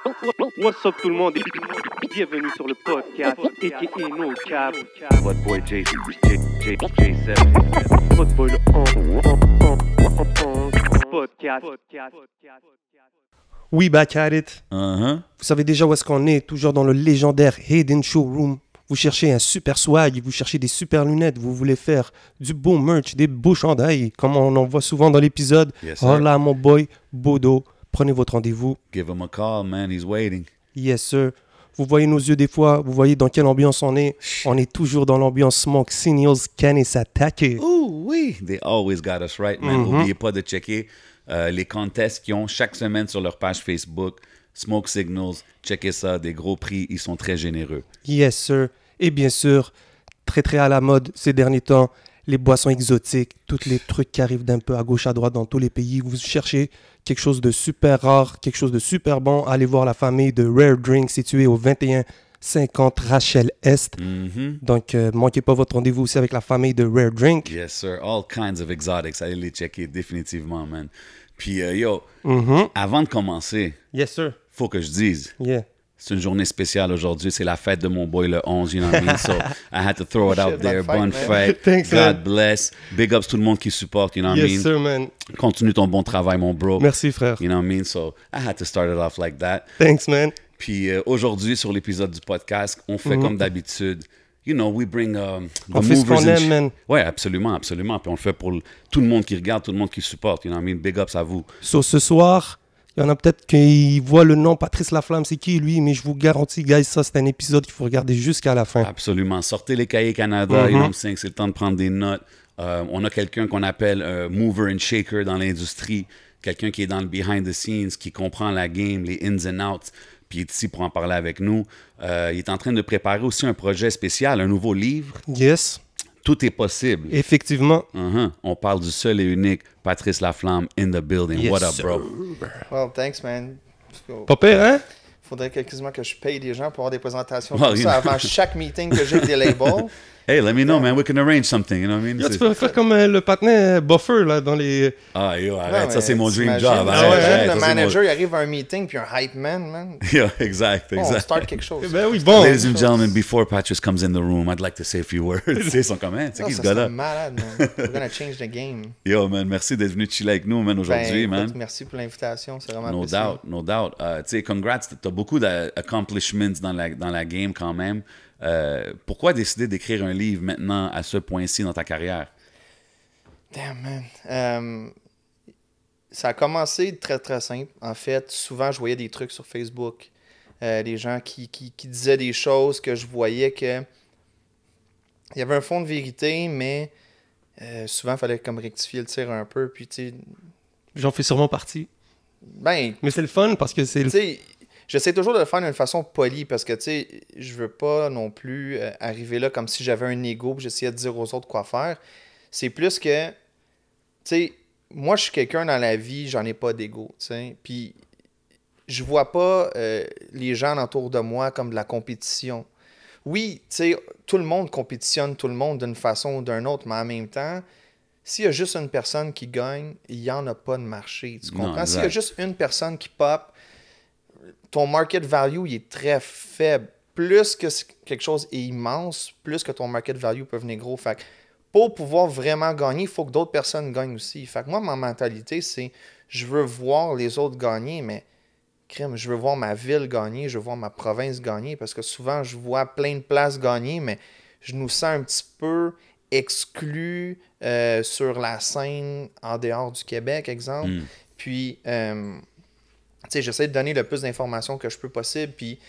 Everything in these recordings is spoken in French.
What's up tout le monde et bienvenue sur le podcast a.k.a. No Cap. What boy J7. Votre boy le podcast. We back at it. Uh-huh. Vous savez déjà où est-ce qu'on est, toujours dans le légendaire Hayden Showroom. Vous cherchez un super swag, vous cherchez des super lunettes, vous voulez faire du beau merch, des beaux chandails, comme on en voit souvent dans l'épisode. Yes, sir. Oh là, mon boy, Bodo, prenez votre rendez-vous. Give him a call, man. He's waiting. Yes, sir. Vous voyez nos yeux des fois, vous voyez dans quelle ambiance on est. On est toujours dans l'ambiance Smoke Signals, Can s'attaquer. Ooh, oui. They always got us right, man. N'oubliez pas de checker les contests qu'ils ont chaque semaine sur leur page Facebook. Smoke Signals, checkez ça. Des gros prix, ils sont très généreux. Yes, sir. Et bien sûr, très à la mode ces derniers temps, les boissons exotiques, tous les trucs qui arrivent d'un peu à gauche, à droite dans tous les pays. Vous cherchez quelque chose de super rare, quelque chose de super bon, allez voir la famille de Rare Drink située au 2150 Rachel Est. Donc, manquez pas votre rendez-vous aussi avec la famille de Rare Drink. Yes, sir. All kinds of exotics. Allez les checker définitivement, man. Puis, yo, avant de commencer, Yes, sir. faut que je dise, Yeah. c'est une journée spéciale aujourd'hui. C'est la fête de mon boy le 11, you know what I mean? So, I had to throw it out Shit, there. bonne Bonne fête, fête. Thanks, God man. bless. Big ups tout le monde qui supporte, you know what I Yes, mean? sir, man. Continue ton bon travail, mon bro. Merci, frère. You know what I mean? So, I had to start it off like that. Thanks, man. Puis aujourd'hui, sur l'épisode du podcast, on fait comme d'habitude. You know, we bring the On fait ce movers qu'on and aime, man. Ouais, absolument, absolument. Puis on le fait pour tout le monde qui regarde, tout le monde qui supporte. You know what I mean? Big ups à vous. So, ce soir, il y en a peut-être qui voient le nom Patrice Laflamme, c'est qui lui, mais je vous garantis, guys, ça c'est un épisode qu'il faut regarder jusqu'à la fin. Absolument. Sortez les cahiers Canada. You know what I'm saying? C'est le temps de prendre des notes. On a quelqu'un qu'on appelle un mover and shaker dans l'industrie. Quelqu'un qui est dans le behind the scenes, qui comprend la game, les ins and outs. Puis il est ici pour en parler avec nous. Il est en train de préparer aussi un projet spécial, un nouveau livre. Yes, Tout est possible. effectivement. On parle du seul et unique Patrice Laflamme in the building. Yes, What up, sir. bro? Well, thanks, man. Pas pire, hein? Faudrait quasiment que je paye des gens pour avoir des présentations Well, comme you ça know. avant chaque meeting que j'ai avec des labels. Hey, let me know, man. We can arrange something. You know what I mean? Là, tu peux faire comme le patinet Buffer, là, dans les... Ah, yo, Non, arrête. Ça, mais c'est mon dream t'imagines, job. t'imagines Arrête, le ça, c'est manager, il arrive à un meeting puis un hype man. Yo, exact, Bon, on exact. start quelque chose. Ben oui, bon. Ladies and gentlemen, before Patrice comes in the room, I'd like to say a few words. Tu sais, ils sont comme, hein, c'est Ça, qui ce ça, c'est gars-là? malade, man. We're gonna change the game. Yo, man, merci d'être venu chiller avec nous, man, aujourd'hui, Ben, man. écoute, merci pour l'invitation, c'est vraiment No apprécié. doubt, no doubt. Tu sais, congrats, t'as beaucoup d'accomplishments dans la game quand même. Pourquoi décider d'écrire un livre maintenant à ce point-ci dans ta carrière? Damn, man. Ça a commencé très simple. En fait, souvent, je voyais des trucs sur Facebook. Des gens qui disaient des choses que je voyais que il y avait un fond de vérité, mais souvent, il fallait comme rectifier le tir un peu. Puis, tu sais, J'en fais sûrement partie. ben, Mais c'est le fun parce que c'est tu le... sais, j'essaie toujours de le faire d'une façon polie parce que, tu sais, je veux pas non plus arriver là comme si j'avais un ego et j'essayais de dire aux autres quoi faire. C'est plus que, tu sais, moi, je suis quelqu'un dans la vie, j'en ai pas d'ego, tu sais. Puis, je vois pas les gens autour de moi comme de la compétition. Oui, tu sais, tout le monde compétitionne tout le monde d'une façon ou d'une autre, mais en même temps, s'il y a juste une personne qui gagne, il n'y en a pas de marché. Tu Non, comprends? S'il y a exact. juste une personne qui pop, ton market value il est très faible. Plus que quelque chose est immense, plus que ton market value peut venir gros. Fait que pour pouvoir vraiment gagner, il faut que d'autres personnes gagnent aussi. Fait que moi, ma mentalité, c'est je veux voir les autres gagner, mais crème, je veux voir ma ville gagner, je veux voir ma province gagner, parce que souvent, je vois plein de places gagner, mais je nous sens un petit peu exclus sur la scène en dehors du Québec, exemple. Puis, tu sais, j'essaie de donner le plus d'informations que je peux possible, puis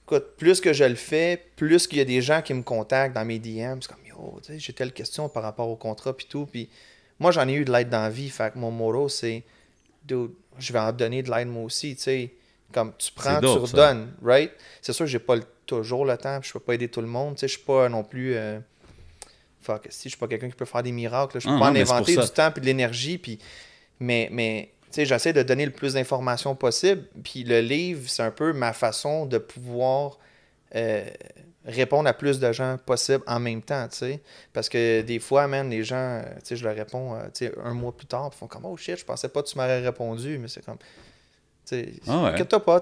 écoute, plus que je le fais, plus qu'il y a des gens qui me contactent dans mes DM, c'est comme, yo, tu sais, j'ai telle question par rapport au contrat, puis tout, puis moi, j'en ai eu de l'aide dans la vie, fait que mon motto, c'est, dude, je vais en donner de l'aide moi aussi, tu sais, comme, tu prends, C'est tu dope, ça. redonnes, right? C'est sûr que j'ai pas toujours le temps, puis je peux pas aider tout le monde, tu sais, je suis pas non plus, fuck, si je suis pas quelqu'un qui peut faire des miracles, là, je peux Ah, pas non, en mais c'est inventer pour du ça. temps puis de l'énergie, puis, mais tu sais, j'essaie de donner le plus d'informations possible, puis le livre, c'est un peu ma façon de pouvoir répondre à plus de gens possible en même temps, tu sais. Parce que des fois, man, les gens, tu sais, je leur réponds, tu sais, un mois plus tard, puis ils font comme, oh shit, je pensais pas que tu m'aurais répondu, mais c'est comme, Inquiète-toi pas,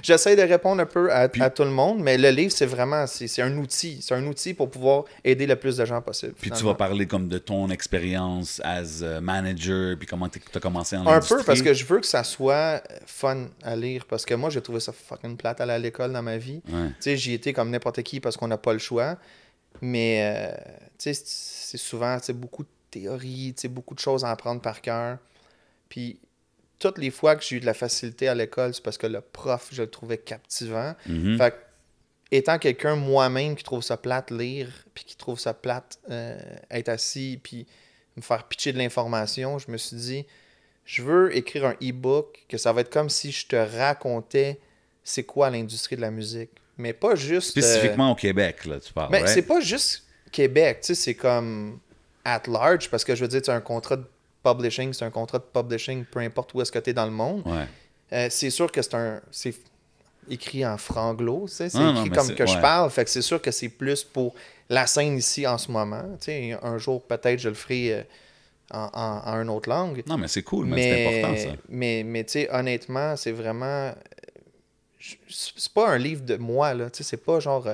j'essaie de répondre un peu à tout le monde, mais le livre, c'est vraiment, c'est un outil. C'est un outil pour pouvoir aider le plus de gens possible. Puis tu vas parler comme de ton expérience as manager, puis comment tu as commencé en industrie. Un peu, parce que je veux que ça soit fun à lire, parce que moi, j'ai trouvé ça fucking plate aller à l'école dans ma vie. J'y étais comme n'importe qui parce qu'on n'a pas le choix, mais c'est souvent beaucoup de théorie, beaucoup de choses à apprendre par cœur. Puis toutes les fois que j'ai eu de la facilité à l'école, c'est parce que le prof, je le trouvais captivant. Fait que, étant quelqu'un moi-même qui trouve ça plate lire, puis qui trouve ça plate être assis, puis me faire pitcher de l'information, je me suis dit, je veux écrire un e-book que ça va être comme si je te racontais c'est quoi l'industrie de la musique. Mais pas juste... Spécifiquement au Québec, là, tu parles, mais c'est pas juste Québec, c'est comme at large, parce que je veux dire, tu as un contrat de publishing, c'est un contrat de publishing, peu importe où est-ce que tu es dans le monde. C'est sûr que c'est écrit en franglo, c'est écrit comme que je parle, fait que c'est sûr que c'est plus pour la scène ici en ce moment. Un jour, peut-être, je le ferai en une autre langue. Non, mais c'est cool, mais c'est important, ça. Mais tu sais, honnêtement, c'est vraiment... C'est pas un livre de moi, là. C'est pas genre...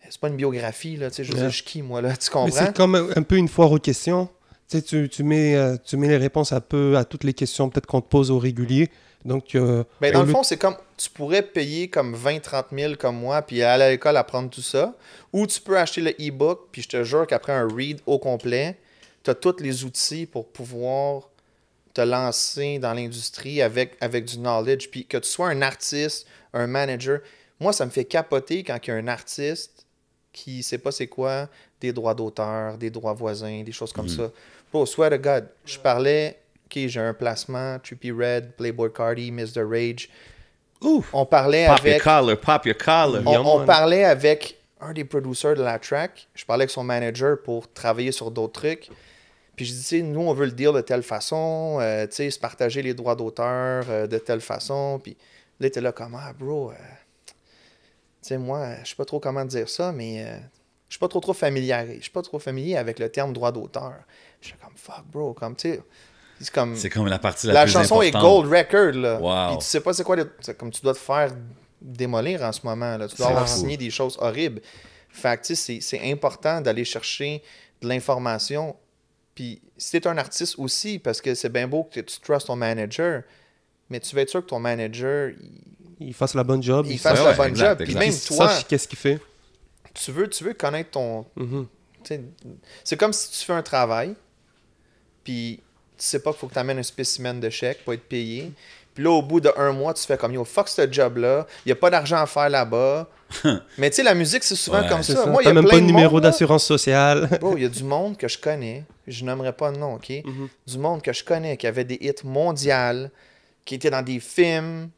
c'est pas une biographie, là. Je veux dire, je suis qui, moi, là? Tu comprends? Mais c'est comme un peu une foire aux questions. Tu mets les réponses à toutes les questions peut-être qu'on te pose au régulier. Donc, dans le fond, c'est comme tu pourrais payer comme 20-30 000 comme moi puis aller à l'école apprendre tout ça. Ou tu peux acheter le e-book puis je te jure qu'après un read au complet, tu as tous les outils pour pouvoir te lancer dans l'industrie avec du knowledge. Puis que tu sois un artiste, un manager. Moi, ça me fait capoter quand il y a un artiste qui sait pas c'est quoi des droits d'auteur, des droits voisins, des choses comme ça. Bro, swear to God, je parlais, OK, j'ai un placement, Trippie Redd, Playboi Carti, Mr. Rage. Ouf. On parlait pop avec... Pop your collar. On parlait avec un des producers de la track. Je parlais avec son manager pour travailler sur d'autres trucs. Puis je dis, nous, on veut le dire de telle façon, se partager les droits d'auteur de telle façon. Puis là, t'es là comme, bro, moi, je sais pas trop comment dire ça, mais je suis pas trop familier. Je suis pas trop familier avec le terme droit d'auteur. Je suis comme, fuck, bro, comme, tu sais, c'est comme la partie la plus chanson importante. est gold record, là. Wow. Puis tu sais pas c'est quoi, comme tu dois te faire démolir en ce moment, là. Tu dois avoir signé des choses horribles. Fait que, tu sais, c'est important d'aller chercher de l'information. Puis si t'es un artiste aussi, parce que c'est bien beau que tu trustes ton manager, mais tu vas être sûr que ton manager... Il fasse la bonne job. Il fasse la bonne job. Puis même toi... Sache qu'est-ce qu'il fait. Tu veux connaître ton... C'est comme si tu fais un travail, puis tu sais pas qu'il faut que tu amènes un spécimen de chèque pour être payé. Puis là, au bout de 1 mois, tu fais comme, yo, fuck ce job-là, il n'y a pas d'argent à faire là-bas. Mais tu sais, la musique, c'est souvent comme ça. Moi, il y a même plein pas de numéro monde, d'assurance sociale. Il y a du monde que je connais, je nommerai pas de nom, OK? Du monde que je connais, qui avait des hits mondiales, qui étaient dans des films,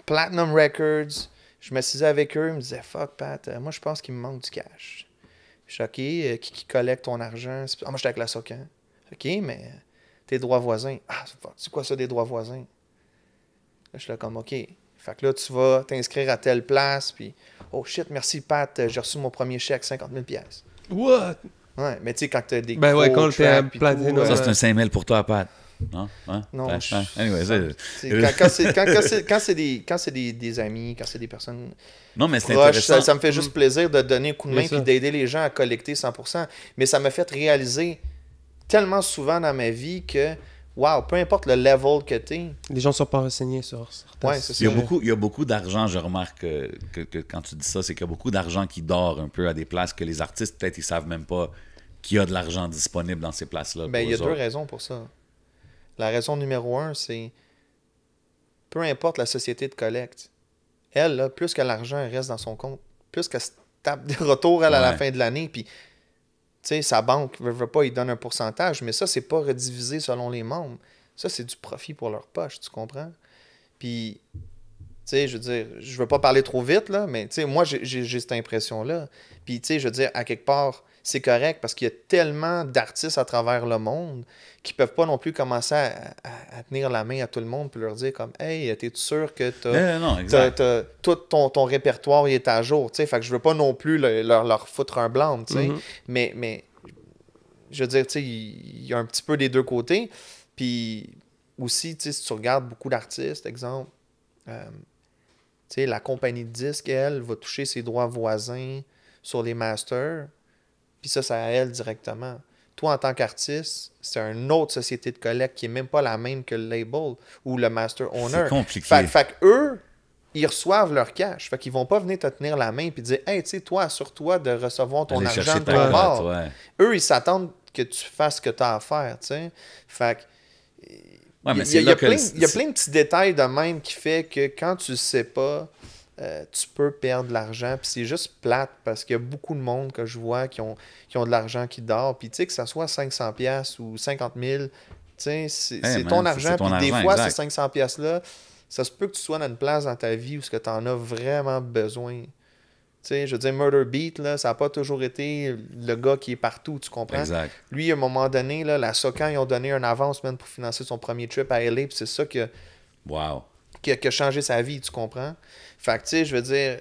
Platinum Records. Je m'assisais avec eux, ils me disaient, fuck, Pat, moi, je pense qu'il me manque du cash. Je suis OK, qui collecte ton argent? Moi, j'étais avec la SOCAN. OK, mais tes droits voisins. C'est quoi ça, des droits voisins? Là, je suis là comme, OK. Fait que là, tu vas t'inscrire à telle place, puis, oh shit, merci, Pat, j'ai reçu mon premier chèque, 50 000 $. What? Ouais, mais tu sais, quand t'as des quand le tracks, t'es platine, ça, c'est un 5 000 pour toi, Pat. Non? Hein? Non. Anyway, quand c'est des amis, quand c'est des personnes non, mais c'est proches, intéressant. ça me fait juste plaisir de donner un coup de main et d'aider les gens à collecter 100%. Mais ça m'a fait réaliser tellement souvent dans ma vie que, wow, peu importe le level que tu es. Les gens ne sont pas renseignés sur certains. Ouais, c'est ça. Il y a beaucoup d'argent, je remarque que quand tu dis ça, c'est qu'il y a beaucoup d'argent qui dort un peu à des places que les artistes, peut-être, ils savent même pas qu'il y a de l'argent disponible dans ces places-là. Ben, il y a 2 raisons pour ça. La raison numéro 1, c'est peu importe la société de collecte, elle, là, plus que l'argent reste dans son compte, plus qu'elle se tape des retours à la fin de l'année, puis tu sais, sa banque ne veut pas, il donne un pourcentage, mais ça, c'est pas redivisé selon les membres. Ça, c'est du profit pour leur poche, tu comprends? Puis, tu sais, je veux dire, je veux pas parler trop vite, là, mais tu sais, moi, j'ai cette impression-là. Puis, tu sais, je veux dire, à quelque part, c'est correct parce qu'il y a tellement d'artistes à travers le monde qui peuvent pas non plus commencer à tenir la main à tout le monde puis leur dire comme, hey, t'es sûr que tout ton répertoire il est à jour, tu sais, fait que je veux pas non plus leur foutre un blanc, tu sais, mais je veux dire, tu sais, il y a un petit peu des deux côtés, puis aussi, tu sais, si tu regardes beaucoup d'artistes, exemple, Tu sais, la compagnie de disques, elle, va toucher ses droits voisins sur les masters, puis ça, c'est à elle directement. Toi, en tant qu'artiste, c'est une autre société de collecte qui n'est même pas la même que le label ou le master owner. C'est compliqué. Fait que eux, ils reçoivent leur cash. Fait qu'ils vont pas venir te tenir la main et dire « Hey, tu sais, toi, assure-toi de recevoir ton Aller argent chercher de ta ton cote, bord. ouais. » Eux, ils s'attendent que tu fasses ce que tu as à faire, tu sais. Fait que Ouais, mais il c'est y là a que... plein de petits détails de même qui fait que quand tu sais pas, tu peux perdre de l'argent. Puis c'est juste plate parce qu'il y a beaucoup de monde que je vois qui ont de l'argent qui dort. Puis tu sais, que ça soit 500$ ou 50 000, tu sais, c'est ton argent. Puis des fois, exact. ces 500$-là, ça se peut que tu sois dans une place dans ta vie où tu en as vraiment besoin. Tu sais, je veux dire, Murder Beat, là, ça n'a pas toujours été le gars qui est partout, tu comprends? Exact. Lui, à un moment donné, là, la Socan, ils ont donné un avance même pour financer son premier trip à LA, puis c'est ça Wow. qui a changé sa vie, tu comprends? Fait que, tu sais, je veux dire,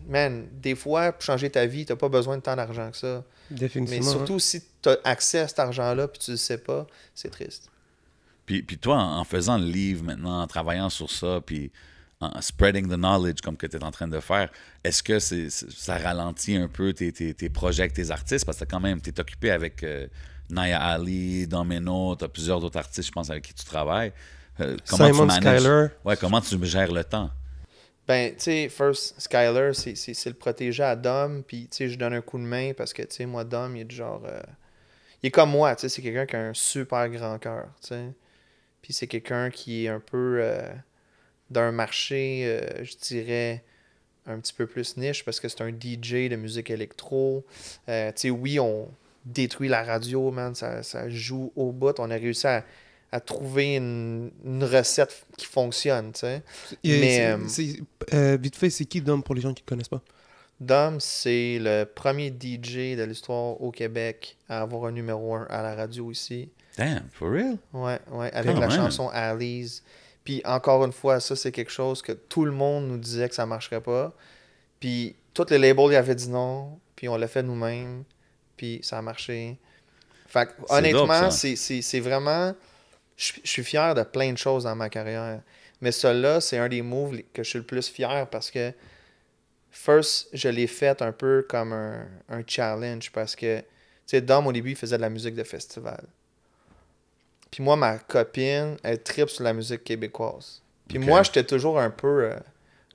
man, des fois, pour changer ta vie, t'as pas besoin de tant d'argent que ça. Définitivement. Mais surtout, si tu as accès à cet argent-là, puis tu le sais pas, c'est triste. Puis toi, en faisant le livre maintenant, en travaillant sur ça, puis en spreading the knowledge comme que tu es en train de faire, est-ce que ça ralentit un peu tes projets avec tes artistes? Parce que quand même, tu es occupé avec Naya Ali, Domino, tu as plusieurs autres artistes, je pense, avec qui tu travailles. Comment Simon tu manages? Skyler. Ouais, comment tu gères le temps? Ben, tu sais, first, Skyler, c'est le protégé à Dom, puis, tu sais, je donne un coup de main parce que, tu sais, moi, Dom, il est du genre... il est comme moi, tu sais, c'est quelqu'un qui a un super grand cœur, tu sais. Puis c'est quelqu'un qui est un peu d'un marché, je dirais, un petit peu plus niche parce que c'est un DJ de musique électro. Tu sais, oui, on détruit la radio, man, ça joue au bout. On a réussi à trouver une recette qui fonctionne, tu sais. Mais Vite fait, c'est qui Dom pour les gens qui ne connaissent pas? Dom, c'est le premier DJ de l'histoire au Québec à avoir un numéro 1 à la radio ici. Damn, for real? Ouais, avec la chanson Alice. Puis encore une fois, ça c'est quelque chose que tout le monde nous disait que ça marcherait pas. Puis tous les labels y avaient dit non, puis on l'a fait nous-mêmes, puis ça a marché. Fait que, honnêtement, c'est vraiment... Je suis fier de plein de choses dans ma carrière. Mais celui-là, c'est un des moves que je suis le plus fier parce que first, je l'ai fait un peu comme un challenge parce que, tu sais, Dom, au début, il faisait de la musique de festival. Puis moi, ma copine, elle tripe sur la musique québécoise. Puis moi, j'étais toujours un peu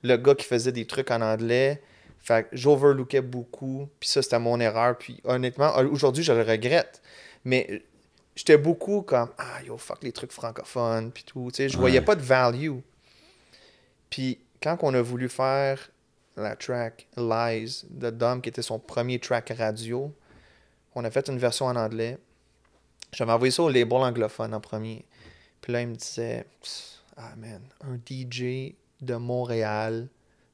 le gars qui faisait des trucs en anglais. Fait que j'overlookais beaucoup. Puis ça, c'était mon erreur. Puis honnêtement, aujourd'hui, je le regrette. Mais j'étais beaucoup comme, ah, yo, fuck les trucs francophones, puis tout. Tu sais, je voyais pas de value. Puis quand on a voulu faire la track Lies de Dom, qui était son premier track radio, on a fait une version en anglais. J'avais envoyé ça au label anglophone en premier. Puis là, il me disait, ah man, un DJ de Montréal.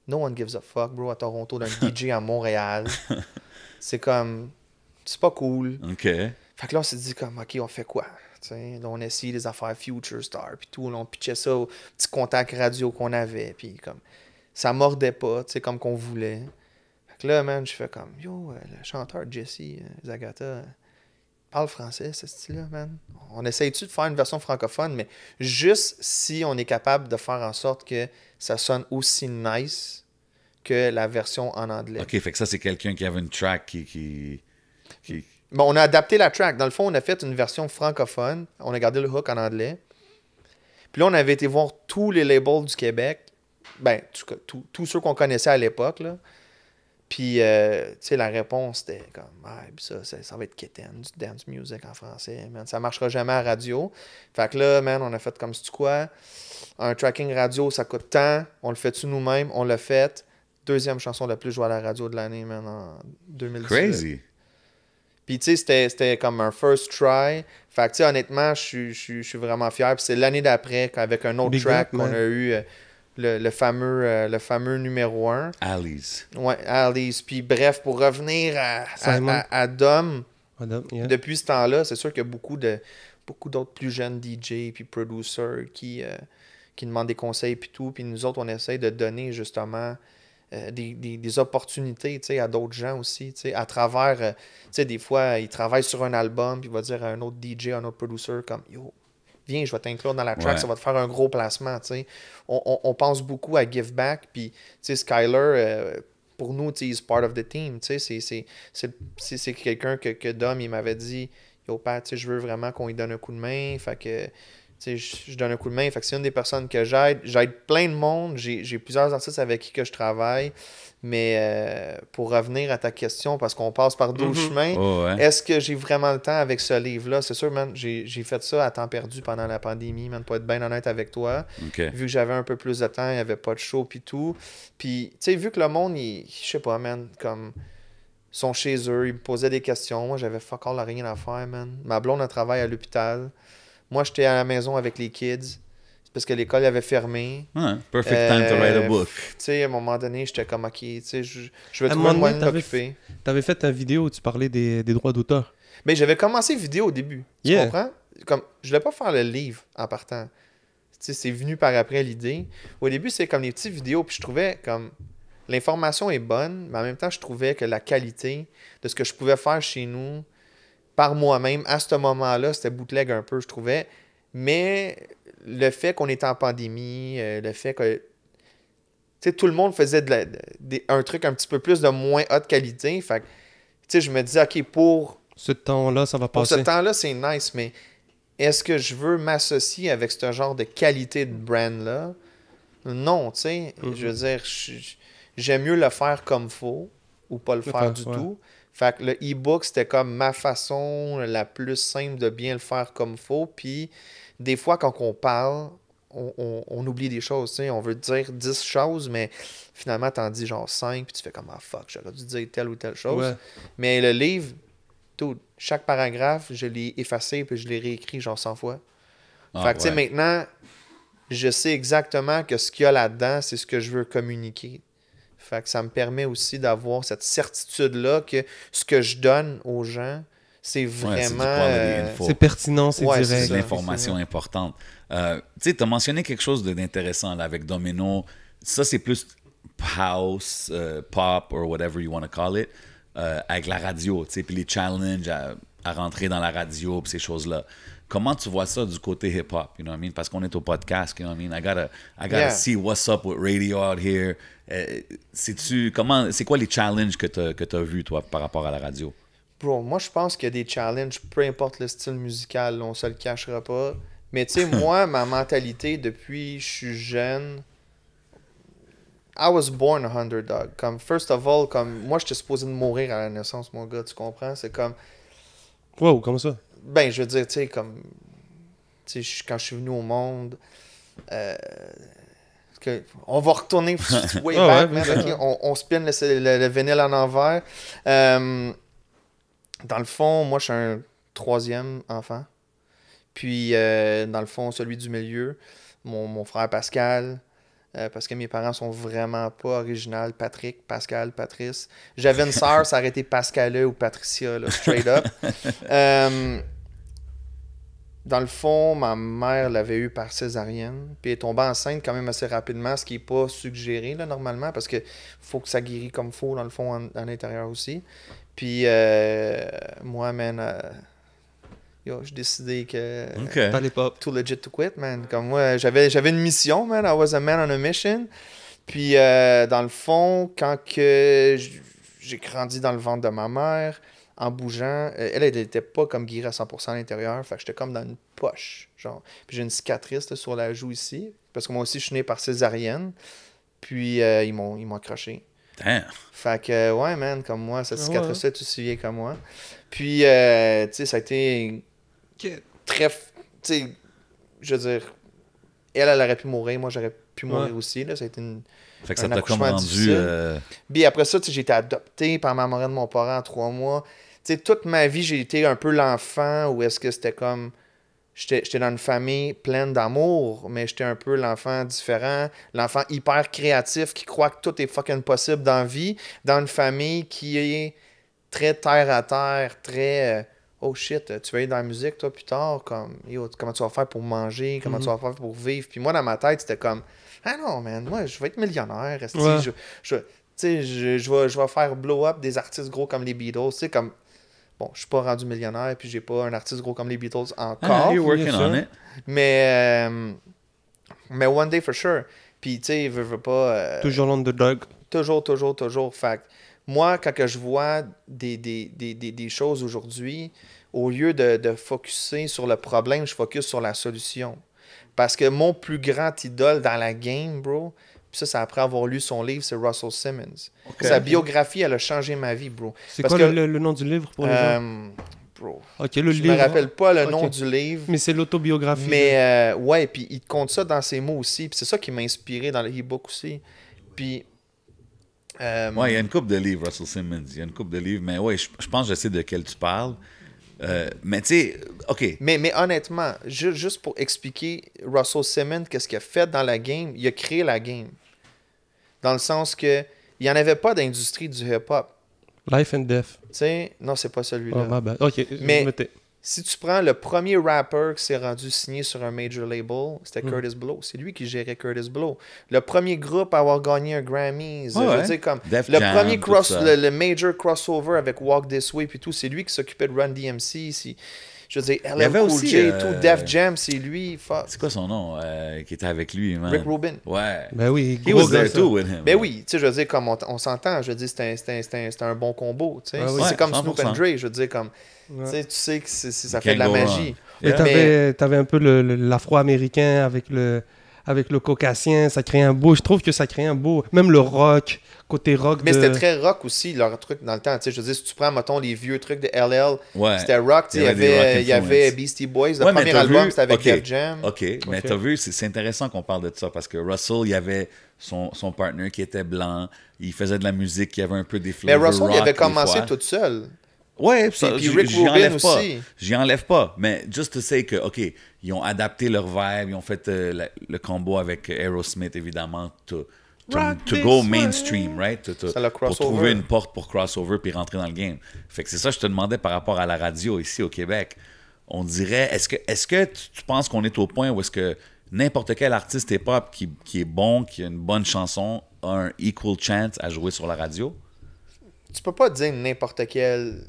No one gives a fuck, bro, à Toronto, d'un DJ à Montréal. C'est comme, c'est pas cool. OK. Fait que là, on s'est dit comme, OK, on fait quoi? T'sais, là, on a essayé des affaires Future Star, puis tout. Là, on pitchait ça au petit contact radio qu'on avait, puis comme, ça mordait pas, tu sais, comme qu'on voulait. Fait que là, man, je fais comme, yo, le chanteur Jesse Zagata parle français, ce style-là, man. On essaye-tu de faire une version francophone, mais juste si on est capable de faire en sorte que ça sonne aussi nice que la version en anglais. OK, fait que ça, c'est quelqu'un qui avait une track qui... Bon, on a adapté la track. Dans le fond, on a fait une version francophone. On a gardé le hook en anglais. Puis là, on avait été voir tous les labels du Québec. Ben, tous ceux qu'on connaissait à l'époque, là. Puis, tu sais, la réponse, c'était comme, ah, ça va être kitten, du dance music en français, man. Ça marchera jamais à radio. Fait que là, man, on a fait comme, c'est quoi? Un tracking radio, ça coûte tant. On le fait-tu nous-mêmes? On l'a fait. Deuxième chanson la plus jouée à la radio de l'année, man, en 2018. Crazy. Puis, tu sais, c'était comme un first try. Fait que, tu sais, honnêtement, je suis vraiment fier. Puis c'est l'année d'après, avec un autre Big track up, qu'on a eu... Le fameux numéro 1. Alice. Ouais, Alice. Puis bref, pour revenir à Dom, Yeah. depuis ce temps-là, c'est sûr qu'il y a beaucoup d'autres plus jeunes DJ puis producers qui demandent des conseils puis tout. Puis nous autres, on essaie de donner justement des opportunités, tu sais, à d'autres gens aussi, tu sais, à travers, tu sais, des fois, ils travaillent sur un album puis il va dire à un autre DJ, à un autre producer comme, yo, viens, je vais t'inclure dans la track, Ouais. ça va te faire un gros placement, tu sais. On pense beaucoup à give back, puis, tu sais, Skyler, pour nous, tu sais, he's part of the team, tu sais, c'est quelqu'un que Dom, il m'avait dit, yo, Pat, tu sais, je veux vraiment qu'on lui donne un coup de main, fait que, tu sais, je donne un coup de main, fait que c'est une des personnes que j'aide plein de monde, j'ai plusieurs artistes avec qui que je travaille, mais pour revenir à ta question, parce qu'on passe par 12 chemins, Oh, ouais. est-ce que j'ai vraiment le temps avec ce livre-là? C'est sûr, man, j'ai fait ça à temps perdu pendant la pandémie, man, pour être bien honnête avec toi. OK. Vu que j'avais un peu plus de temps, il n'y avait pas de show pis tout. Puis, tu sais, vu que le monde, je sais pas, man, comme, sont chez eux, ils me posaient des questions. Moi, j'avais fuck all rien à faire, man. Ma blonde, elle travaille à l'hôpital. Moi, j'étais à la maison avec les kids. C'est parce que l'école avait fermé. Ouais, perfect time to write a book. Tu sais, à un moment donné, j'étais comme, ok, tu sais, je vais À un trouver un moment moyen donné, de m'occuper. T'avais fait une vidéo où tu parlais des droits d'auteur. Mais j'avais commencé vidéo au début. Tu Yeah. comprends? Comme, je voulais pas faire le livre en partant. Tu sais, c'est venu par après l'idée. Au début, c'est comme les petites vidéos, puis je trouvais comme l'information est bonne, mais en même temps, je trouvais que la qualité de ce que je pouvais faire chez nous, par moi-même, à ce moment-là, c'était bootleg un peu, je trouvais. Mais le fait qu'on était en pandémie, le fait que tu sais, tout le monde faisait un truc un petit peu plus de moins haute qualité. Fait que, tu sais, je me disais, OK, pour Ce temps-là, ça va ce passer. temps-là, c'est nice, mais est-ce que je veux m'associer avec ce genre de qualité de brand-là? Non, tu sais. Je veux dire, j'aime mieux le faire comme faut ou pas le faire du ouais. tout. Fait que le e-book, c'était comme ma façon la plus simple de bien le faire comme faut. Puis, des fois, quand on parle, on oublie des choses, tu sais. On veut dire 10 choses, mais finalement, t'en dis genre 5, puis tu fais comme, ah fuck, j'aurais dû dire telle ou telle chose. Ouais. Mais le livre, tout, chaque paragraphe, je l'ai effacé, puis je l'ai réécrit genre 100 fois. Ah, Fait que, tu sais, ouais. maintenant, je sais exactement que ce qu'il y a là-dedans, c'est ce que je veux communiquer. Fait que ça me permet aussi d'avoir cette certitude-là que ce que je donne aux gens, c'est du vraiment... quality info. C'est pertinent, c'est Ouais, direct. C'est de ça, l'information importante. Tu sais, tu as mentionné quelque chose d'intéressant là, avec Domino. Ça, c'est plus house, pop, or whatever you want to call it, avec la radio, tu sais, puis les challenges à rentrer dans la radio, puis ces choses-là. Comment tu vois ça du côté hip-hop, you know what I mean? Parce qu'on est au podcast, you know what I mean? I gotta Yeah. see what's up with radio out here. C'est quoi les challenges que tu as vus, toi, par rapport à la radio? Bro, moi, je pense qu'il y a des challenges, peu importe le style musical, là, on se le cachera pas. Mais tu sais, moi, ma mentalité, depuis que je suis jeune, I was born a underdog. Comme, first of all, comme, moi, j'étais supposé de mourir à la naissance, mon gars, tu comprends? C'est comme, Wow, comment ça? ben, je veux dire, tu sais, comme, tu sais, quand je suis venu au monde, on va retourner way Ah back, ouais, man, vas-y. ok? On spin le vinyle en envers. Dans le fond, moi, je suis un troisième enfant. Puis, dans le fond, celui du milieu, mon frère Pascal, parce que mes parents sont vraiment pas originales. Patrick, Pascal, Patrice. J'avais une sœur, ça aurait été Pascale ou Patricia, là, straight up. Dans le fond, ma mère l'avait eu par césarienne, puis elle est tombée enceinte quand même assez rapidement, ce qui n'est pas suggéré là, normalement, parce que faut que ça guérit comme faut, dans le fond, à l'intérieur aussi. Puis moi, man, j'ai décidé que OK. T'allais pas. too legit to quit, man. Comme moi, j'avais une mission, man. I was a man on a mission. Puis, dans le fond, quand que j'ai grandi dans le ventre de ma mère, en bougeant, elle n'était pas comme guérie à 100% à l'intérieur. Fait que j'étais comme dans une poche, genre. Puis j'ai une cicatrice là, sur la joue ici, parce que moi aussi, je suis né par césarienne. Puis, ils m'ont accroché. Damn. Fait que, ouais, man, comme moi, cette Ah ouais. cicatrice-là est aussi vieille comme moi. Puis, tu sais, ça a été très... Tu sais, je veux dire, elle aurait pu mourir, moi, j'aurais pu mourir Ouais. aussi, là. Ça a été Fait que ça un t'a comme accouchement rendu... difficile. Puis après ça, tu sais, j'ai été adopté par ma marraine de mon parent en 3 mois. Tu sais, toute ma vie, j'ai été un peu l'enfant où est-ce que c'était comme... J'étais dans une famille pleine d'amour, mais j'étais un peu l'enfant différent, l'enfant hyper créatif qui croit que tout est fucking possible dans la vie, dans une famille qui est très terre à terre, très oh shit, tu vas aller dans la musique toi plus tard, comme yo, comment tu vas faire pour manger, comment tu vas faire pour vivre. Puis moi dans ma tête, c'était comme ah non man, moi je vais être millionnaire, esti. Ouais. Tu sais, je vais faire blow up des artistes gros comme les Beatles, tu sais, comme Bon, je suis pas rendu millionnaire, puis j'ai pas un artiste gros comme les Beatles encore. You're working bien on sûr. it. Mais one day for sure. Puis, tu sais, veux pas... Toujours l'underdog. Toujours. Fait que moi, quand que je vois des choses aujourd'hui, au lieu de focusser sur le problème, je focus sur la solution. Parce que mon plus grand idole dans la game, bro, puis ça après avoir lu son livre, c'est Russell Simmons. Ok. Sa biographie, elle a changé ma vie, bro. C'est Parce quoi que, le nom du livre pour les gens? Bro, Ok, le je livre. me rappelle pas le Ok. nom du livre. Mais c'est l'autobiographie. Mais ouais, puis il te compte ça dans ses mots aussi. Puis c'est ça qui m'a inspiré dans le e-book aussi. Puis. Ouais, il y a une couple de livres, Russell Simmons. Il y a une couple de livres, mais ouais, je pense que je sais de quel tu parles. Mais tu sais, OK. Mais honnêtement, juste pour expliquer Russell Simmons, qu'est-ce qu'il a fait dans la game, il a créé la game. Dans le sens que il n'y en avait pas d'industrie du hip-hop. Life and Death. Tu sais, non, c'est pas celui-là. Oh, my bad. Ok, Mais- je me tais. Si tu prends le premier rapper qui s'est rendu signé sur un major label, c'était Curtis Blow. C'est lui qui gérait Curtis Blow. Le premier groupe à avoir gagné un Grammy, je veux dire, comme Def le Jam, premier tout ça. le major crossover avec Walk This Way, puis tout, c'est lui qui s'occupait de Run DMC. Je veux dire, y LL avait Cool aussi, J, tout, Def Jam, c'est lui. Fuck. C'est quoi son nom qui était avec lui, man? Rick Rubin. Ouais. Ben oui, He gros was gars, there ça. too with him. Ben oui, tu sais, je veux dire, comme on s'entend, je veux dire, c'était un bon combo, tu sais. Ah oui. C'est comme 100%. Snoop and Dre, je veux dire, comme, Ouais. tu sais que ça You fait de la can't go magie. Et Yeah. t'avais un peu l'afro-américain avec le caucasien, ça crée un beau, je trouve que ça crée un beau, même le rock, côté rock Mais de... c'était très rock aussi, leur truc dans le temps. Tu sais, je veux dire, si tu prends, mettons, les vieux trucs de LL, Ouais. c'était rock. Tu sais, Il y avait des rock il y avait influences. Beastie Boys. Le Ouais, mais premier t'as album, vu- c'était avec ok. Def Jam. OK, mais Ok. t'as vu, c'est intéressant qu'on parle de ça parce que Russell, il y avait son partner qui était blanc, il faisait de la musique, il y avait un peu des Mais flavors Russell, rock il avait des commencé fois. tout seul. Ouais, ça, Puis Rick j'y Rubin enlève pas. aussi. J'y enlève pas. Mais just to say que, OK, ils ont adapté leur vibe, ils ont fait le combo avec Aerosmith, évidemment, to go mainstream, right? Ça l'a Pour crossover. trouver une porte pour crossover puis rentrer dans le game. Fait que c'est ça que je te demandais par rapport à la radio ici au Québec. On dirait, est-ce que tu penses qu'on est au point où est-ce que n'importe quel artiste hip-hop qui est bon, qui a une bonne chanson, a un equal chance à jouer sur la radio? Tu peux pas dire n'importe quel.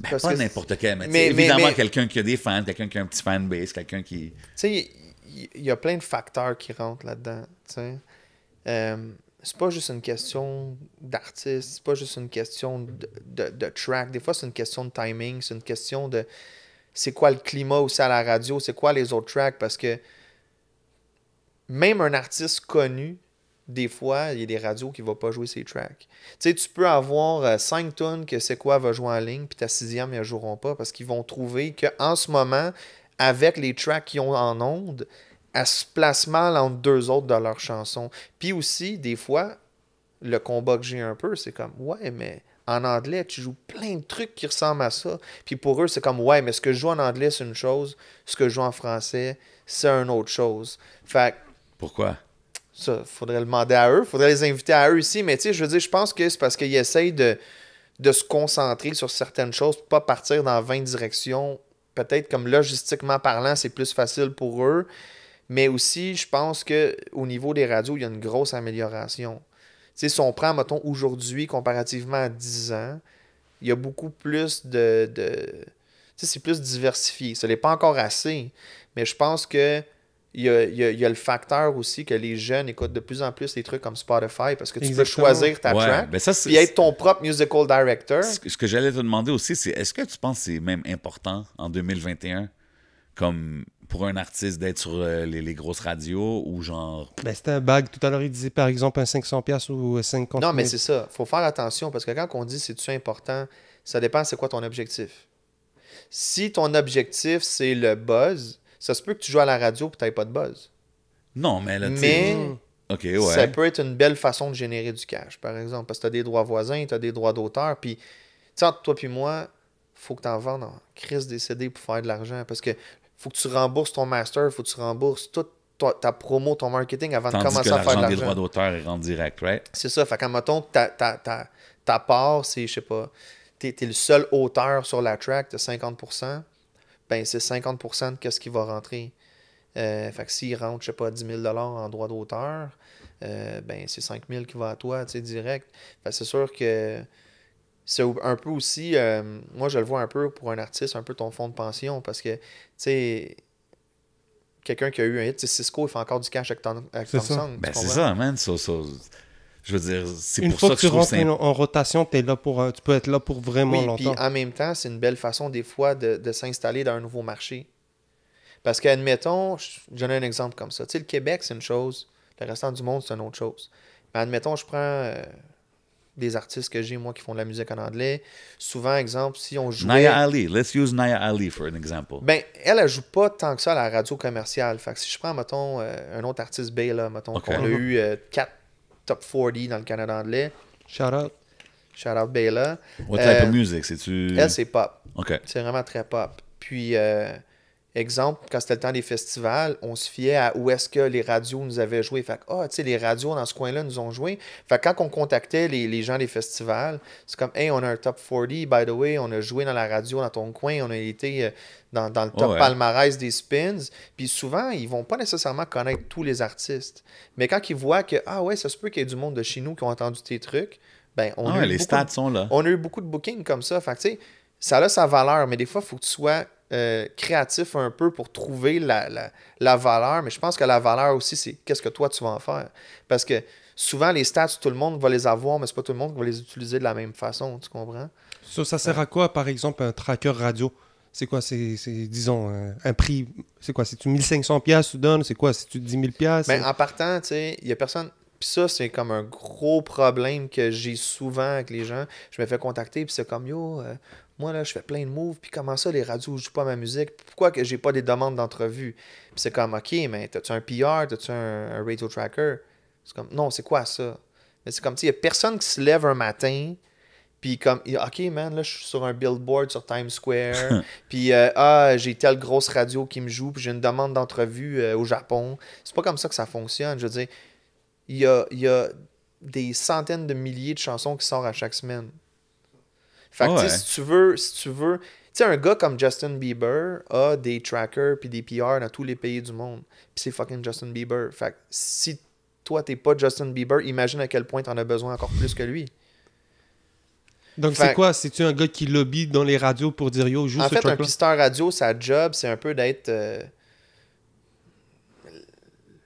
Ben, parce pas que- n'importe quel, mais, mais- évidemment mais- quelqu'un qui a des fans, quelqu'un qui a un petit fanbase, quelqu'un qui... Tu sais, il y a plein de facteurs qui rentrent là-dedans. Tu sais. C'est pas juste une question d'artiste, c'est pas juste une question de track. Des fois, c'est une question de timing, c'est une question de c'est quoi le climat aussi à la radio, c'est quoi les autres tracks, parce que même un artiste connu, des fois, il y a des radios qui ne vont pas jouer ses tracks. Tu sais, tu peux avoir 5 tonnes que c'est quoi va jouer en ligne, puis ta sixième, ils ne joueront pas, parce qu'ils vont trouver qu'en ce moment, avec les tracks qu'ils ont en ondes, elle se place mal entre deux autres de leurs chansons. Puis aussi, des fois, le combat que j'ai un peu, c'est comme, ouais, mais en anglais, tu joues plein de trucs qui ressemblent à ça. Puis pour eux, c'est comme, ouais, mais ce que je joue en anglais, c'est une chose. Ce que je joue en français, c'est une autre chose. Fait que, Pourquoi? ça, faudrait le demander à eux. Faudrait les inviter à eux ici. Mais tu sais, je veux dire, je pense que c'est parce qu'ils essayent de se concentrer sur certaines choses, pour pas partir dans 20 directions. Peut-être comme logistiquement parlant, c'est plus facile pour eux. Mais aussi, je pense qu'au niveau des radios, il y a une grosse amélioration. Tu sais, si on prend, mettons, aujourd'hui, comparativement à 10 ans, il y a beaucoup plus de... Tu sais, c'est plus diversifié. Ça n'est pas encore assez, mais je pense que il y a le facteur aussi que les jeunes écoutent de plus en plus les trucs comme Spotify parce que tu peux Exactement. choisir ta Ouais, track ben ça, c'est- puis être ton propre musical director. Ce que j'allais te demander aussi, c'est est-ce que tu penses que c'est même important en 2021 comme pour un artiste d'être sur les grosses radios ou genre... Ben, c'était un bag. Tout à l'heure, il disait par exemple un 500$ ou 50 Non, mais 000. c'est ça. Faut faire attention parce que quand on dit c'est-tu important, ça dépend c'est quoi ton objectif. Si ton objectif, c'est le buzz, ça se peut que tu joues à la radio et tu n'aies pas de buzz. Non, mais là, tu sais... Mais OK, ouais. ça peut être une belle façon de générer du cash, par exemple. Parce que tu as des droits voisins, tu as des droits d'auteur. Puis, tu sais, entre toi et moi, faut que tu en vendes en crise des CD pour faire de l'argent. Parce que faut que tu rembourses ton master, faut que tu rembourses toute ta promo, ton marketing avant de Tandis que commencer à faire de l'argent des droits l'argent. d'auteur est rendu direct, right? C'est ça. Fait qu'en mettons que ta part, c'est, je sais pas, t'es le seul auteur sur la track, t'as 50%, ben c'est 50% de qu'est-ce qui va rentrer. Fait que s'il rentre, je sais pas, 10 000 $ en droit d'auteur, ben c'est 5 000 qui va à toi, tu sais, direct. Fait que c'est sûr que c'est un peu aussi, moi je le vois un peu pour un artiste, un peu ton fonds de pension, parce que, tu sais, quelqu'un qui a eu un hit, tu sais, Cisco, il fait encore du cash avec C'est Tom ça. Song, Ben, tu c'est comprends? ça, man. Je veux dire, c'est Une pour fois ça que que tu je trouve rentres c'est en rotation, t'es là tu peux être là pour vraiment Oui, puis longtemps. en même temps, c'est une belle façon des fois de s'installer dans un nouveau marché. Parce qu'admettons, je donne un exemple comme ça. Tu sais, le Québec, c'est une chose, le restant du monde, c'est une autre chose. Mais admettons, je prends des artistes que j'ai, moi, qui font de la musique en anglais. Souvent, exemple, si on Naya jouait. Ali. Let's use Naya Ali for an example. Ben, elle joue pas tant que ça à la radio commerciale. Fait que si je prends, mettons, un autre artiste Bella, mettons, OK. qu'on a eu 4 top 40 dans le Canada anglais, Shout out. shout out Bella. What type of music? C'est-tu... Elle, c'est pop. OK. C'est vraiment très pop. Puis, exemple, quand c'était le temps des festivals, on se fiait à où est-ce que les radios nous avaient joué. Fait que, tu sais, les radios dans ce coin-là nous ont joué. Fait que quand on contactait les gens des festivals, c'est comme, hey, on a un top 40, by the way, on a joué dans la radio dans ton coin, on a été dans le top Ouais. palmarès des spins. Puis souvent, ils vont pas nécessairement connaître tous les artistes. Mais quand ils voient que, ah ouais, ça se peut qu'il y ait du monde de chez nous qui ont entendu tes trucs, ben, on a eu les beaucoup stats sont là. on a eu beaucoup de bookings comme ça. Fait que, tu sais, ça a sa valeur, mais des fois, il faut que tu sois créatif un peu pour trouver la valeur. Mais je pense que la valeur aussi, c'est qu'est-ce que toi, tu vas en faire. Parce que souvent, les stats, tout le monde va les avoir, mais c'est pas tout le monde qui va les utiliser de la même façon. Tu comprends? Ça sert à quoi, par exemple, un tracker radio? C'est quoi? Disons, un prix. C'est quoi? C'est-tu 1500$ tu donnes? C'est quoi? C'est-tu 10 000$? Mais en partant, tu sais, il y a personne. Puis ça, c'est comme un gros problème que j'ai souvent avec les gens. Je me fais contacter, puis c'est comme, yo, moi, là, je fais plein de moves, puis comment ça, les radios ne jouent pas ma musique? Pourquoi que j'ai pas des demandes d'entrevue? Puis c'est comme, OK, mais t'as-tu un PR? T'as-tu un radio tracker? C'est comme, non, c'est quoi ça? Mais c'est comme, tu sais, il y a personne qui se lève un matin, puis comme, OK, man, là, je suis sur un billboard sur Times Square, puis, j'ai telle grosse radio qui me joue, puis j'ai une demande d'entrevue au Japon. C'est pas comme ça que ça fonctionne. Je veux dire, il y a des centaines de milliers de chansons qui sortent à chaque semaine. Fait que, tu sais, si tu veux, tu sais, un gars comme Justin Bieber a des trackers puis des PR dans tous les pays du monde. Puis c'est fucking Justin Bieber. Fait que si toi, t'es pas Justin Bieber, imagine à quel point t'en as besoin encore plus que lui. Donc, Fait- c'est quoi? C'est-tu un gars qui lobby dans les radios pour dire yo, joue En ce fait, un track-là? pisteur radio, sa job, c'est un peu d'être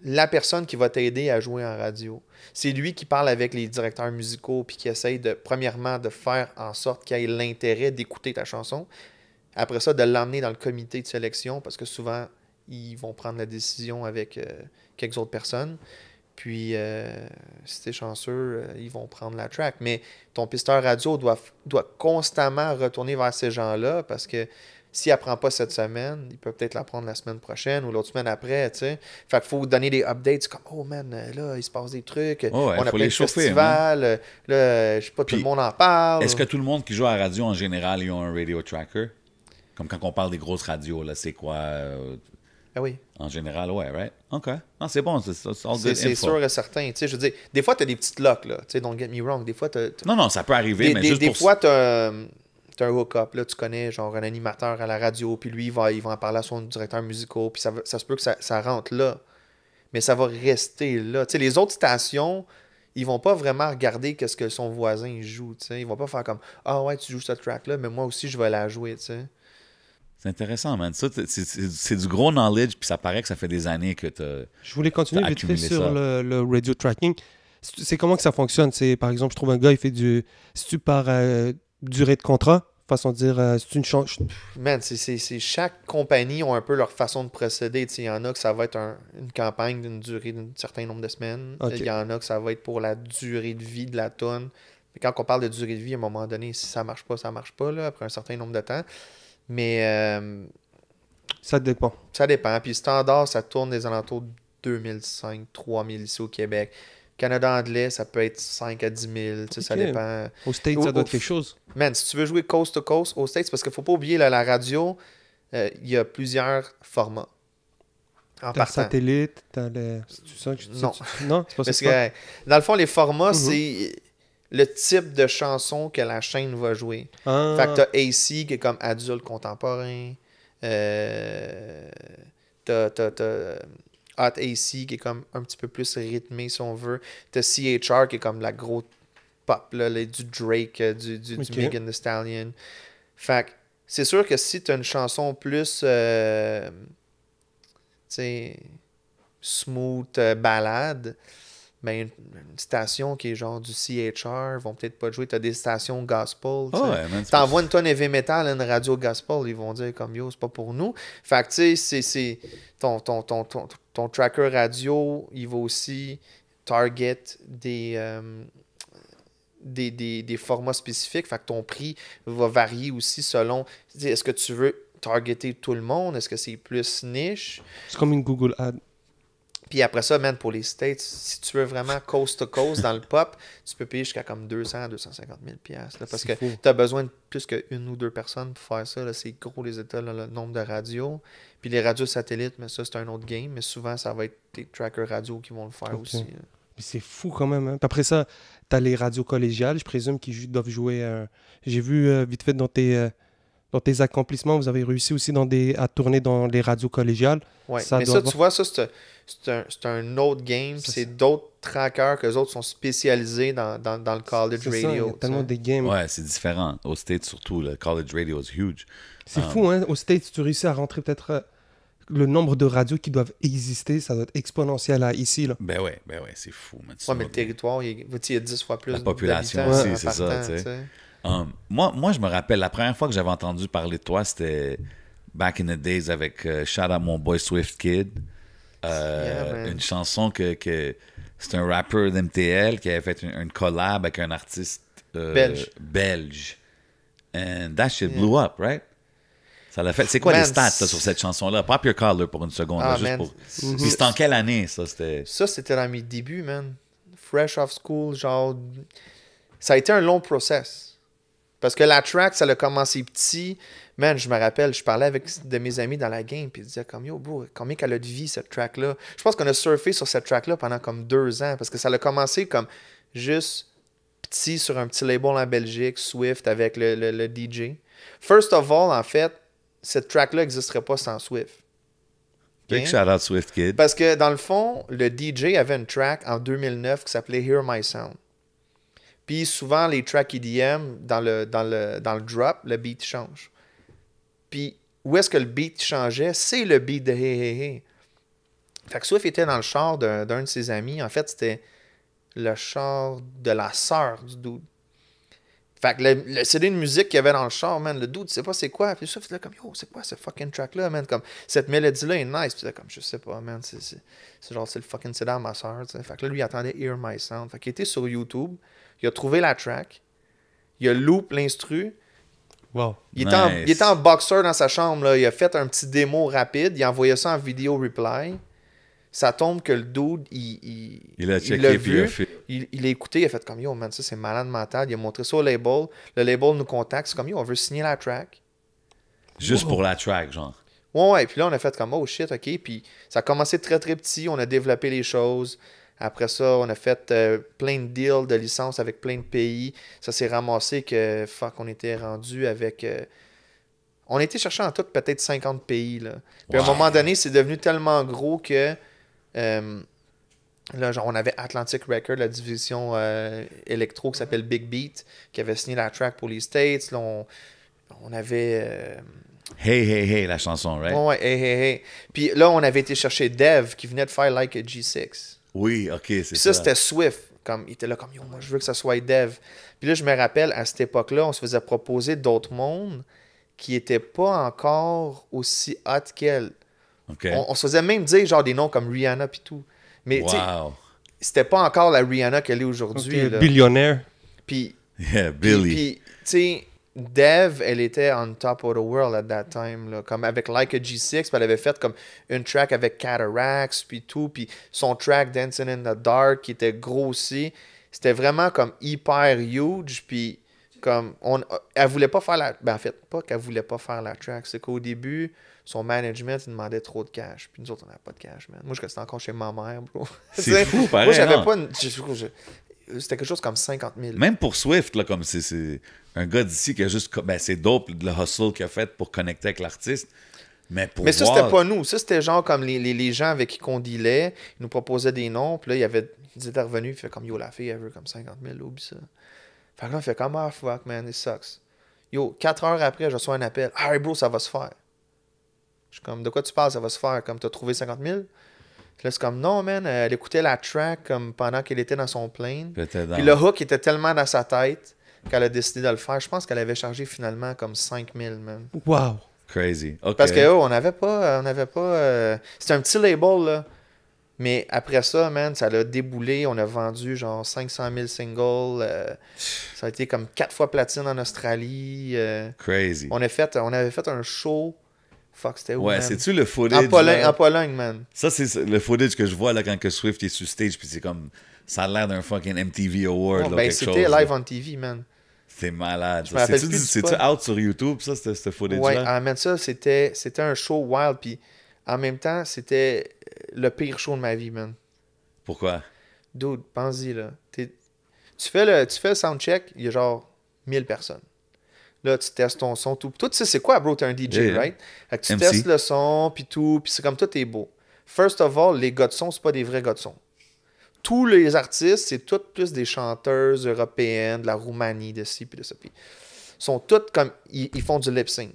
la personne qui va t'aider à jouer en radio. C'est lui qui parle avec les directeurs musicaux puis qui essaye premièrement, de faire en sorte qu'il y ait l'intérêt d'écouter ta chanson. Après ça, de l'emmener dans le comité de sélection parce que souvent, ils vont prendre la décision avec quelques autres personnes. Puis, si t'es chanceux, ils vont prendre la track. Mais ton pisteur radio doit constamment retourner vers ces gens-là parce que s'il apprend pas cette semaine, il peut peut-être l'apprendre la semaine prochaine ou l'autre semaine après, tu sais. Fait qu'il faut donner des updates comme « Oh man, là, il se passe des trucs. Oh ouais, on a faut plein les de chauffer, festivals. Là, je sais pas, tout Puis, le monde en parle. » Est-ce que tout le monde qui joue à la radio, en général, ils ont un radio tracker? Comme quand on parle des grosses radios, là, c'est quoi? Ah oui. En général, ouais, right? OK. Non, c'est bon, c'est all good C'est info. sûr et certain. Tu sais, je veux dire, des fois, tu as des petites locks, là. Tu sais, don't get me wrong. Des fois, Non, ça peut arriver, mais juste des pour... fois, t'as un hook-up, là, tu connais genre un animateur à la radio, puis lui, il va en parler à son directeur musical, puis ça se peut que ça rentre là. Mais ça va rester là. Tu sais, les autres stations, ils vont pas vraiment regarder qu'est-ce que son voisin joue, tu sais. Ils vont pas faire comme « Ah ouais, tu joues cette track-là, mais moi aussi, je vais la jouer, tu sais. » C'est intéressant, man. Ça, c'est du gros knowledge, puis ça paraît que ça fait des années que t'as... Je voulais continuer T'as vite fait accumulé sur ça. le radio tracking. C'est comment que ça fonctionne? C'est, par exemple, je trouve un gars, il fait du... C'est-tu par durée de contrat? Façon de dire, c'est une chance... Man, chaque compagnie a un peu leur façon de procéder. Tu sais, il y en a que ça va être une campagne d'une durée d'un certain nombre de semaines. Ok. Il y en a que ça va être pour la durée de vie de la tonne. Mais quand on parle de durée de vie, à un moment donné, si ça marche pas, là, après un certain nombre de temps. Mais Ça dépend. ça dépend. Puis standard, ça tourne des alentours de 2005, 3000 ici au Québec. Canada anglais, ça peut être 5 à 10 000. Tu sais, ça Ok. dépend. Au States, Au- ça doit au- être quelque chose. Man, si tu veux jouer coast to coast aux States, parce qu'il faut pas oublier la radio, il y a plusieurs formats. En T'as le partant. satellite, t'as le... C'est-tu ça que Non. Non, c'est pas Parce ça. que, dans le fond, les formats, Mhm. c'est le type de chanson que la chaîne va jouer. Ah, Fait que t'as AC qui est comme adulte contemporain. T'as Hot AC qui est comme un petit peu plus rythmé si on veut. T'as CHR qui est comme la grosse pop, là, du Drake, du Ok. Megan Thee Stallion. Fait que c'est sûr que si tu as une chanson plus tu sais, smooth, balade, ben une station qui est genre du CHR vont peut-être pas te jouer. Tu as des stations gospel. Tu sais. Oh, ouais, man, c'est T'envoies une tonne heavy metal à une radio gospel, ils vont dire comme yo, c'est pas pour nous. Fait que tu sais, c'est ton tracker radio, il va aussi target des formats spécifiques. Fait que ton prix va varier aussi selon. Est-ce que tu veux targeter tout le monde? Est-ce que c'est plus niche? C'est comme une Google Ad. Puis après ça, man, pour les States, si tu veux vraiment coast to coast dans le pop, tu peux payer jusqu'à comme 200 250 000 piastres, là, parce que C'est fou. tu as besoin de plus qu'une ou deux personnes pour faire ça. Là. C'est gros les États, là, le nombre de radios. Puis les radios satellites, mais ça, c'est un autre game. Mais souvent, ça va être tes trackers radio qui vont le faire Ok. aussi. Là. Mais c'est fou quand même. Hein. Puis après ça, t'as les radios collégiales, je présume, doivent jouer. J'ai vu vite fait dans tes accomplissements, vous avez réussi aussi à tourner dans les radios collégiales. Ouais. Ça Mais doit ça, avoir- tu vois, ça, c'est un autre game. Ça, C'est d'autres trackers que les autres sont spécialisés dans le college C'est ça, il y radio. a tellement tu sais. des games. Ouais, c'est différent. Aux States, surtout, le college radio is huge. C'est fou, hein. Aux States, tu réussis à rentrer peut-être le nombre de radios qui doivent exister, ça doit être exponentiel à ici, là. Ben ouais, c'est fou. Man. Ouais, mais le territoire, il y a 10 fois plus La population d'habitants aussi, en c'est ça, partant, tu sais. tu sais. Moi, je me rappelle, la première fois que j'avais entendu parler de toi, c'était back in the days avec shout out mon boy Swift Kid. Yeah, man. Une chanson que c'est un rappeur d'MTL qui avait fait une collab avec un artiste belge. And that shit blew up, right? Ça l'a fait. C'est quoi Man, les stats là, sur cette chanson-là? Pop your collar pour une seconde. Là, Ah, juste man. pour... Puis c'était en quelle année, ça? C'était... Ça, c'était dans mes débuts, man. Fresh off school, genre... Ça a été un long process. Parce que la track, ça a commencé petit. Man, je me rappelle, je parlais avec de mes amis dans la game, puis ils disaient comme, yo, bro, combien qu'elle a de vie, cette track-là? Je pense qu'on a surfé sur cette track-là pendant comme 2 ans, parce que ça a commencé comme juste petit sur un petit label en Belgique, Swift, avec le DJ. First of all, en fait, cette track-là n'existerait pas sans Swift. Big Ok? shout out Swift Kid. Parce que dans le fond, le DJ avait une track en 2009 qui s'appelait Hear My Sound. Puis souvent, les tracks EDM, dans le drop, le beat change. Puis où est-ce que le beat changeait? C'est le beat de Hey Hey Hey. Fait que Swift était dans le char d'un de ses amis. En fait, c'était le char de la sœur du dude. Fait que le CD de musique qu'il y avait dans le char, man, le dude, tu sais pas c'est quoi. Puis Swift était comme, yo, c'est quoi ce fucking track-là, man? Comme, cette mélodie-là est nice. Puis là, comme, je sais pas, man, c'est genre, c'est le fucking CD à ma sœur, tu sais. Fait que là, lui, il attendait Hear My Sound. Fait qu'il était sur YouTube, il a trouvé la track, il a loop l'instru. Wow. Il Nice. était en boxer dans sa chambre, là. Il a fait un petit démo rapide, il a envoyé ça en vidéo reply. Ça tombe que le dude, Il a checké l'a puis il a vu, fait. il a écouté, il a fait comme yo, man, ça c'est malade mental. Il a montré ça au label. Le label nous contacte, c'est comme yo, on veut signer la track. Juste pour la track, genre. Ouais, puis là on a fait comme oh shit, ok. Puis ça a commencé très très petit, on a développé les choses. Après ça, on a fait plein de deals de licences avec plein de pays. Ça s'est ramassé que fuck, on était rendu avec. On a été chercher en tout peut-être 50 pays. Là. Puis à un Wow. moment donné, c'est devenu tellement gros que là, genre, on avait Atlantic Records, la division électro qui s'appelle Big Beat, qui avait signé la track pour les States. Là, on avait. Hey, hey, hey, la chanson, right? Ouais, hey, hey, hey. Puis là, on avait été chercher Dev qui venait de faire Like a G6. Oui, ok, c'est Puis ça. ça, c'était Swift. Comme, il était là comme, yo, moi, je veux que ça soit Dev. Puis là, je me rappelle, à cette époque-là, on se faisait proposer d'autres mondes qui n'étaient pas encore aussi hot qu'elle. Ok. On se faisait même dire, genre, des noms comme Rihanna puis tout. Mais, tu sais, Wow. c'était pas encore la Rihanna qu'elle est aujourd'hui. Ok, là. billionnaire. Puis, Yeah, Billy. puis, tu sais, Dev, elle était on top of the world at that time, là, comme avec Like a G6, puis elle avait fait comme une track avec Cataracts, puis tout, puis son track Dancing in the Dark, qui était gros aussi, c'était vraiment comme hyper huge, puis comme, elle voulait pas faire la, ben en fait, pas qu'elle voulait pas faire la track, c'est qu'au début, son management, il demandait trop de cash, puis nous autres, on n'avait pas de cash, man. Moi, je restais encore chez ma mère, bro. C'est Tu sais, fou, pareil, Moi, j'avais non? pas une... C'était quelque chose comme 50 000. Même pour Swift, là, comme c'est un gars d'ici qui a juste. Ben, c'est dope le hustle qu'il a fait pour connecter avec l'artiste. Mais ça, c'était pas nous. Ça, c'était genre comme les gens avec qui on dealait. Ils nous proposaient des noms. Puis là, ils étaient revenus. Ils fait comme, yo, la fille, elle veut comme 50 000. Oublie ça. Fait que là, on fait comme, ah, fuck, man, it sucks. Yo, 4 heures après, je reçois un appel. Ah, hey, bro, ça va se faire. Je suis comme, de quoi tu parles, ça va se faire? Comme, t'as trouvé 50 000? Puis là, c'est comme, non, man, elle écoutait la track comme pendant qu'elle était dans son plane. Puis le hook était tellement dans sa tête qu'elle a décidé de le faire. Je pense qu'elle avait chargé finalement comme 5 000, man. Wow. Crazy. OK. Parce que, on n'avait pas... C'était un petit label, là. Mais après ça, man, ça l'a déboulé. On a vendu genre 500 000 singles. Ça a été comme 4 fois platine en Australie. Crazy. On avait fait un show. Fuck, c'était où, Ouais, man? c'est-tu le footage? En Pologne, man. Ça, c'est le footage que je vois là quand que Swift est sur stage, puis c'est comme... Ça a l'air d'un fucking MTV Award, là, quelque chose. C'était live on TV, man. C'est malade. Je me rappelle plus C'est-tu out sur YouTube, ça, ce footage-là? Ouais, man, ça, c'était un show wild, puis en même temps, c'était le pire show de ma vie, man. Pourquoi? Dude, pense-y, là. Tu fais le soundcheck, il y a genre 1000 personnes. Là, tu testes ton son, tout. Toi, tu sais, c'est quoi, bro? T'es un DJ, Yeah. right? Fait que tu MC. testes le son, puis tout, puis c'est comme tout est beau. First of all, les gars de son, c'est pas des vrais gars de son. Tous les artistes, c'est toutes plus des chanteuses européennes, de la Roumanie, de ci, puis de ça. Puis ils sont toutes comme... Ils font du lip-sync.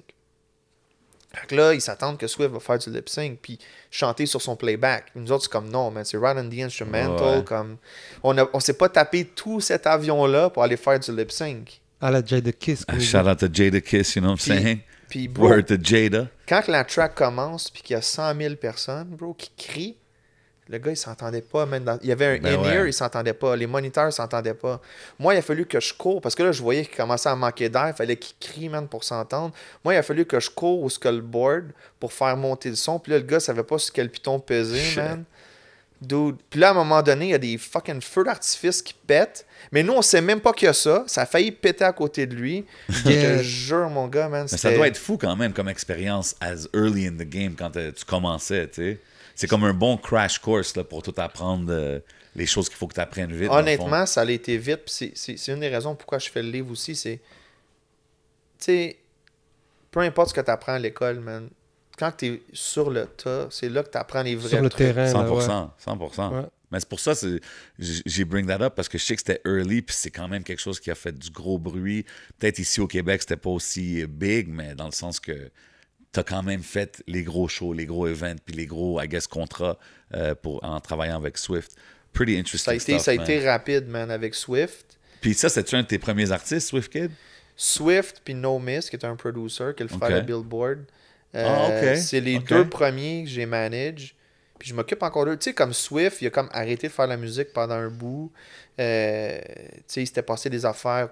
Fait que là, ils s'attendent que Swift va faire du lip-sync, puis chanter sur son playback. Puis nous autres, c'est comme non, man, c'est right on the instrumental. Ouais. Comme... On s'est pas tapé tout cet avion-là pour aller faire du lip-sync. À la Jada Kiss. comme il dit. Shout out to Jada Kiss, you know what I'm saying? Puis, bro, Word to Jada. quand la track commence puis qu'il y a 100 000 personnes, bro, qui crient, le gars, il s'entendait pas. Même il y avait un Ben in-ear, ouais. il s'entendait pas. Les moniteurs s'entendaient pas. Moi, il a fallu que je cours, parce que là, je voyais qu'il commençait à manquer d'air. Il fallait qu'il crie, man, pour s'entendre. Moi, il a fallu que je cours au skullboard pour faire monter le son. Puis là, le gars savait pas sur quel piton peser, Shit. man. Dude. Puis là, à un moment donné, il y a des fucking feux d'artifice qui pètent. Mais nous, on sait même pas qu'il y a ça. Ça a failli péter à côté de lui. Je Yeah. te jure, mon gars, man. Mais ça doit être fou quand même comme expérience as early in the game quand tu commençais, tu sais. C'est comme un bon crash course là, pour tout apprendre les choses qu'il faut que tu apprennes vite. dans le fond. Honnêtement, ça a été vite. Puis c'est une des raisons pourquoi je fais le livre aussi. C'est. Tu sais, peu importe ce que tu apprends à l'école, man. Quand tu es sur le tas, c'est là que tu apprends les vrais Sur le trucs. terrain. là, ouais. 100%. Ouais. Mais c'est pour ça j'ai bring that up parce que je sais que c'était early puis c'est quand même quelque chose qui a fait du gros bruit. Peut-être ici au Québec, c'était pas aussi big, mais dans le sens que t'as quand même fait les gros shows, les gros events puis les gros, I guess, contrats en travaillant avec Swift. Pretty interesting stuff, Ça a man. été rapide, man, avec Swift. Puis ça, c'est-tu un de tes premiers artistes, Swift Kid? Swift puis No Miss, qui est un producer, qui est le frère Ok. de Billboard. Ok. C'est les Ok. 2 premiers que j'ai manage. Puis je m'occupe encore d'eux. Tu sais, comme Swift, il a comme arrêté de faire la musique pendant un bout. Tu sais, il s'était passé des affaires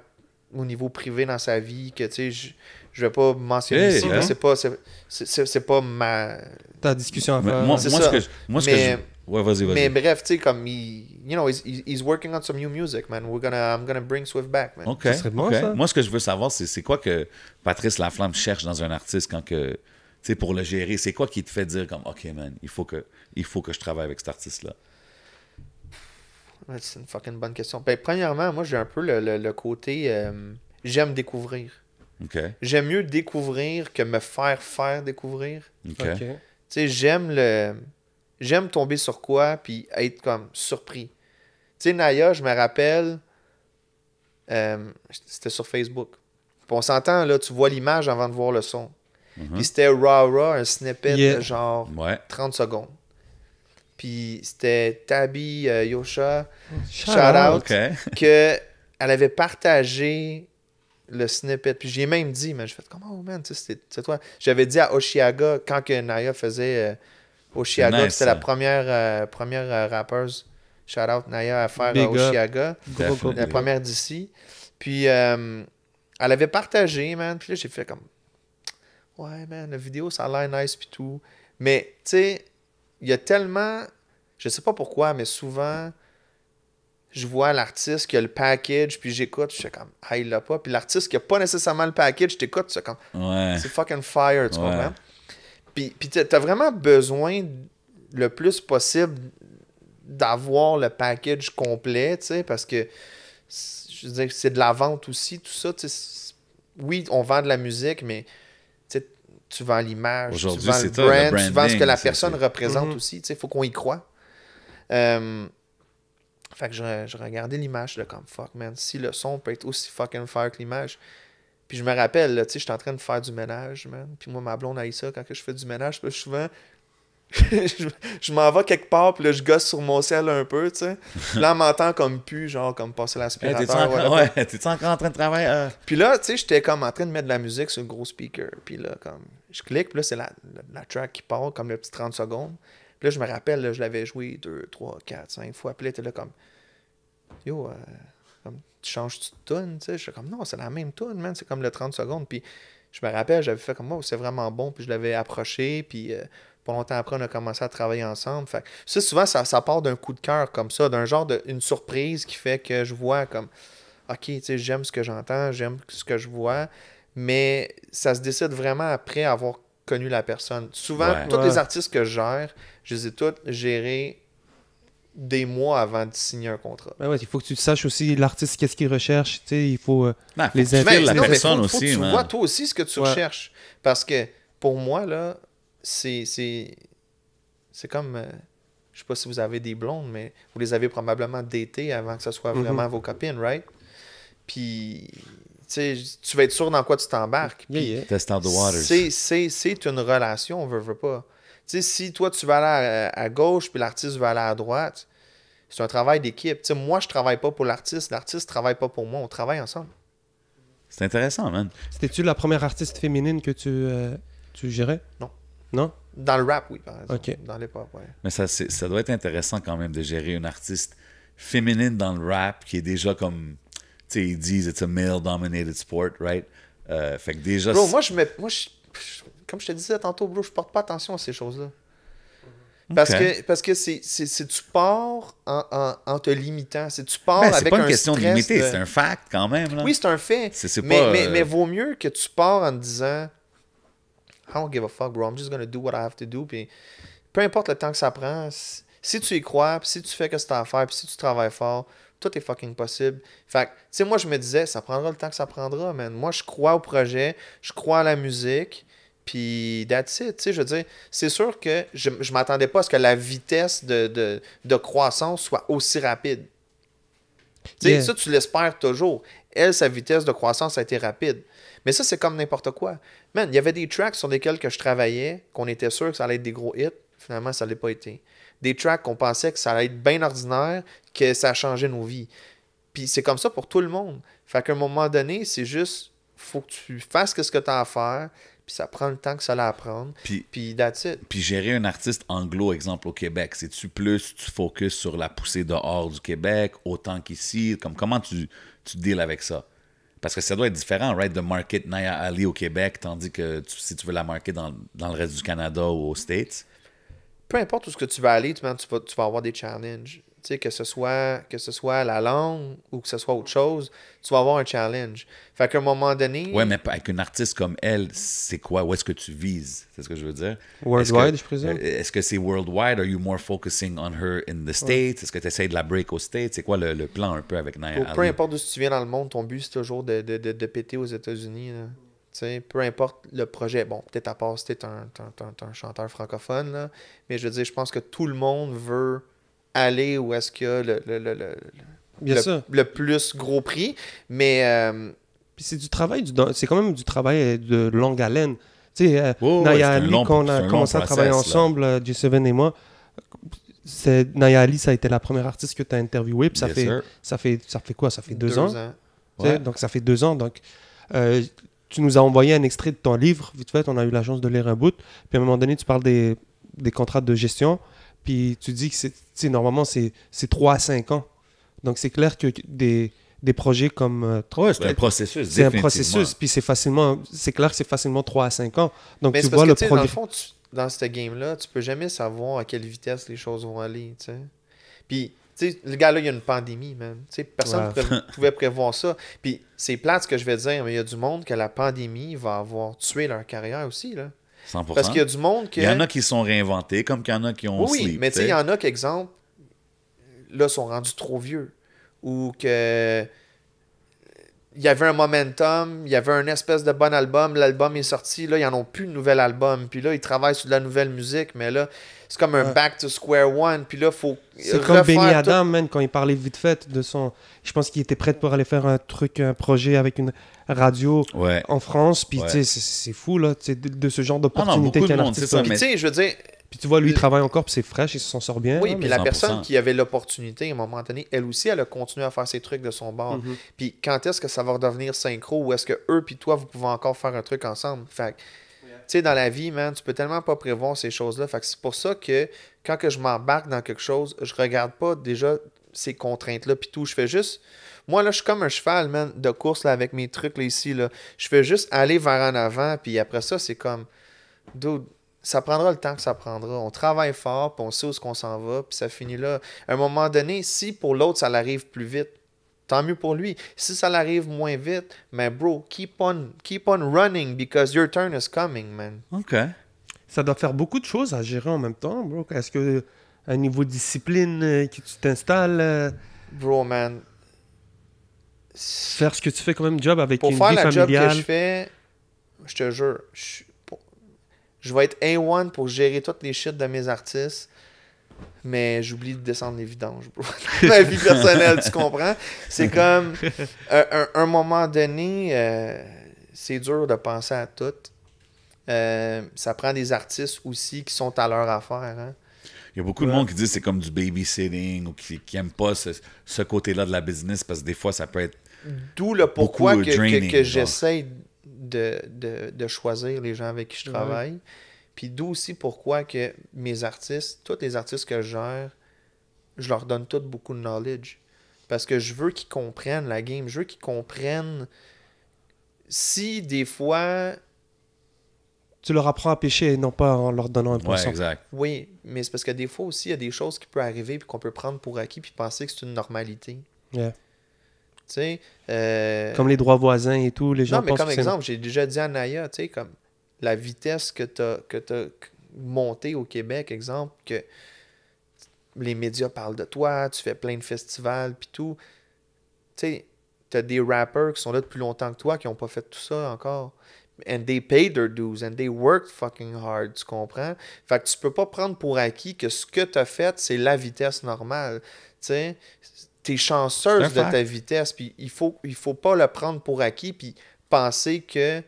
au niveau privé dans sa vie que, tu sais, je vais pas mentionner Hey, ici. hein? Mais c'est pas ma... Ta discussion à Mais faire. moi, c'est moi, ça. ce que je... Ouais, vas-y. Mais bref, tu sais, comme he's working on some new music, man. I'm gonna bring Swift back, man. OK. Ça serait bon, OK. ça. Moi, ce que je veux savoir, c'est quoi que Patrice Laflamme cherche dans un artiste quand que, tu sais, pour le gérer. C'est quoi qui te fait dire comme, OK, man, il faut que je travaille avec cet artiste-là. Ouais, c'est une fucking bonne question. Ben, premièrement, moi, j'ai un peu le côté... j'aime découvrir. OK. J'aime mieux découvrir que me faire découvrir. OK. Ok. Tu sais, j'aime tomber sur quoi puis être comme surpris. Tu sais, Naya, je me rappelle, c'était sur Facebook. Puis on s'entend, là, tu vois l'image avant de voir le son. Puis c'était raw, un snippet Yeah. de genre Ouais. 30 secondes. Puis c'était Tabby Yosha, Shout shout out, OK. que elle avait partagé le snippet. Puis j'ai même dit, mais je fais comme, oh man, tu sais, c'est toi. J'avais dit à Oshiaga, quand que Naya faisait Oshiaga, C'est nice, c'était la ça. première rappeuse, shout out Naya, à faire Big up. Oshiaga, Definitely. la première d'ici. Puis elle avait partagé, man. Puis là, j'ai fait comme, ouais, man, la vidéo, ça a l'air nice, puis tout. Mais, tu sais, il y a tellement, je sais pas pourquoi, mais souvent, je vois l'artiste qui a le package, puis j'écoute, je suis comme, ah, il l'a pas. Puis l'artiste qui a pas nécessairement le package, t'écoutes, c'est comme, Ouais. c'est fucking fire, tu Ouais. comprends? Puis t'as vraiment besoin le plus possible d'avoir le package complet, tu sais, parce que, je veux dire, c'est de la vente aussi, tout ça, tu sais. Oui, on vend de la musique, mais tu sais, tu vends l'image, tu Aujourd'hui, vends c'est le ça, le brand, tu vends ce que branding, la c'est- personne c'est- représente aussi. Il faut qu'on y croit. Fait que je regardais l'image, je suis là comme fuck, man. Si le son peut être aussi fucking fire que l'image. Puis je me rappelle, là, tu sais, j'étais en train de faire du ménage, man. Puis moi, ma blonde a eu ça quand que je fais du ménage. Puis là, souvent, je m'en vais quelque part, puis là, je gosse sur mon ciel un peu, tu sais. Puis là, on m'entend comme pu, genre, comme passer Hey, l'aspirateur. t'es-tu encore en train de travailler? Puis là, tu sais, j'étais comme en train de mettre de la musique sur le gros speaker. Puis là, comme, je clique, puis là, c'est la track qui part, comme le petit 30 secondes. Puis là, je me rappelle, là, je l'avais joué 2, 3, 4, 5 fois. Puis là, t'es là comme, yo, comme, tu changes-tu de tune, tu sais? Je suis comme, non, c'est la même tune, man, c'est comme le 30 secondes. Puis je me rappelle, j'avais fait comme, oh, c'est vraiment bon. Puis je l'avais approché, puis pas longtemps après, on a commencé à travailler ensemble. Fait que ça, souvent, ça part d'un coup de cœur comme ça, d'un genre une surprise qui fait que je vois comme, OK, tu sais, j'aime ce que j'entends, j'aime ce que je vois, mais ça se décide vraiment après avoir connu la personne. Souvent, Ouais. tous Ouais. les artistes que je gère, je les ai tous gérés des mois avant de signer un contrat. Ben ouais, il faut que tu saches aussi l'artiste, qu'est-ce qu'il recherche. Tu sais, il faut Non, les faut que tu aider. files la non, mais personne faut que aussi, tu man. vois toi aussi ce que tu Ouais. recherches. Parce que pour moi, là, c'est comme... je sais pas si vous avez des blondes, mais vous les avez probablement datées avant que ce soit vraiment vos copines, right? Puis, tu sais, tu vas être sûr dans quoi tu t'embarques. Yeah, Puis yeah. Test out the waters. c'est une relation, on veut pas. Tu sais, si toi, tu vas aller à gauche, puis l'artiste va aller à droite, c'est un travail d'équipe. Tu sais, moi, je travaille pas pour l'artiste travaille pas pour moi, on travaille ensemble. C'est intéressant, man. C'était-tu la première artiste féminine que tu gérais? Non. Non? Dans le rap, oui, par exemple. Ok. Dans l'hip-hop, ouais. Mais ça doit être intéressant quand même de gérer une artiste féminine dans le rap qui est déjà comme, tu sais, ils disent it's a male-dominated sport, right? Fait que déjà... Bro, comme je te disais tantôt, bro, je porte pas attention à ces choses-là. Parce que c'est tu pars en te limitant. C'est tu pars Ben, c'est avec pas une un question de stress limiter, c'est un fact quand même. Là. Oui, c'est un fait. C'est mais, pas, mais vaut mieux que tu pars en te disant I don't give a fuck, bro. I'm just gonna do what I have to do. Puis peu importe le temps que ça prend, si tu y crois, puis si tu fais ce que tu as à faire, puis si tu travailles fort, tout est fucking possible. Fait que, tu sais, moi, je me disais, ça prendra le temps que ça prendra, man. Moi, je crois au projet, je crois à la musique, puis that's it. Tu sais, je veux dire, c'est sûr que je m'attendais pas à ce que la vitesse de croissance soit aussi rapide. Tu sais, Yeah. ça, tu l'espères toujours. Elle, sa vitesse de croissance a été rapide. Mais ça, c'est comme n'importe quoi. Man, il y avait des tracks sur lesquels que je travaillais, qu'on était sûr que ça allait être des gros hits. Finalement, ça ne l'a pas été. Des tracks qu'on pensait que ça allait être bien ordinaire, que ça a changé nos vies. Puis c'est comme ça pour tout le monde. Fait qu'à un moment donné, c'est juste, faut que tu fasses ce que tu as à faire, puis ça prend le temps que ça allait apprendre. Puis that's it. Puis gérer un artiste anglo, exemple, au Québec, c'est-tu plus, tu focuses sur la poussée dehors du Québec, autant qu'ici? Comment tu deals avec ça? Parce que ça doit être différent, right, de market Naya Ali au Québec, tandis que si tu veux la market dans le reste du Canada ou aux States. Peu importe où ce que tu vas aller, tu vas avoir des challenges. Tu sais, que ce soit la langue ou que ce soit autre chose, tu vas avoir un challenge. Fait qu'à un moment donné... Ouais, mais avec une artiste comme elle, c'est quoi? Où est-ce que tu vises? C'est ce que je veux dire. Worldwide, je présume. Est-ce que c'est worldwide? Are you more focusing on her in the States? Est-ce que tu essaies de la break aux States? C'est quoi le plan un peu avec Naya Ali? Peu importe d'où tu viens dans le monde, ton but, c'est toujours de péter aux États-Unis. Là. Tu sais, peu importe le projet. Bon, peut-être à part si t'es un chanteur francophone, là, mais je veux dire, je pense que tout le monde veut aller où est-ce qu'il y a Bien sûr. le plus gros prix. Mais Puis c'est du travail, c'est quand même du travail de longue haleine. Tu sais, Ouais, Naya c'est un Ali, long- quand on c'est a un commencé long à travailler process, là. ensemble, J7 et moi, Naya Ali, ça a été la première artiste que tu as interviewée. Puis ça Yes, fait, sir. ça fait quoi? Ça fait 2 ans? Tu sais, Ouais. donc ça fait 2 ans. Donc, tu nous as envoyé un extrait de ton livre, vite fait, on a eu la chance de lire un bout. Puis à un moment donné, tu parles des contrats de gestion. Puis tu dis que normalement, c'est 3 à 5 ans. Donc c'est clair que des projets comme... Ouais, c'est un processus, c'est un définitivement. processus, puis c'est clair que c'est facilement 3 à 5 ans. Donc Mais tu c'est vois parce le que, tu sais, dans le progrès. fond, dans ce game-là, tu peux jamais savoir à quelle vitesse les choses vont aller, tu sais. Puis, tu sais, le gars-là, il y a une pandémie, man. Tu sais, personne Ouais. pouvait prévoir ça. Puis, c'est plate ce que je vais dire, mais il y a du monde que la pandémie va avoir tué leur carrière aussi, là. 100%. Parce qu'il y a du monde que... Il y en a qui sont réinventés, comme qu'il y en a qui ont Oui, sleep. mais tu sais, il y en a qui, exemple, là, sont rendus trop vieux. Ou que... il y avait un momentum, il y avait un espèce de bon album, l'album est sorti, là, ils n'en ont plus de nouvel album, puis là, ils travaillent sur de la nouvelle musique, mais là, c'est comme un back to square one, puis là, il faut c'est comme Benny Adam, man, quand il parlait vite fait de son... Je pense qu'il était prêt pour aller faire un projet avec une radio en France, puis tu sais, c'est fou, là, de ce genre d'opportunité qu'un artiste a. Puis tu sais, je veux dire... Puis tu vois, lui, il travaille encore, puis c'est fraîche, il s'en sort bien. Oui, là, puis la personne qui avait l'opportunité, à un moment donné, elle aussi, elle a continué à faire ses trucs de son bord. Puis quand est-ce que ça va redevenir synchro, ou est-ce que eux puis toi, vous pouvez encore faire un truc ensemble? Fait que, tu sais, dans la vie, man, tu peux tellement pas prévoir ces choses-là. Fait que c'est pour ça que quand que je m'embarque dans quelque chose, je regarde pas déjà ces contraintes-là puis tout. Je fais juste... Moi, là, je suis comme un cheval, man, de course là, avec mes trucs là, ici. Là. Je fais juste aller vers en avant, puis après ça, c'est comme... Dude, ça prendra le temps que ça prendra. On travaille fort, puis on sait où est-ce qu'on s'en va, puis ça finit là. À un moment donné, si pour l'autre, ça l'arrive plus vite, tant mieux pour lui. Si ça l'arrive moins vite, mais bro, keep on running because your turn is coming, man. OK. Ça doit faire beaucoup de choses à gérer en même temps, bro. Est-ce que, à un niveau de discipline, que tu t'installes... Bro, man. Faire ce que tu fais comme même job avec pour une faire vie la familiale. job que je fais, je te jure, je vais être A1 pour gérer toutes les shit de mes artistes, mais j'oublie de descendre les vidanges, bro. Ma vie personnelle, tu comprends? C'est comme, un moment donné, c'est dur de penser à tout. Ça prend des artistes aussi qui sont à leur affaire, hein. Il y a beaucoup de monde qui dit que c'est comme du babysitting ou qui n'aime pas ce côté-là de la business parce que des fois, ça peut être. D'où le pourquoi draining, que j'essaie de choisir les gens avec qui je travaille. Puis d'où aussi pourquoi que mes artistes, tous les artistes que je gère, je leur donne tous beaucoup de knowledge. Parce que je veux qu'ils comprennent la game. Je veux qu'ils comprennent si des fois... Tu leur apprends à pêcher et non pas en leur donnant un poisson. Ouais, exact. Oui, mais c'est parce que des fois aussi, il y a des choses qui peuvent arriver puis qu'on peut prendre pour acquis puis penser que c'est une normalité. Yeah. Tu sais... Comme les droits voisins et tout, les gens non, mais pensent comme que exemple, j'ai déjà dit à Naya, tu sais, comme la vitesse que t'as montée au Québec, exemple, que les médias parlent de toi, tu fais plein de festivals, puis tout. Tu sais, t'as des rappers qui sont là depuis longtemps que toi, qui n'ont pas fait tout ça encore. And they paid their dues, and they worked fucking hard, tu comprends? Fait que tu peux pas prendre pour acquis que ce que t'as fait, c'est la vitesse normale. Tu sais, t'es chanceuse de ta vitesse, puis il faut pas le prendre pour acquis, puis penser que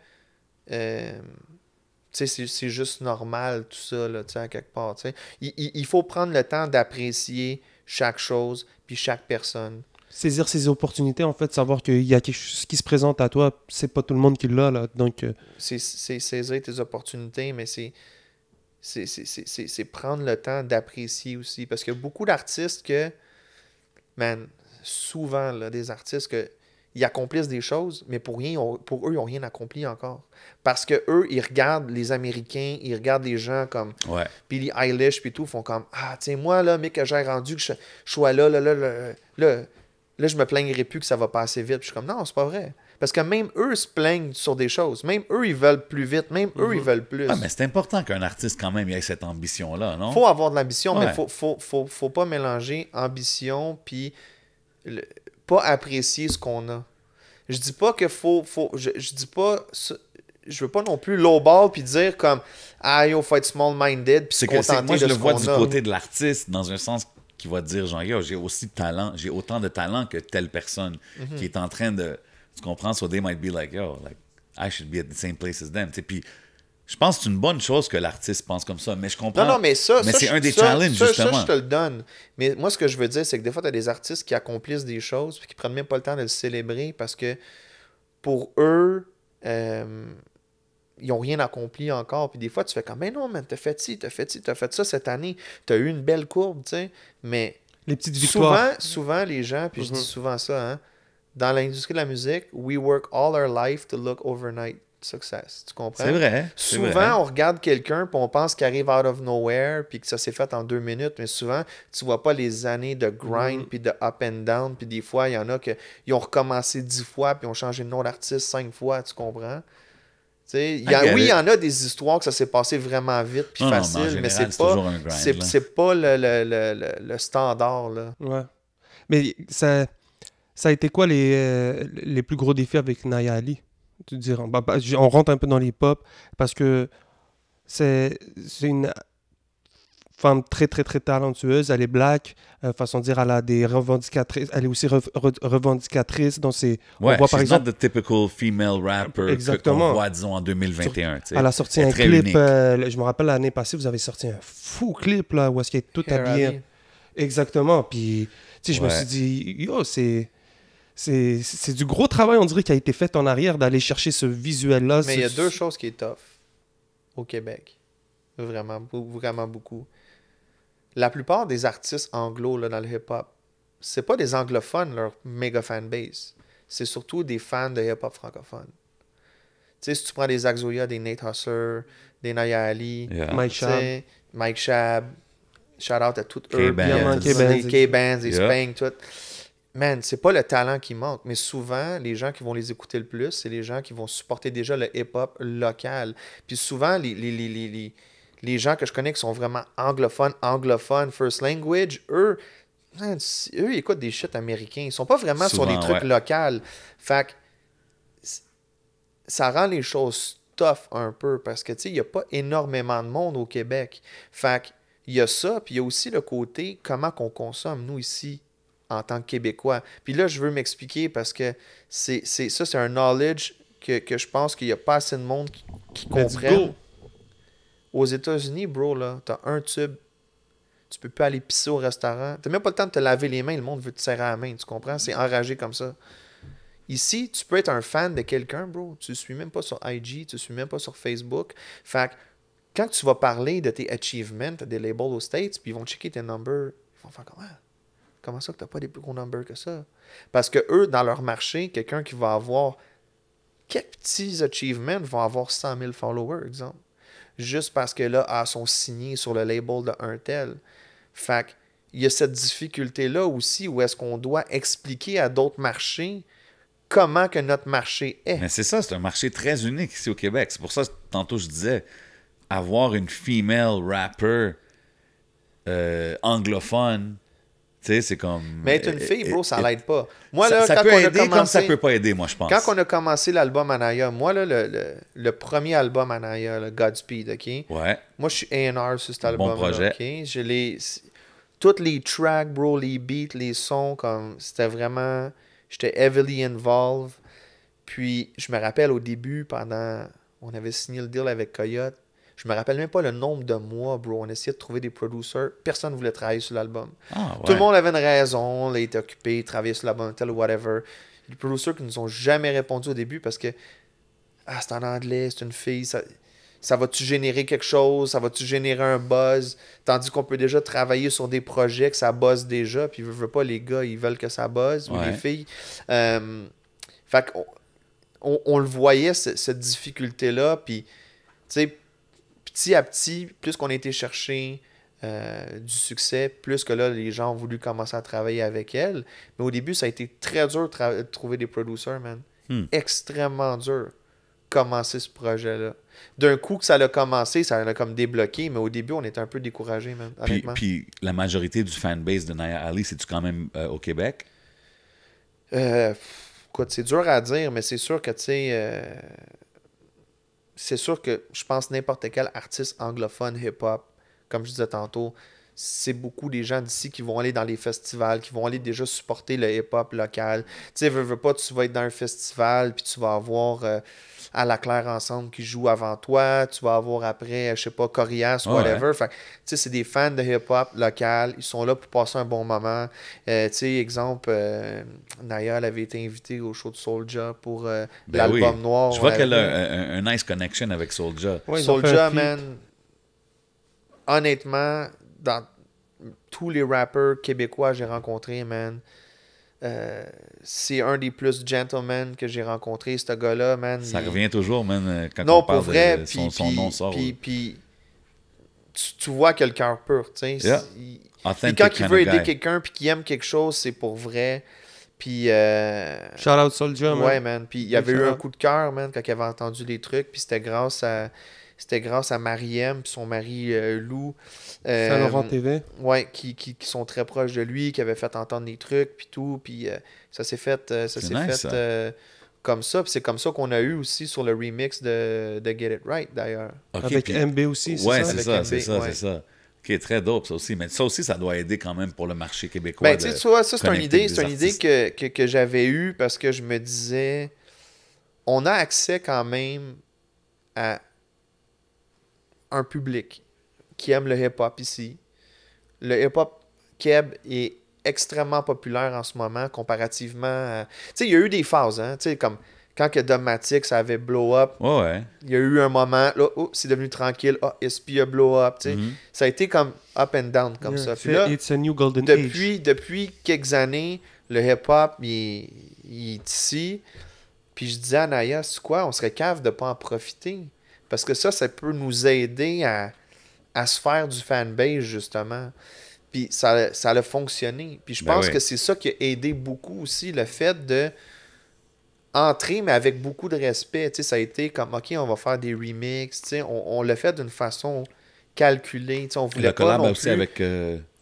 c'est juste normal tout ça, là, à quelque part. Il faut prendre le temps d'apprécier chaque chose, puis chaque personne. Saisir ces opportunités, en fait, savoir qu'il y a quelque chose qui se présente à toi, c'est pas tout le monde qui l'a, là, donc... C'est saisir tes opportunités, mais c'est prendre le temps d'apprécier aussi, parce qu'il y a beaucoup d'artistes que, man, souvent, là, des artistes que ils accomplissent des choses, mais pour eux, ils n'ont rien accompli encore. Parce que eux, ils regardent les Américains, ils regardent des gens comme Billie Eilish, puis tout, font comme, ah, tiens, moi, là, mec, que j'ai rendu, que je sois là, je me plaindrai plus que ça va passer vite. Puis je suis comme, non, c'est pas vrai. Parce que même eux se plaignent sur des choses. Même eux, ils veulent plus vite. Même eux, ils veulent plus. Ah, mais c'est important qu'un artiste, quand même, ait cette ambition-là, non? Faut avoir de l'ambition, mais faut pas mélanger ambition puis pas apprécier ce qu'on a. Je dis pas que je dis pas... Je veux pas non plus lowball puis dire comme, ah, yo, faut être small-minded puis se contenter de ce qu'on a. Moi, je le vois du côté de l'artiste, dans un sens qui va dire, genre, yo, j'ai aussi de talent, j'ai autant de talent que telle personne qui est en train de... Tu comprends? So they might be like, yo, like, I should be at the same place as them. Puis je pense que c'est une bonne chose que l'artiste pense comme ça, mais je comprends. Non, mais c'est un des challenges, justement. Ça, je te le donne. Mais moi, ce que je veux dire, c'est que des fois, tu as des artistes qui accomplissent des choses puis qui prennent même pas le temps de le célébrer parce que pour eux, ils n'ont rien accompli encore. Puis des fois, tu fais comme, mais non, man, t'as fait ci, t'as fait ça cette année. T'as eu une belle courbe, tu sais. Mais les petites victoires. Souvent, les gens, puis je dis souvent ça, hein, dans l'industrie de la musique, we work all our life to look overnight success. Tu comprends? C'est vrai. Souvent, on regarde quelqu'un puis on pense qu'il arrive out of nowhere puis que ça s'est fait en 2 minutes. Mais souvent, tu vois pas les années de grind puis de up and down. Puis des fois, il y en a qui ont recommencé 10 fois puis ont changé de nom d'artiste 5 fois. Tu comprends? Oui, il y en a des histoires que ça s'est passé vraiment vite puis facile, mais c'est pas le standard. Là. Ouais. Mais Ça a été quoi les plus gros défis avec Naya Ali? Tu dirais, on rentre un peu dans les pop parce que c'est une femme très, très, très talentueuse. Elle est black. Façon de dire, elle a des revendicatrices. Elle est aussi revendicatrice. Donc, on Ouais, voit she's par exemple. not the typical female rapper Exactement. qu'on voit, disons, en 2021. Elle a sorti un clip. Je me rappelle l'année passée, vous avez sorti un fou clip là, où est-ce qu'elle est toute habillée. Exactement. Puis, tu sais, je me suis dit, yo, c'est du gros travail, on dirait, qui a été fait en arrière d'aller chercher ce visuel-là. Mais il y a deux choses qui est tough au Québec. Vraiment, vraiment beaucoup. La plupart des artistes anglo là, dans le hip-hop, c'est pas des anglophones, leur méga fanbase. C'est surtout des fans de hip-hop francophone. Tu sais, si tu prends des Zach Zoya, des Nate Husser, des Naya Ali, Mike Shab, shout-out à toutes eux, les K-Bands, les Spank, tout. Man, c'est pas le talent qui manque, mais souvent, les gens qui vont les écouter le plus, c'est les gens qui vont supporter déjà le hip-hop local. Puis souvent, les gens que je connais qui sont vraiment anglophones, first language, eux, ils écoutent des shit américains. Ils sont pas vraiment souvent, sur les trucs locaux. Fait que ça rend les choses tough un peu parce que, tu sais, il n'y a pas énormément de monde au Québec. Fait que, il y a ça, puis il y a aussi le côté comment qu'on consomme, nous, ici, en tant que Québécois. Puis là, je veux m'expliquer parce que c'est un knowledge que je pense qu'il n'y a pas assez de monde qui comprenne. Aux États-Unis, bro, là, t'as un tube. Tu peux plus aller pisser au restaurant. T'as même pas le temps de te laver les mains. Le monde veut te serrer la main, tu comprends? C'est enragé comme ça. Ici, tu peux être un fan de quelqu'un, bro. Tu ne suis même pas sur IG, tu ne suis même pas sur Facebook. Fait que quand tu vas parler de tes achievements, des labels aux States, puis ils vont checker tes numbers, ils vont faire comment? Comment ça que tu n'as pas des plus gros numbers que ça? Parce que eux, dans leur marché, quelqu'un qui va avoir quelques petits achievements va avoir 100 000 followers, exemple. Juste parce que là, ils sont signés sur le label de un tel. Fait qu'il y a cette difficulté-là aussi où est-ce qu'on doit expliquer à d'autres marchés comment que notre marché est. Mais c'est ça, c'est un marché très unique ici au Québec. C'est pour ça que tantôt je disais, avoir une female rapper anglophone, tu sais, c'est comme... Mais être une fille, bro, ça l'aide pas. Moi, là, ça peut aider comme ça peut pas aider, moi, je pense. Quand on a commencé l'album Anaya, moi, là, le premier album Anaya, le Godspeed, OK? Ouais. Moi, je suis A&R sur cet album-là, bon projet. OK? Toutes les tracks, bro, les beats, les sons, comme c'était vraiment... J'étais heavily involved. Puis, je me rappelle au début, on avait signé le deal avec Coyote. Je me rappelle même pas le nombre de mois, bro. On essayait de trouver des producers. Personne ne voulait travailler sur l'album. Ah, ouais. Tout le monde avait une raison. Là, il était occupé, il travaillait sur l'album, tel ou whatever. Les producers qui nous ont jamais répondu au début parce que c'est en anglais, c'est une fille, ça va-tu générer quelque chose? Ça va-tu générer un buzz? Tandis qu'on peut déjà travailler sur des projets que ça buzz déjà, puis veut pas les gars, ils veulent que ça buzz, ou les filles. Fait qu'on le voyait, cette difficulté-là, puis, tu sais, petit à petit, plus qu'on a été chercher du succès, plus que là, les gens ont voulu commencer à travailler avec elle. Mais au début, ça a été très dur de trouver des producers, man. Extrêmement dur. Commencer ce projet-là. D'un coup que ça a commencé, ça l'a comme débloqué, mais au début, on était un peu découragés, man, honnêtement. Puis la majorité du fanbase de Naya Ali, c'est-tu quand même au Québec? Écoute, c'est dur à dire, mais c'est sûr que, tu sais, c'est sûr que je pense n'importe quel artiste anglophone hip-hop, comme je disais tantôt, c'est beaucoup des gens d'ici qui vont aller dans les festivals, qui vont aller déjà supporter le hip-hop local. Tu sais, veux pas, tu vas être dans un festival, puis tu vas avoir À la Claire Ensemble qui joue avant toi, tu vas avoir après, je sais pas, Corias, whatever. Fait tu sais, c'est des fans de hip-hop local, ils sont là pour passer un bon moment. Tu sais, exemple, Naya, elle avait été invitée au show de Soulja pour l'album Noir. Je vois qu'elle a un nice connection avec Soulja. Ouais, Soulja, man, honnêtement, dans tous les rappers québécois que j'ai rencontrés, man, c'est un des plus gentlemen que j'ai rencontré, ce gars-là, man. Ça revient toujours, man, quand non, on parle pour vrai, de son nom sort. Puis tu vois qu'il a le cœur pur, tu sais. Yeah. Puis quand il veut aider quelqu'un puis qu'il aime quelque chose, c'est pour vrai. Puis... Shout out Soulja, man. Ouais, man. Puis il y avait eu un coup de cœur, man, quand il avait entendu les trucs. Puis c'était grâce à... c'était grâce à Mariem et son mari Lou. Saint-Laurent TV. Ouais, qui sont très proches de lui, qui avaient fait entendre des trucs, puis tout. Puis ça s'est fait, comme ça. Puis c'est comme ça qu'on a eu aussi sur le remix de Get It Right, d'ailleurs. OK, Avec puis- MB aussi, Ouais, ça? c'est ça, Avec c'est MB, ça, ouais. c'est ça. OK, très dope, ça aussi. Mais ça aussi, ça doit aider quand même pour le marché québécois. Ben, tu sais, tu vois, ça, c'est une connecter idée, des c'est une idée artistes. que j'avais eue parce que je me disais, on a accès quand même à un public qui aime le hip-hop ici. Le hip-hop keb est extrêmement populaire en ce moment comparativement à... Tu sais, il y a eu des phases, hein, tu sais, comme quand que Dogmatic, ça avait blow up, Ouais, ouais. il y a eu un moment, là, oh, c'est devenu tranquille, ah, SP a blow up, tu sais. Mhm. Ça a été comme up and down, comme Yeah, ça. c'est Puis là, It's a new golden age. depuis quelques années, le hip-hop, il est ici. Puis je disais à Naya, c'est quoi, on serait cave de pas en profiter. Parce que ça peut nous aider à se faire du fanbase, justement. Puis ça a fonctionné. Puis je Ben pense oui. que c'est ça qui a aidé beaucoup aussi, le fait de entrer, mais avec beaucoup de respect. Tu sais, ça a été comme, OK, on va faire des remixes. Tu sais, on l'a fait d'une façon calculée. Tu sais, on voulait Le pas collab non aussi plus... avec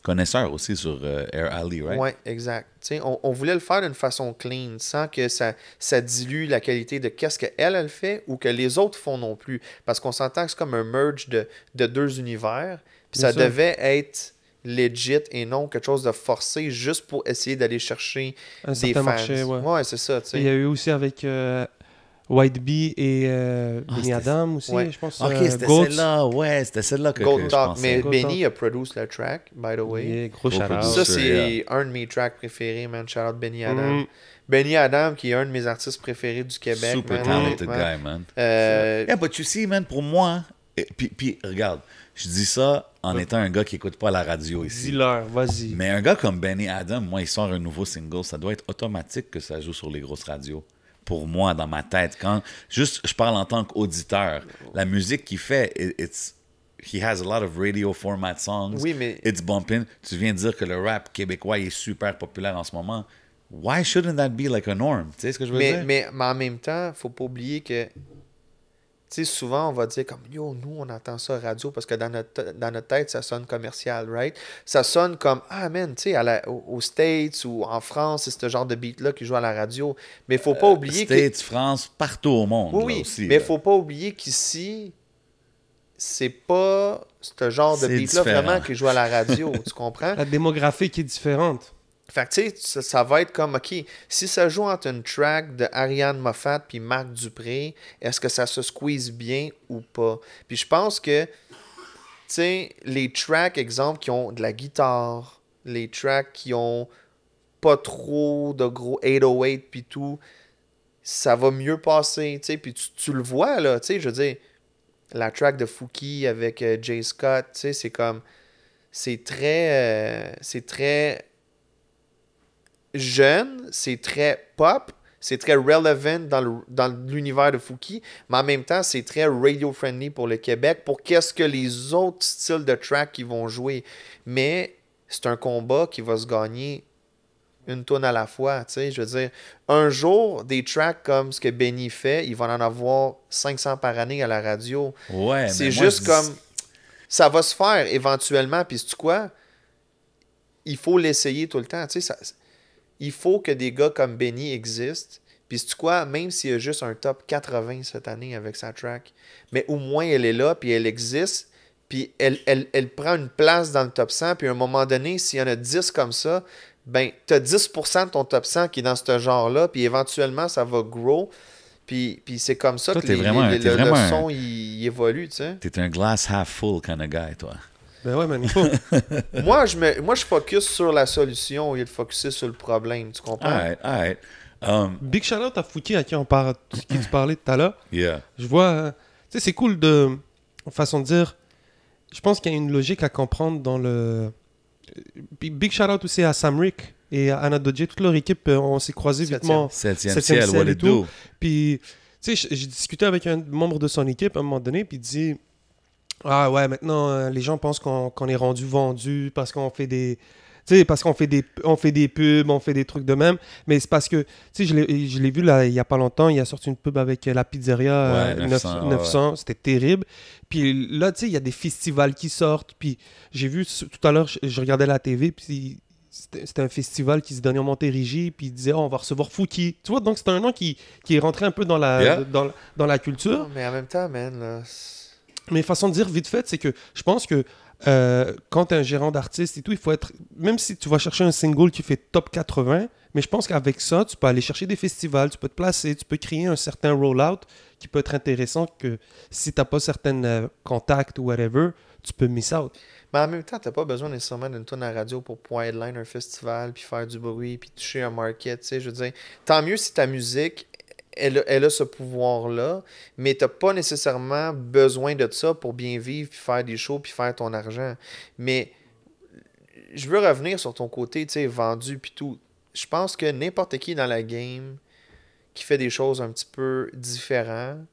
Connaisseur aussi sur Air Alley, right? Oui, exact. Tu sais, on voulait le faire d'une façon clean, sans que ça dilue la qualité de qu'est-ce qu'elle elle fait ou que les autres font non plus. Parce qu'on s'entend que c'est comme un merge de deux univers. Puis Bien ça sûr. devait être legit et non quelque chose de forcé juste pour essayer d'aller chercher Un des certain fans. marché, ouais. Ouais, c'est ça. Tu Et il y sais. a eu aussi avec White Bee et Benny c'était- Adam aussi, Ouais. je pense. OK, c'était Goats. celle-là. Ouais, c'était celle-là que Gold je Talk. pensais. Mais Gold Benny a produit le track, by the way. Yeah, gros Gros shout-out. producer. Ça, c'est yeah. un de mes tracks préférés, man. Shout out Benny Adam. Mm. Benny Adam, qui est un de mes artistes préférés du Québec. Super man. talented Ouais. guy, man. Euh, Yeah, but you see, man, pour moi... Puis regarde, je dis ça en étant un gars qui écoute pas la radio ici. Dis-leur, vas-y. Mais un gars comme Benny Adam, moi, il sort un nouveau single, ça doit être automatique que ça joue sur les grosses radios. Pour moi, dans ma tête. Juste, je parle en tant qu'auditeur. La musique qu'il fait, he has a lot of radio format songs. Oui, mais- It's bumping. Tu viens de dire que le rap québécois est super populaire en ce moment. Why shouldn't that be like a norm? Tu sais ce que je veux dire? mais en même temps, faut pas oublier que, tu sais, souvent, on va dire comme, yo, nous, on entend ça à radio parce que dans notre tête, ça sonne commercial, right? Ça sonne comme, ah, man, tu sais, aux States ou en France, c'est ce genre de beat-là qui joue à la radio. Mais faut pas oublier que... States, France, partout au monde. Oui, là, oui, aussi, mais là. faut pas oublier qu'ici, c'est pas ce genre de C'est beat-là différent. vraiment qui joue à la radio, tu comprends? La démographie qui est différente. Fait que tu sais, ça va être comme, OK, si ça joue entre une track de Ariane Moffat puis Marc Dupré, est-ce que ça se squeeze bien ou pas? Puis je pense que, tu sais, les tracks, exemple, qui ont de la guitare, les tracks qui ont pas trop de gros 808 puis tout, ça va mieux passer, tu sais, puis tu le vois, là, tu sais, je veux dire, la track de Fouki avec Jay Scott, tu sais, c'est comme, c'est très jeune, c'est très pop, c'est très relevant dans l'univers de Fouki, mais en même temps, c'est très radio-friendly pour le Québec, pour qu'est-ce que les autres styles de track qui vont jouer. Mais c'est un combat qui va se gagner une tonne à la fois, tu sais, je veux dire, un jour, des tracks comme ce que Benny fait, il va en avoir 500 par année à la radio. Ouais, C'est mais moi, juste je dis- comme, ça va se faire éventuellement, puis sais-tu quoi? Il faut l'essayer tout le temps, tu sais, il faut que des gars comme Benny existent. Puis sais-tu quoi, même s'il y a juste un top 80 cette année avec sa track, mais au moins elle est là, puis elle existe, puis elle prend une place dans le top 100, puis à un moment donné, s'il y en a 10 comme ça, ben, t'as 10% de ton top 100 qui est dans ce genre-là, puis éventuellement, ça va grow, puis c'est comme ça Toi, que t'es vraiment le un- son, il évolue, tu sais. T'es un glass half full kind of guy, toi. Ben ouais, man, il faut. moi, je focus sur la solution au lieu de focuser sur le problème, tu comprends? All right. Big shout-out à Fouki, à qui tu parlais tout à l'heure. Yeah. Je vois... tu sais, c'est cool de... façon de dire... Je pense qu'il y a une logique à comprendre dans le... Big shout-out aussi à Sam Rick et à Anna Dodge. Toute leur équipe, on s'est croisés Septième. vitement. Septième Septième ciel, ciel what et it tout. do? Puis, tu sais, j'ai discuté avec un membre de son équipe à un moment donné, puis il dit... Ah ouais, maintenant, les gens pensent qu'on est rendu vendu parce qu'on fait des Tu sais, parce qu'on fait on fait des pubs, on fait des trucs de même. Mais c'est parce que, tu sais, je l'ai vu là, il y a pas longtemps, il a sorti une pub avec la pizzeria Ouais, 900, 900. C'était terrible. Puis là, tu sais, il y a des festivals qui sortent. Puis j'ai vu tout à l'heure, je regardais la TV, puis c'était un festival qui se donnait en Montérégie, puis il disait, oh, on va recevoir Fouki. Tu vois, donc c'est un nom qui est rentré un peu dans Yeah. dans la culture. Non, mais en même temps, man, là. Mais façon de dire vite fait, c'est que je pense que quand tu es un gérant d'artiste et tout, il faut être. Même si tu vas chercher un single qui fait top 80, mais je pense qu'avec ça, tu peux aller chercher des festivals, tu peux te placer, tu peux créer un certain rollout qui peut être intéressant que si tu n'as pas certains contacts ou whatever, tu peux miss out. Mais en même temps, t'as pas besoin nécessairement d'une tonne à radio pour pouvoir headline un festival, puis faire du bruit, puis toucher un market, tu sais, je veux dire. Tant mieux si ta musique, elle a ce pouvoir-là, mais t'as pas nécessairement besoin de ça pour bien vivre, puis faire des shows, puis faire ton argent. Mais je veux revenir sur ton côté, tu sais, vendu, puis tout. Je pense que n'importe qui dans la game qui fait des choses un petit peu différentes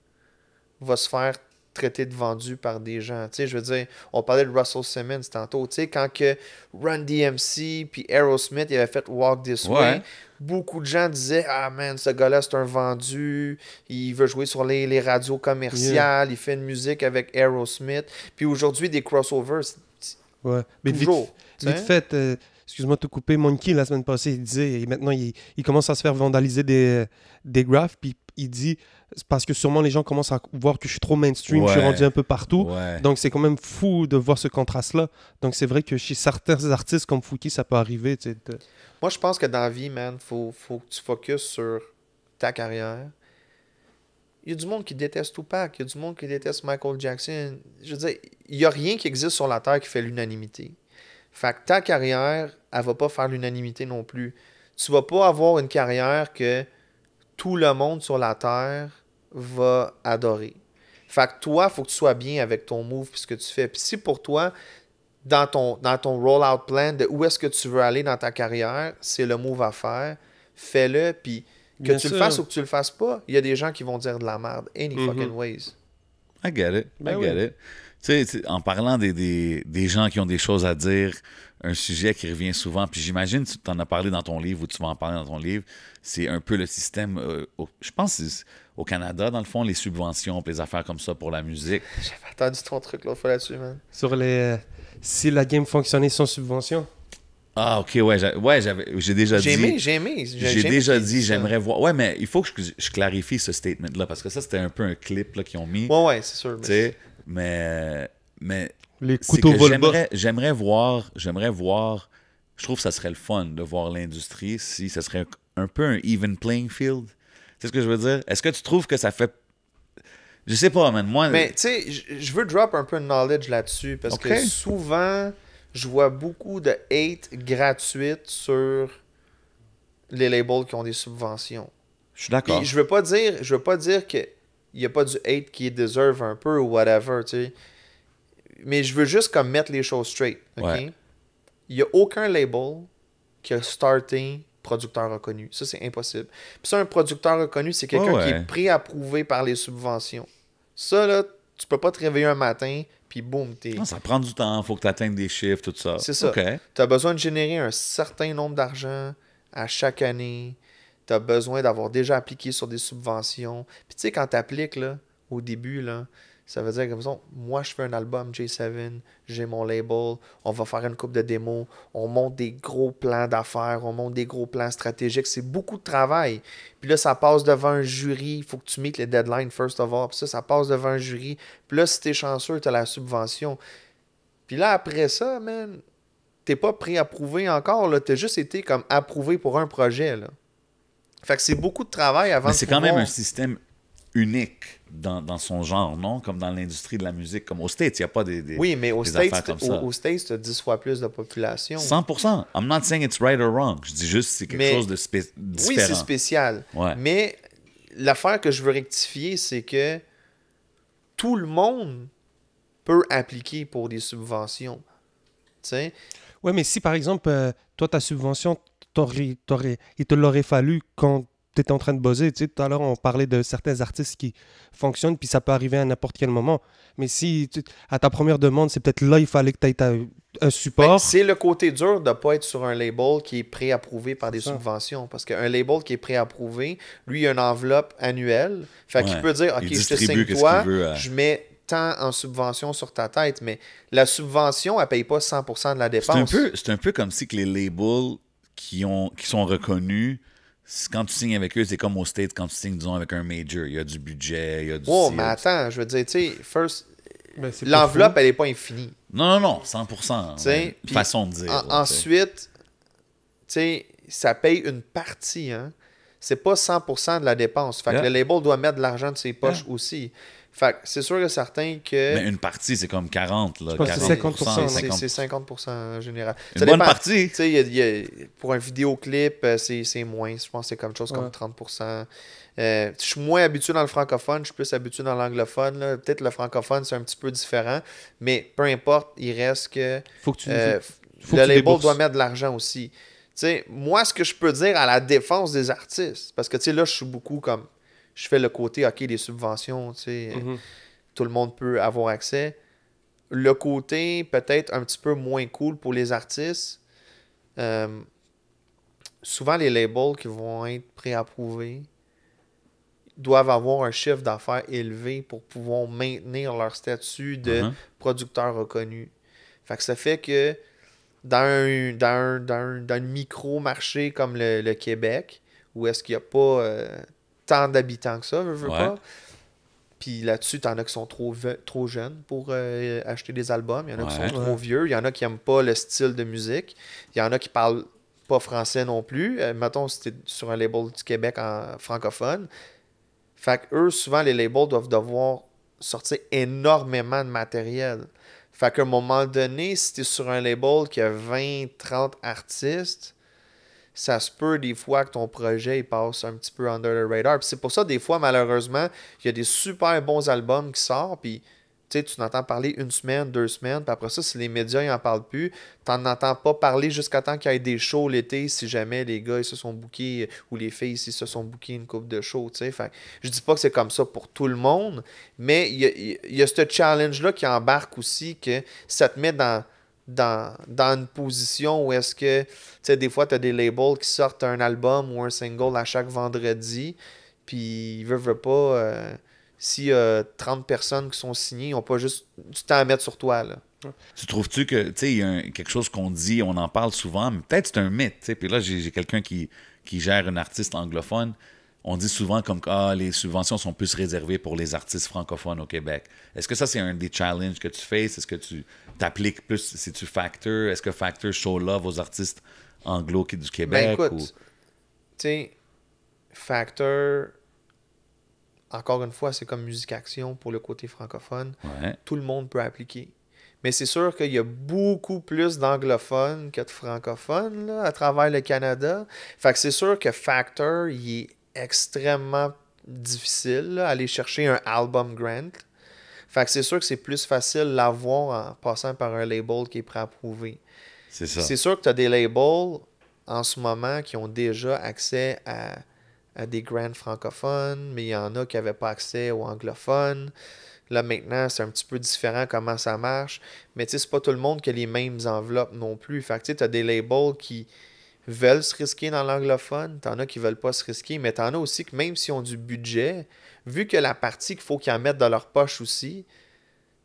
va se faire traiter de vendu par des gens. Tu sais, je veux dire, on parlait de Russell Simmons tantôt. Tu sais, quand que Run DMC puis Aerosmith il avait fait Walk This Way, beaucoup de gens disaient « Ah man, ce gars-là, c'est un vendu. Il veut jouer sur les radios commerciales. Il fait une musique avec Aerosmith. » Puis aujourd'hui, des crossovers, Ouais. Mais toujours. vite fait, excuse-moi de te couper, Monkey, la semaine passée, il disait, et maintenant, il commence à se faire vandaliser des graphes, puis il dit, c'est parce que sûrement les gens commencent à voir que je suis trop mainstream, je suis rendu un peu partout. Ouais. Donc, c'est quand même fou de voir ce contraste-là. Donc, c'est vrai que chez certains artistes comme Fouki, ça peut arriver. Tu sais, Moi, je pense que dans la vie, man, faut que tu focuses sur ta carrière. Il y a du monde qui déteste Tupac, il y a du monde qui déteste Michael Jackson. Je veux dire, il n'y a rien qui existe sur la Terre qui fait l'unanimité. Fait que ta carrière, elle va pas faire l'unanimité non plus. Tu vas pas avoir une carrière que tout le monde sur la Terre va adorer. Fait que toi, il faut que tu sois bien avec ton move et ce que tu fais. Puis si pour toi, dans ton roll-out plan de où est-ce que tu veux aller dans ta carrière, c'est le move à faire, fais-le, puis que Bien tu le sûr. fasses ou que tu le fasses pas, il y a des gens qui vont dire de la merde. Any fucking ways. I get it. Ben I get it. Tu sais, en parlant des gens qui ont des choses à dire, un sujet qui revient souvent, puis j'imagine que tu en as parlé dans ton livre ou tu vas en parler dans ton livre, c'est un peu le système, je pense que c'est au Canada, dans le fond, les subventions, puis les affaires comme ça pour la musique. J'avais entendu ton truc l'autre fois là-dessus, man. sur les... si la game fonctionnait sans subvention. Ah, ok, ouais, j'ai déjà dit. J'ai aimé. J'ai déjà dit, j'aimerais voir. Ouais, mais il faut que je clarifie ce statement-là, parce que ça, c'était un peu un clip là, qu'ils ont mis. Ouais, c'est sûr. Tu sais, mais Les c'est couteaux que vol-bas. j'aimerais voir, je trouve que ça serait le fun de voir l'industrie si ça serait un peu un even playing field. Tu sais ce que je veux dire? Est-ce que tu trouves que ça fait... Je sais pas, man. Moi... Mais tu sais, je veux drop un peu de knowledge là-dessus parce Ok. que souvent, je vois beaucoup de hate gratuite sur les labels qui ont des subventions. Je suis d'accord. Puis je veux pas dire que il y a pas du hate qui deserve un peu ou whatever, tu sais. Mais je veux juste comme mettre les choses straight, ok? Ouais. Il y a aucun label qui a starté producteur reconnu. Ça, c'est impossible. Puis ça, un producteur reconnu, c'est quelqu'un qui est pré-approuvé par les subventions. Ça, là, tu peux pas te réveiller un matin, puis boum, t'es... Non, ça prend du temps, faut que tu atteignes des chiffres, tout ça. C'est ça. OK. Tu as besoin de générer un certain nombre d'argent à chaque année. Tu as besoin d'avoir déjà appliqué sur des subventions. Puis tu sais, quand tu appliques, là, au début, là, ça veut dire que, moi, je fais un album J7, j'ai mon label, on va faire une coupe de démos, on monte des gros plans d'affaires, on monte des gros plans stratégiques. C'est beaucoup de travail. Puis là, ça passe devant un jury. Il faut que tu mettes les deadlines, first of all. Puis ça passe devant un jury. Puis là, si t'es chanceux, t'as la subvention. Puis là, après ça, man, t'es pas pré-approuvé encore. Là. T'as juste été comme approuvé pour un projet. Là. Fait que c'est beaucoup de travail avant Mais de c'est quand même pouvoir... un système unique dans son genre, non? Comme dans l'industrie de la musique. Comme aux States, il n'y a pas des Oui, mais aux des affaires States, comme ça. aux States, t'as 10 fois plus de population. 100%. I'm not saying it's right or wrong. Je dis juste que c'est quelque chose de différent. Oui, c'est spécial. Ouais. Mais l'affaire que je veux rectifier, c'est que tout le monde peut appliquer pour des subventions. Tu sais? Ouais, mais si par exemple, toi, ta subvention, il te l'aurait fallu quand tu étais en train de buzzer. Tu sais, tout à l'heure, on parlait de certains artistes qui fonctionnent, puis ça peut arriver à n'importe quel moment. Mais si à ta première demande, c'est peut-être là, il fallait que tu ailles un support. C'est le côté dur de ne pas être sur un label qui est préapprouvé par des subventions. Parce qu'un label qui est préapprouvé, lui, il a une enveloppe annuelle. Fait qu'il peut dire, OK, je te signe toi, je mets tant en subvention sur ta tête, mais la subvention, elle ne paye pas 100% de la dépense. C'est un peu comme si que les labels qui sont reconnus, quand tu signes avec eux, c'est comme aux States quand tu signes, disons, avec un major. Il y a du budget, il y a du... Mais attends, je veux dire, tu sais, l'enveloppe, elle n'est pas infinie. Non, 100%. Façon de dire. Ensuite, tu sais, ça paye une partie, hein. C'est pas 100% de la dépense. Fait que le label doit mettre de l'argent de ses poches aussi. Fait que c'est sûr et certain que... Mais une partie, c'est comme 40, là. C'est 50%. C'est 50% en général. Une bonne partie. Tu sais, pour un vidéoclip, c'est moins. Je pense que c'est comme chose comme 30%. Je suis moins habitué dans le francophone, je suis plus habitué dans l'anglophone. Peut-être le francophone, c'est un petit peu différent. Mais peu importe, il reste que... le label doit mettre de l'argent aussi. Tu sais, moi, ce que je peux dire à la défense des artistes, parce que tu sais, là, je suis beaucoup comme... Je fais le côté, OK, les subventions, tu sais, tout le monde peut avoir accès. Le côté peut-être un petit peu moins cool pour les artistes, souvent les labels qui vont être préapprouvés doivent avoir un chiffre d'affaires élevé pour pouvoir maintenir leur statut de producteur reconnu. Fait que ça fait que dans un micro-marché comme le Québec, où est-ce qu'il n'y a pas... tant d'habitants que ça, je veux pas. Puis là-dessus, t'en as qui sont trop jeunes pour acheter des albums. Il y en a qui sont trop vieux. Il y en a qui n'aiment pas le style de musique. Il y en a qui parlent pas français non plus. Mettons, c'était sur un label du Québec en francophone. Fait que eux, souvent, les labels doivent devoir sortir énormément de matériel. Fait qu'à un moment donné, si t'es sur un label qui a 20, 30 artistes... ça se peut des fois que ton projet il passe un petit peu under the radar. Puis c'est pour ça, des fois, malheureusement, il y a des super bons albums qui sortent, puis tu n'entends parler 1 semaine, 2 semaines, puis après ça, si les médias n'en parlent plus, tu n'en entends pas parler jusqu'à temps qu'il y ait des shows l'été, si jamais les gars ils se sont bookés, ou les filles ici se sont bookés une couple de shows, tu sais. Fait je dis pas que c'est comme ça pour tout le monde, mais il y a ce challenge-là qui embarque aussi, que ça te met dans une position où est-ce que, tu sais, des fois, tu as des labels qui sortent un album ou un single à chaque vendredi, puis ils veulent pas, s'il y a 30 personnes qui sont signées, ils n'ont pas juste du temps à mettre sur toi, là. Tu trouves-tu que, tu sais, il y a quelque chose qu'on dit, on en parle souvent, mais peut-être c'est un mythe, tu sais, puis là, j'ai quelqu'un qui gère un artiste anglophone. On dit souvent comme que les subventions sont plus réservées pour les artistes francophones au Québec. Est-ce que ça, c'est un des challenges que tu fais? Est-ce que tu t'appliques plus, si tu Factor? Est-ce que Factor show love aux artistes anglo du Québec? Ben écoute, tu sais, Factor, encore une fois, c'est comme Musique Action pour le côté francophone. Tout le monde peut appliquer. Mais c'est sûr qu'il y a beaucoup plus d'anglophones que de francophones là, à travers le Canada. Fait que c'est sûr que Factor, il est extrêmement difficile là, aller chercher un album grant. Fait que c'est sûr que c'est plus facile l'avoir en passant par un label qui est préapprouvé. C'est ça. C'est sûr que tu as des labels en ce moment qui ont déjà accès à des grants francophones, mais il y en a qui n'avaient pas accès aux anglophones. Là, maintenant, c'est un petit peu différent comment ça marche. Mais tu sais, c'est pas tout le monde qui a les mêmes enveloppes non plus. Fait que tu sais, tu as des labels qui veulent se risquer dans l'anglophone, t'en as qui veulent pas se risquer, mais t'en as aussi que même s'ils ont du budget, vu que la partie qu'il faut qu'ils en mettent dans leur poche aussi,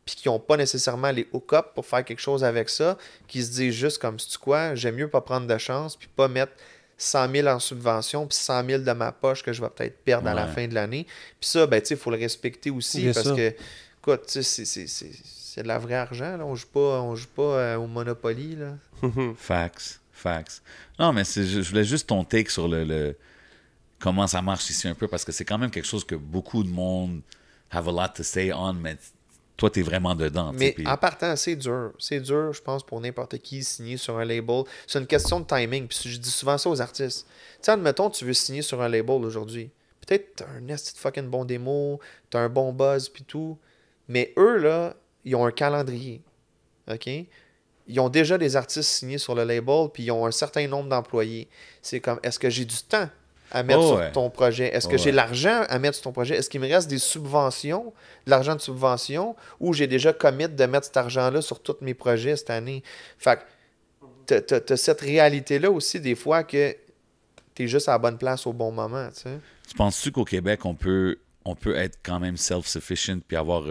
puis qu'ils n'ont pas nécessairement les hook-up pour faire quelque chose avec ça, qu'ils se disent juste comme, c'est quoi, j'aime mieux pas prendre de chance, puis pas mettre 100 000 en subvention, puis 100 000 de ma poche que je vais peut-être perdre à la fin de l'année. Puis ça, ben tu sais, il faut le respecter aussi, bien parce sûr. que, écoute, tu sais, c'est de la vraie argent, là. On joue pas au Monopoly, là. Facts. Non, mais je voulais juste ton take sur le comment ça marche ici un peu, parce que c'est quand même quelque chose que beaucoup de monde have a lot to say on, mais toi, t'es vraiment dedans. Mais puis... en partant, c'est dur. C'est dur, je pense, pour n'importe qui signer sur un label. C'est une question de timing. Puis je dis souvent ça aux artistes. Tu sais, admettons, tu veux signer sur un label aujourd'hui. Peut-être t'as un esti de fucking bon démo, t'as un bon buzz, puis tout. Mais eux, là, ils ont un calendrier. OK? Ils ont déjà des artistes signés sur le label, puis ils ont un certain nombre d'employés. C'est comme, est-ce que j'ai du temps à mettre Oh, sur ouais. ton projet? Est-ce que Oh, j'ai ouais. l'argent à mettre sur ton projet? Est-ce qu'il me reste des subventions, de l'argent de subvention, ou j'ai déjà commit de mettre cet argent-là sur tous mes projets cette année? Fait que t'as cette réalité-là aussi, des fois, que t'es juste à la bonne place au bon moment, tu sais. Tu penses-tu qu'au Québec, on peut être quand même self-sufficient puis avoir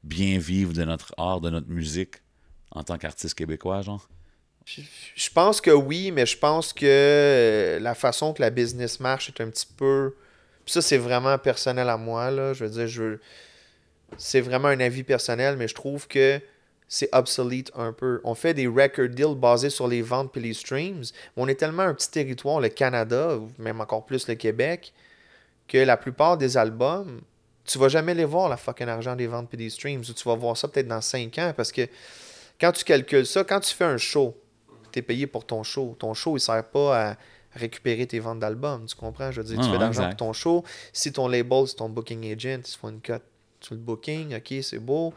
bien vivre de notre art, de notre musique en tant qu'artiste québécois, genre? Je pense que oui, mais je pense que la façon que la business marche est un petit peu... Puis ça, c'est vraiment personnel à moi, là. Je veux dire, c'est vraiment un avis personnel, mais je trouve que c'est obsolete un peu. On fait des record deals basés sur les ventes puis les streams, mais on est tellement un petit territoire, le Canada, ou même encore plus le Québec, que la plupart des albums, tu vas jamais les voir, la fucking argent des ventes puis des streams, ou tu vas voir ça peut-être dans 5 ans, parce que quand tu calcules ça, quand tu fais un show, tu es payé pour ton show. Ton show, il sert pas à récupérer tes ventes d'albums, tu comprends? Je veux dire, tu Non, fais de l'argent exact. pour ton show. Si ton label, c'est ton booking agent, ils se font une cut sur le booking, ok, c'est beau.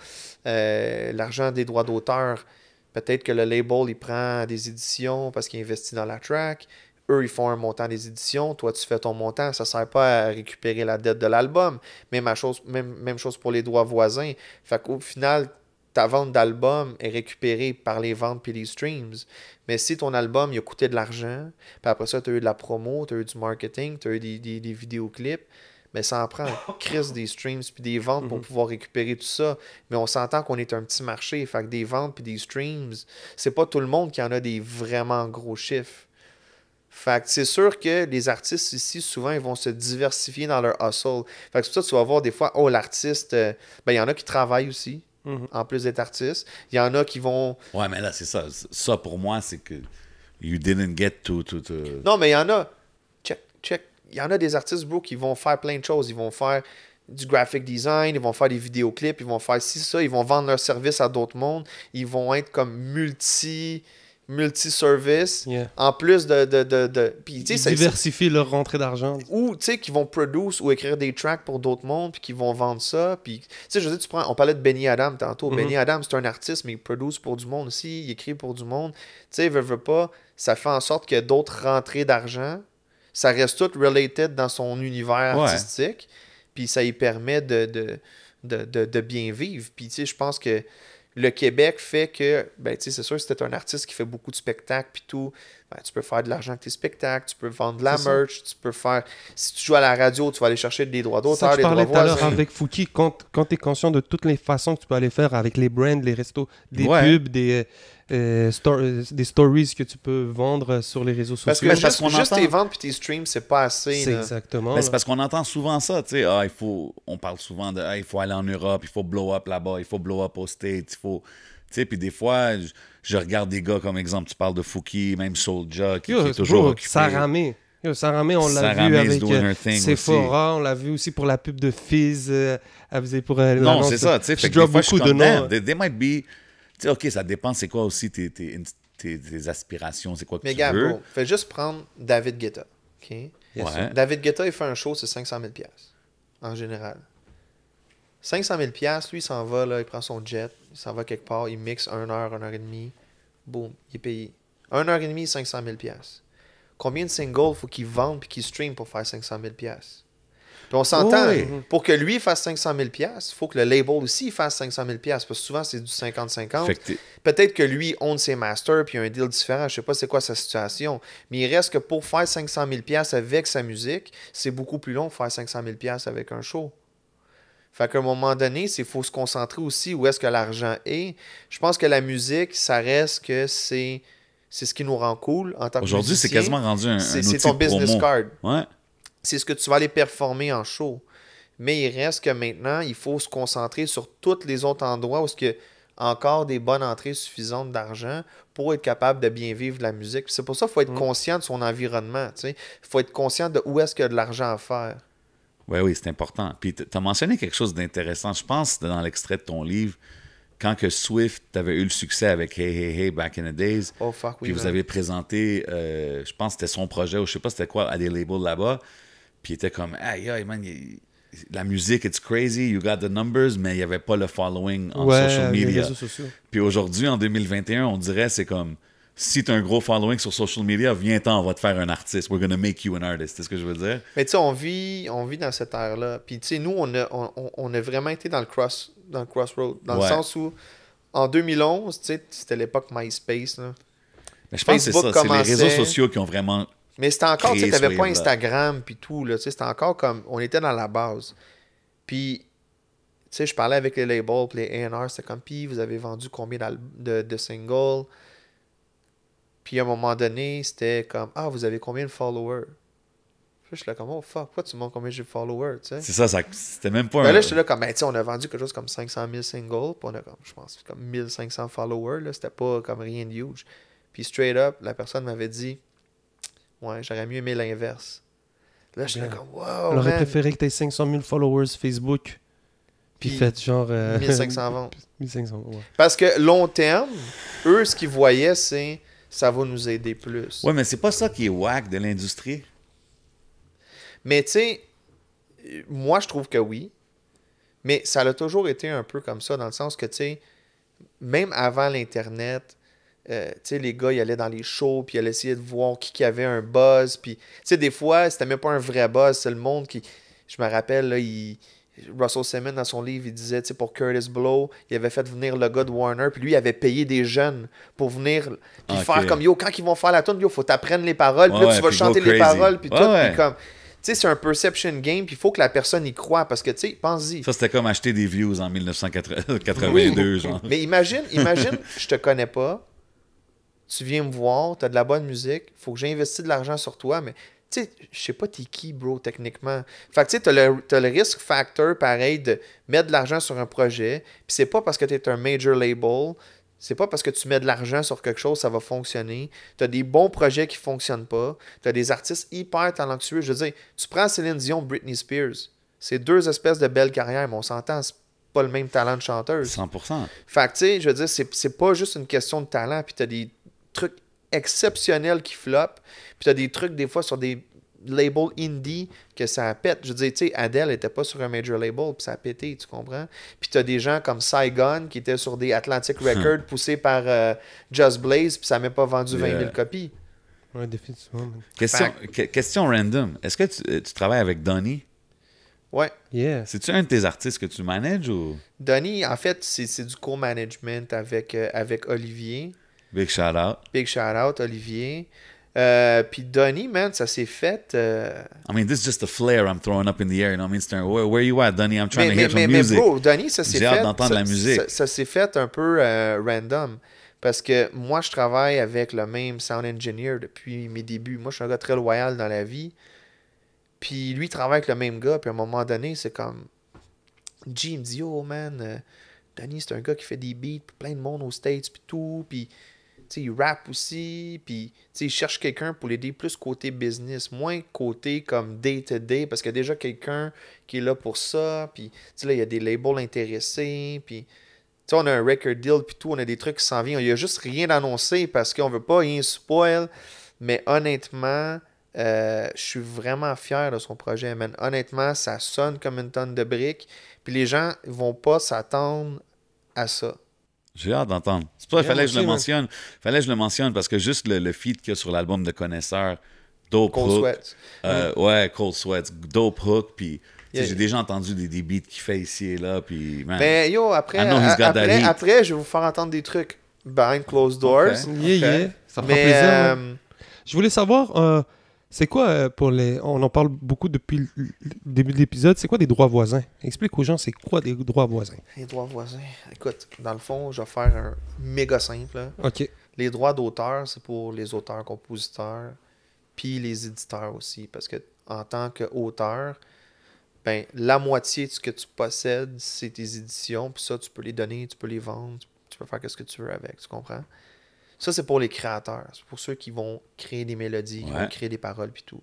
L'argent des droits d'auteur, peut-être que le label, il prend des éditions parce qu'il investit dans la track. Eux, ils font un montant des éditions. Toi, tu fais ton montant. Ça ne sert pas à récupérer la dette de l'album. Même chose pour les droits voisins. Fait qu'au final, ta vente d'album est récupérée par les ventes puis les streams. Mais si ton album il a coûté de l'argent, puis après ça, tu as eu de la promo, tu as eu du marketing, tu as eu des vidéoclips, mais ça en prend un crise des streams puis des ventes pour pouvoir récupérer tout ça. Mais on s'entend qu'on est un petit marché. Fait que des ventes puis des streams, c'est pas tout le monde qui en a des vraiment gros chiffres. Fait que c'est sûr que les artistes ici, souvent, ils vont se diversifier dans leur hustle. Fait que c'est pour ça que tu vas voir des fois, oh, l'artiste, ben, il y en a qui travaillent aussi, en plus d'être artiste. Il y en a qui vont... Ouais, mais là, c'est ça. Ça, pour moi, c'est que you didn't get to... Non, mais il y en a... Check. Il y en a des artistes, bro, qui vont faire plein de choses. Ils vont faire du graphic design, ils vont faire des vidéoclips, ils vont faire ci, ça, ils vont vendre leurs services à d'autres mondes. Ils vont être comme multi-service, Yeah. en plus de... Puis, tu Ils sais, diversifient leur rentrée d'argent. ou, tu sais, qui vont produce ou écrire des tracks pour d'autres mondes, puis qui vont vendre ça. Puis, tu sais, je veux dire, on parlait de Benny Adam tantôt. Benny Adam, c'est un artiste, mais il produce pour du monde aussi, il écrit pour du monde. Tu sais, veut pas, ça fait en sorte que d'autres rentrées d'argent, ça reste tout related dans son univers Ouais. artistique, puis ça lui permet de bien vivre. Puis, tu sais, je pense que le Québec fait que, ben, tu sais, c'est sûr, si t'es un artiste qui fait beaucoup de spectacles puis tout, ben, tu peux faire de l'argent avec tes spectacles, tu peux vendre de la C'est ça. merch, tu peux faire... Si tu joues à la radio, tu vas aller chercher des droits C'est ça d'auteur, que je des droits parlais tout à l'heure voisins. avec Fouki, quand tu es conscient de toutes les façons que tu peux aller faire avec les brands, les restos, des Ouais. pubs, des stories que tu peux vendre sur les réseaux Parce sociaux. que Mais parce juste, qu'on juste entend- tes ventes puis tes streams, c'est pas assez. C'est là. exactement. Mais c'est là. parce qu'on entend souvent ça, tu sais, on parle souvent de, il faut aller en Europe, il faut blow up là-bas, il faut blow up aux States, il faut, tu sais, puis des fois, je regarde des gars comme exemple, tu parles de Fouki, même Soulja, qui Yo, est toujours bro, occupé. Saramé. Yo, Saramé, on l'a Saramé vu is avec doing her thing Sephora, on l'a vu aussi pour la pub de Fizz. Elle faisait pour Non, l'annonce. c'est ça, tu sais, Je fait que drop des fois, je suis beaucoup de comme, damn, noms. they might be, tu sais, ok, ça dépend, c'est quoi aussi tes aspirations, c'est quoi que Mais tu gars, veux. bro, fais juste prendre David Guetta. OK? Yes, Ouais. David Guetta, il fait un show, c'est 500 000 en général. 500 000 lui, il s'en va, là, il prend son jet, il s'en va quelque part, il mixe 1 heure, 1 heure et demie. Boum, il est payé. 1 heure et demie, 500 000 Combien de singles faut qu'il vende puis qu'il stream pour faire 500 000 Puis on s'entend, Oui. pour que lui fasse 500 000 il faut que le label aussi fasse 500 000 parce que souvent, c'est du 50-50. Fait que t'es- Peut-être que lui own ses masters puis il a un deal différent. Je sais pas c'est quoi sa situation. Mais il reste que pour faire 500 000 avec sa musique, c'est beaucoup plus long de faire 500 000 avec un show. Fait qu'à un moment donné, il faut se concentrer aussi où est-ce que l'argent est. Je pense que la musique, ça reste que c'est ce qui nous rend cool en tant que Aujourd'hui, c'est musicien. quasiment rendu un C'est outil ton de business promo. card. Ouais. C'est ce que tu vas aller performer en show. Mais il reste que maintenant, il faut se concentrer sur tous les autres endroits où il y a encore des bonnes entrées suffisantes d'argent pour être capable de bien vivre de la musique. Puis c'est pour ça qu'il faut être conscient de son environnement. Il faut être conscient de où est-ce qu'il y a de l'argent à faire. Oui, c'est important. Puis tu as mentionné quelque chose d'intéressant. Je pense que dans l'extrait de ton livre, quand que Swift avait eu le succès avec Hey Hey Hey Back in the Days, Oh fuck, oui. puis vous man. avez présenté, je pense que c'était son projet, ou je sais pas c'était quoi, à des labels là-bas, puis il était comme, hey, man, la musique, it's crazy, you got the numbers, mais il n'y avait pas le following en Ouais, social les media. réseaux sociaux. Puis aujourd'hui, en 2021, on dirait c'est comme si tu as un gros following sur social media, viens-t'en, on va te faire un artiste. We're gonna make you an artist. C'est ce que je veux dire? Mais tu sais, on vit dans cette ère-là. Puis tu sais, nous, on a vraiment été dans le crossroad. Dans le sens où, en 2011, tu sais, c'était l'époque MySpace. Là. Mais je pense que c'est ça. C'est les réseaux sociaux qui ont vraiment... Mais c'était encore, tu sais, t'avais pas wave-là. Instagram puis tout, là. Tu sais, c'était encore comme... On était dans la base. Puis, tu sais, je parlais avec les labels, puis les A&R, c'était comme, puis vous avez vendu combien de singles? Puis à un moment donné, c'était comme, ah, vous avez combien de followers? Puis je suis là comme, oh fuck, pourquoi tu me montres combien j'ai de followers, tu sais? C'est ça, c'était même pas Ben là, j'étais là comme, ben tu sais, on a vendu quelque chose comme 500 000 singles, puis on a comme, je pense, comme 1500 followers, là, c'était pas comme rien de huge. Puis straight up, la personne m'avait dit, ouais, j'aurais mieux aimé l'inverse. Là, j'étais là comme, wow, On aurait man. préféré que tu aies 500 000 followers Facebook, puis faites genre... 1500 ventes. 1500, ouais. Parce que long terme, eux, ce qu'ils voyaient, c'est, ça va nous aider plus. Ouais, mais c'est pas ça qui est whack de l'industrie. Mais tu sais, moi, je trouve que oui. Mais ça a toujours été un peu comme ça, dans le sens que, tu sais, même avant l'Internet, tu sais, les gars, ils allaient dans les shows, puis ils allaient essayer de voir qui avait un buzz. Puis, tu sais, des fois, c'était même pas un vrai buzz, c'est le monde qui... Je me rappelle, là, Russell Simmons, dans son livre, il disait, tu sais, pour Curtis Blow, il avait fait venir le gars de Warner, puis lui, il avait payé des jeunes pour venir, puis faire comme, yo, quand ils vont faire la tune, yo, faut t'apprendre les paroles, puis là, tu vas chanter les paroles, puis tout, puis comme... Tu sais, c'est un perception game, puis il faut que la personne y croie, parce que, tu sais, pense-y. Ça, c'était comme acheter des views en 1982, genre. Mais imagine, je te connais pas, tu viens me voir, t'as de la bonne musique, faut que j'investisse de l'argent sur toi, mais tu sais, je sais pas t'es qui, bro, techniquement. Fait que tu sais, t'as le risk factor, pareil, de mettre de l'argent sur un projet, puis c'est pas parce que t'es un major label, c'est pas parce que tu mets de l'argent sur quelque chose, ça va fonctionner. T'as des bons projets qui fonctionnent pas, t'as des artistes hyper talentueux. Je veux dire, tu prends Céline Dion, Britney Spears, c'est deux espèces de belles carrières, mais on s'entend, c'est pas le même talent de chanteuse. 100%. Fait que tu sais, je veux dire, c'est pas juste une question de talent, puis t'as des trucs exceptionnels qui flopent, puis t'as des trucs des fois sur des labels indie que ça pète. Je veux dire, tu sais, Adele était pas sur un major label, puis ça a pété, tu comprends? Puis t'as des gens comme Saigon qui étaient sur des Atlantic Records poussés par Just Blaze, puis ça n'a même pas vendu 20 000 copies. Ouais, définitivement. Man. Question random. Est-ce que tu travailles avec Donnie? Ouais. Yeah. C'est-tu un de tes artistes que tu manages ou? Donnie, en fait, c'est du co-management avec Olivier. Big shout out. Big shout out, Olivier. Puis Donnie, man, ça s'est fait. I mean, this is just a flare I'm throwing up in the air. You know what I mean? Where you at, Donnie? I'm trying to hear some music. Mais bro, Donnie, ça s'est fait. J'ai hâte d'entendre la musique. Ça s'est fait un peu random. Parce que moi, je travaille avec le même sound engineer depuis mes débuts. Moi, je suis un gars très loyal dans la vie. Puis lui, il travaille avec le même gars. Puis à un moment donné, c'est comme. G, il me dit, oh man, Donnie, c'est un gars qui fait des beats pour plein de monde aux States. Puis tout. Puis. T'sais, il rappe aussi, puis il cherche quelqu'un pour l'aider plus côté business, moins côté comme day-to-day, parce qu'il y a déjà quelqu'un qui est là pour ça, puis là, il y a des labels intéressés, puis on a un record deal, puis tout, on a des trucs qui s'en viennent. Il n'y a juste rien d'annoncé parce qu'on veut pas rien spoil, mais honnêtement, je suis vraiment fier de son projet, man. Honnêtement, ça sonne comme une tonne de briques, puis les gens vont pas s'attendre à ça. J'ai hâte d'entendre. C'est pour ça qu'il fallait que je le mentionne. Fallait que je le mentionne parce que juste le feat qu'il y a sur l'album de Connaisseur, Dope Cold Hook. Sweat. Ouais, Cold Sweat, Dope Hook, puis Yeah. j'ai déjà entendu des beats qu'il fait ici et là, puis man. Mais yo, après, je vais vous faire entendre des trucs behind closed doors. Okay. Yeah. Ça fait plaisir. Je voulais savoir, c'est quoi pour les... On en parle beaucoup depuis le début de l'épisode. C'est quoi des droits voisins? Explique aux gens, c'est quoi des droits voisins? Les droits voisins? Écoute, dans le fond, je vais faire un méga simple. Là. OK. Les droits d'auteur, c'est pour les auteurs-compositeurs, puis les éditeurs aussi. Parce que en tant qu'auteur, ben, la moitié de ce que tu possèdes, c'est tes éditions. Puis ça, tu peux les donner, tu peux les vendre, tu peux faire ce que tu veux avec. Tu comprends? Ça, c'est pour les créateurs. C'est pour ceux qui vont créer des mélodies, qui vont créer des paroles puis tout.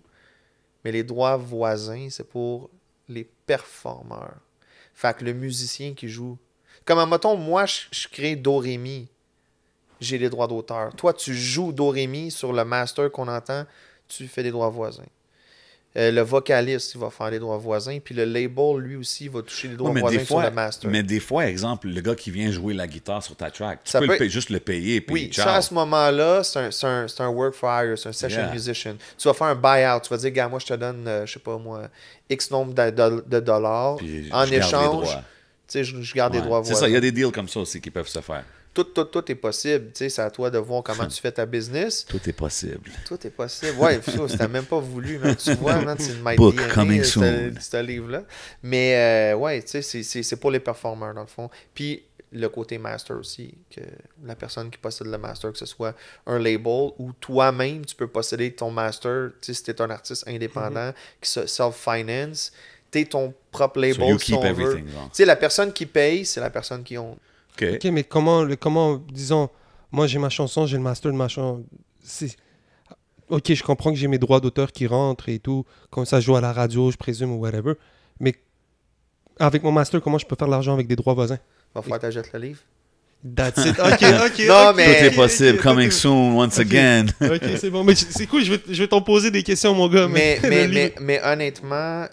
Mais les droits voisins, c'est pour les performeurs. Fait que le musicien qui joue... Comme, mettons, moi, je crée Do-Ré-Mi. J'ai les droits d'auteur. Toi, tu joues Do-Ré-Mi sur le master qu'on entend, tu fais des droits voisins. Le vocaliste, il va faire les droits voisins. Puis le label, lui aussi, il va toucher les droits Ouais, voisins sur le master. mais des fois, exemple, le gars qui vient jouer la guitare sur ta track, tu Ça peux peut juste le payer, puis Oui, ciao. ça, à ce moment-là, c'est un work for hire, c'est un session Yeah. musician. Tu vas faire un buyout. Tu vas dire, gars, moi, je te donne, je sais pas moi, X nombre de dollars. Puis En je garde les échange, droits. tu sais, je garde les Ouais. droits C'est voisins. ça, il y a des deals comme ça aussi qui peuvent se faire. Tout est possible. Tu sais, c'est à toi de voir comment tu fais ta business. Tout est possible. Tout est possible. Ouais, ça, c'était même pas voulu. Man. Tu vois, man, c'est une my Book DNA, coming soon. ce livre-là. Mais, ouais, tu sais, c'est pour les performeurs, dans le fond. Puis, le côté master aussi, que la personne qui possède le master, que ce soit un label ou toi-même, tu peux posséder ton master, tu sais, si tu es un artiste indépendant qui se self-finance, tu es ton propre label. So you si keep on veut. everything, Tu genre. sais, la personne qui paye, c'est la personne qui own. OK. Ok, mais comment, disons, moi j'ai ma chanson, j'ai le master de ma chanson. Ok, je comprends que j'ai mes droits d'auteur qui rentrent et tout, comme ça je joue à la radio, je présume, ou whatever. Mais avec mon master, comment je peux faire de l'argent avec des droits voisins? Va falloir que t'achètes le livre. That's it. Ok. Non, ok, mais- Tout est ok, possible. ok, Coming ok. soon, once Ok. again. Ok, c'est bon. Mais c'est cool, je vais t'en poser des questions, mon gars. Mais honnêtement,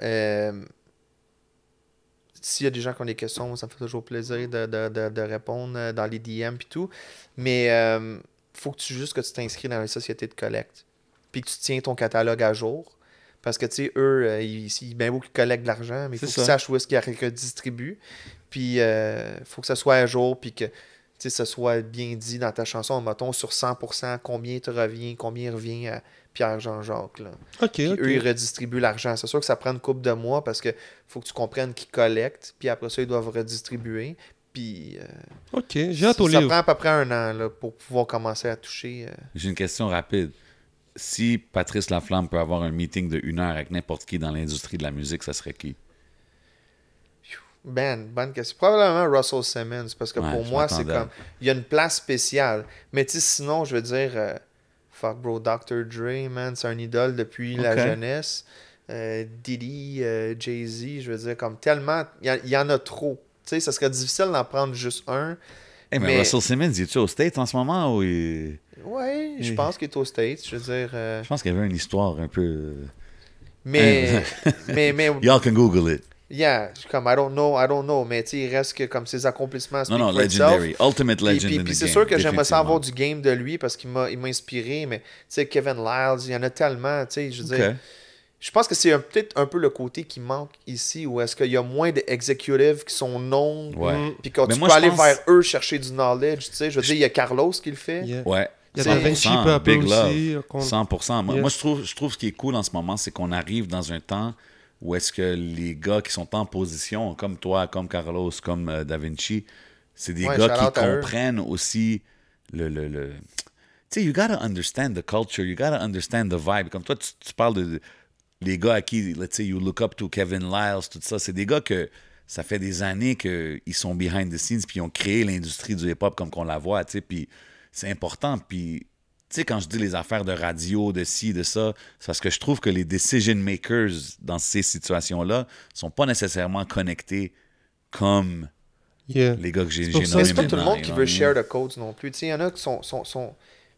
s'il y a des gens qui ont des questions, ça me fait toujours plaisir de répondre dans les DM et tout. Mais faut que tu t'inscris dans les sociétés de collecte. Puis que tu tiens ton catalogue à jour. Parce que, tu sais, eux, bien beau qu'ils collectent de l'argent, mais il faut C'est qu'ils ça. sachent où est-ce qu'il y a quelqu'un qui distribue. Puis faut que ça soit à jour, puis que ça soit bien dit dans ta chanson. Mettons, sur 100%, combien te revient, combien revient à Pierre-Jean-Jacques. Là. Ok, Puis ok. eux, ils redistribuent l'argent. C'est sûr que ça prend une couple de mois parce que faut que tu comprennes qu'ils collectent. Puis après ça, ils doivent redistribuer. Puis Ok, j'ai hâte au ça livre. prend à peu près un an là, pour pouvoir commencer à toucher. J'ai une question rapide. Si Patrice Laflamme peut avoir un meeting de 1 heure avec n'importe qui dans l'industrie de la musique, ça serait qui? Ben, bonne question. Probablement Russell Simmons, parce que Ouais, pour je moi, c'est m'attendais. comme. Il y a une place spéciale. Mais tu sais, sinon, je veux dire, fuck bro, Dr. Dre, man, c'est un idole depuis la Ok. jeunesse. Diddy, Jay-Z, je veux dire, comme tellement. Il y en a trop. Tu sais, ça serait difficile d'en prendre juste un. Hey, mais Mais- Russell Simmons, il est-tu au States en ce moment ou il... Ouais, je pense qu'il est aux States. Je veux dire. Je pense qu'il y avait une histoire un peu... Mais. mais. Y'all can Google it. Yeah, je suis comme, I don't know. Mais tu sais, il reste que comme ses accomplissements. Non, non, speak for itself. legendary. Ultimate legend in the Puis c'est game, sûr que j'aimerais ça définitivement. avoir du game de lui parce qu'il m'a inspiré, mais tu sais, Kevin Lyles, il y en a tellement, tu sais, je veux dire, Ok. je pense que c'est peut-être un peu le côté qui manque ici, où est-ce qu'il y a moins d'executives qui sont known, Ouais. puis quand Mais tu moi, peux je aller pense- vers eux chercher du knowledge, tu sais, je veux dire, il y a Carlos qui le fait. Yeah. Ouais. Il y a Da Vinci 100%, peu à peu big aussi. love. qu'on- 100%. Moi, Yeah. moi, je trouve ce qui est cool en ce moment, c'est qu'on arrive dans un temps où est-ce que les gars qui sont en position, comme toi, comme Carlos, comme Da Vinci, c'est des Ouais, gars shout-out qui à eux. comprennent aussi le... Tu sais, you gotta understand the culture, you gotta understand the vibe. Comme toi, tu parles de les gars à qui, let's say, you look up to Kevin Lyles, tout ça. C'est des gars que ça fait des années qu'ils sont behind the scenes, puis ils ont créé l'industrie du hip-hop comme qu'on la voit, tu sais, puis c'est important. Puis, tu sais, quand je dis les affaires de radio, de ci, de ça, c'est parce que je trouve que les decision makers dans ces situations-là sont pas nécessairement connectés comme Yeah. les gars que j'ai pour j'ai ça, nommés Mais c'est pas tout le maintenant, monde qui you veut know what I share mean? the codes non plus. Tu sais, il y en a qui sont...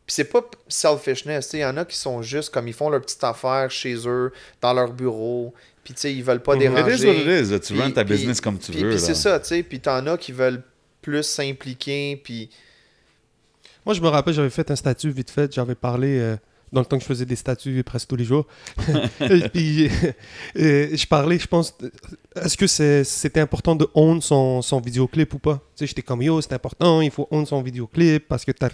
Puis c'est pas selfishness, tu sais, il y en a qui sont juste comme ils font leur petite affaire chez eux, dans leur bureau, puis tu sais, ils veulent pas It is what déranger. it is. Tu Puis- runs ta puis- business comme tu puis- veux. Puis là. c'est ça, tu sais, puis t'en as qui veulent plus s'impliquer, puis... Moi, je me rappelle, j'avais fait un statut vite fait. J'avais parlé dans le temps que je faisais des statuts presque tous les jours. Et puis, je parlais, je pense, est-ce que c'était important de own son vidéoclip ou pas? Tu sais, j'étais comme, yo, c'est important, il faut own son vidéoclip parce que t'as...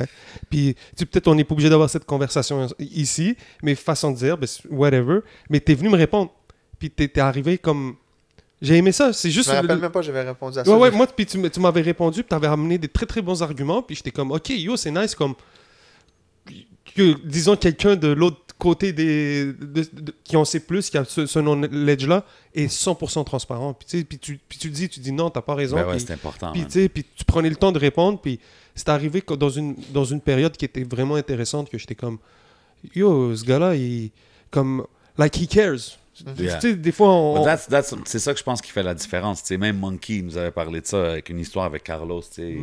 Puis, tu sais, peut-être on n'est pas obligé d'avoir cette conversation ici, mais façon de dire, ben, whatever. Mais t'es venu me répondre. Puis t'es arrivé comme... J'ai aimé ça, c'est juste... Je me rappelle même pas, j'avais répondu à ça. Ouais, ouais, moi, puis tu m'avais répondu, puis tu avais amené des très très bons arguments, puis j'étais comme, ok, yo, c'est nice, comme, que, disons, quelqu'un de l'autre côté qui en sait plus, qui a ce knowledge-là, est 100% transparent. Puis tu dis non, t'as pas raison. Ben ouais, puis, c'est important. puis, man. tu sais, puis tu prenais le temps de répondre, puis c'est arrivé dans une période qui était vraiment intéressante, que j'étais comme, yo, ce gars-là, il, comme, like, he cares. Yeah. Tu sais, des fois, But c'est ça que je pense qui fait la différence. Tu sais, même Monkey nous avait parlé de ça avec une histoire avec Carlos. Tu sais.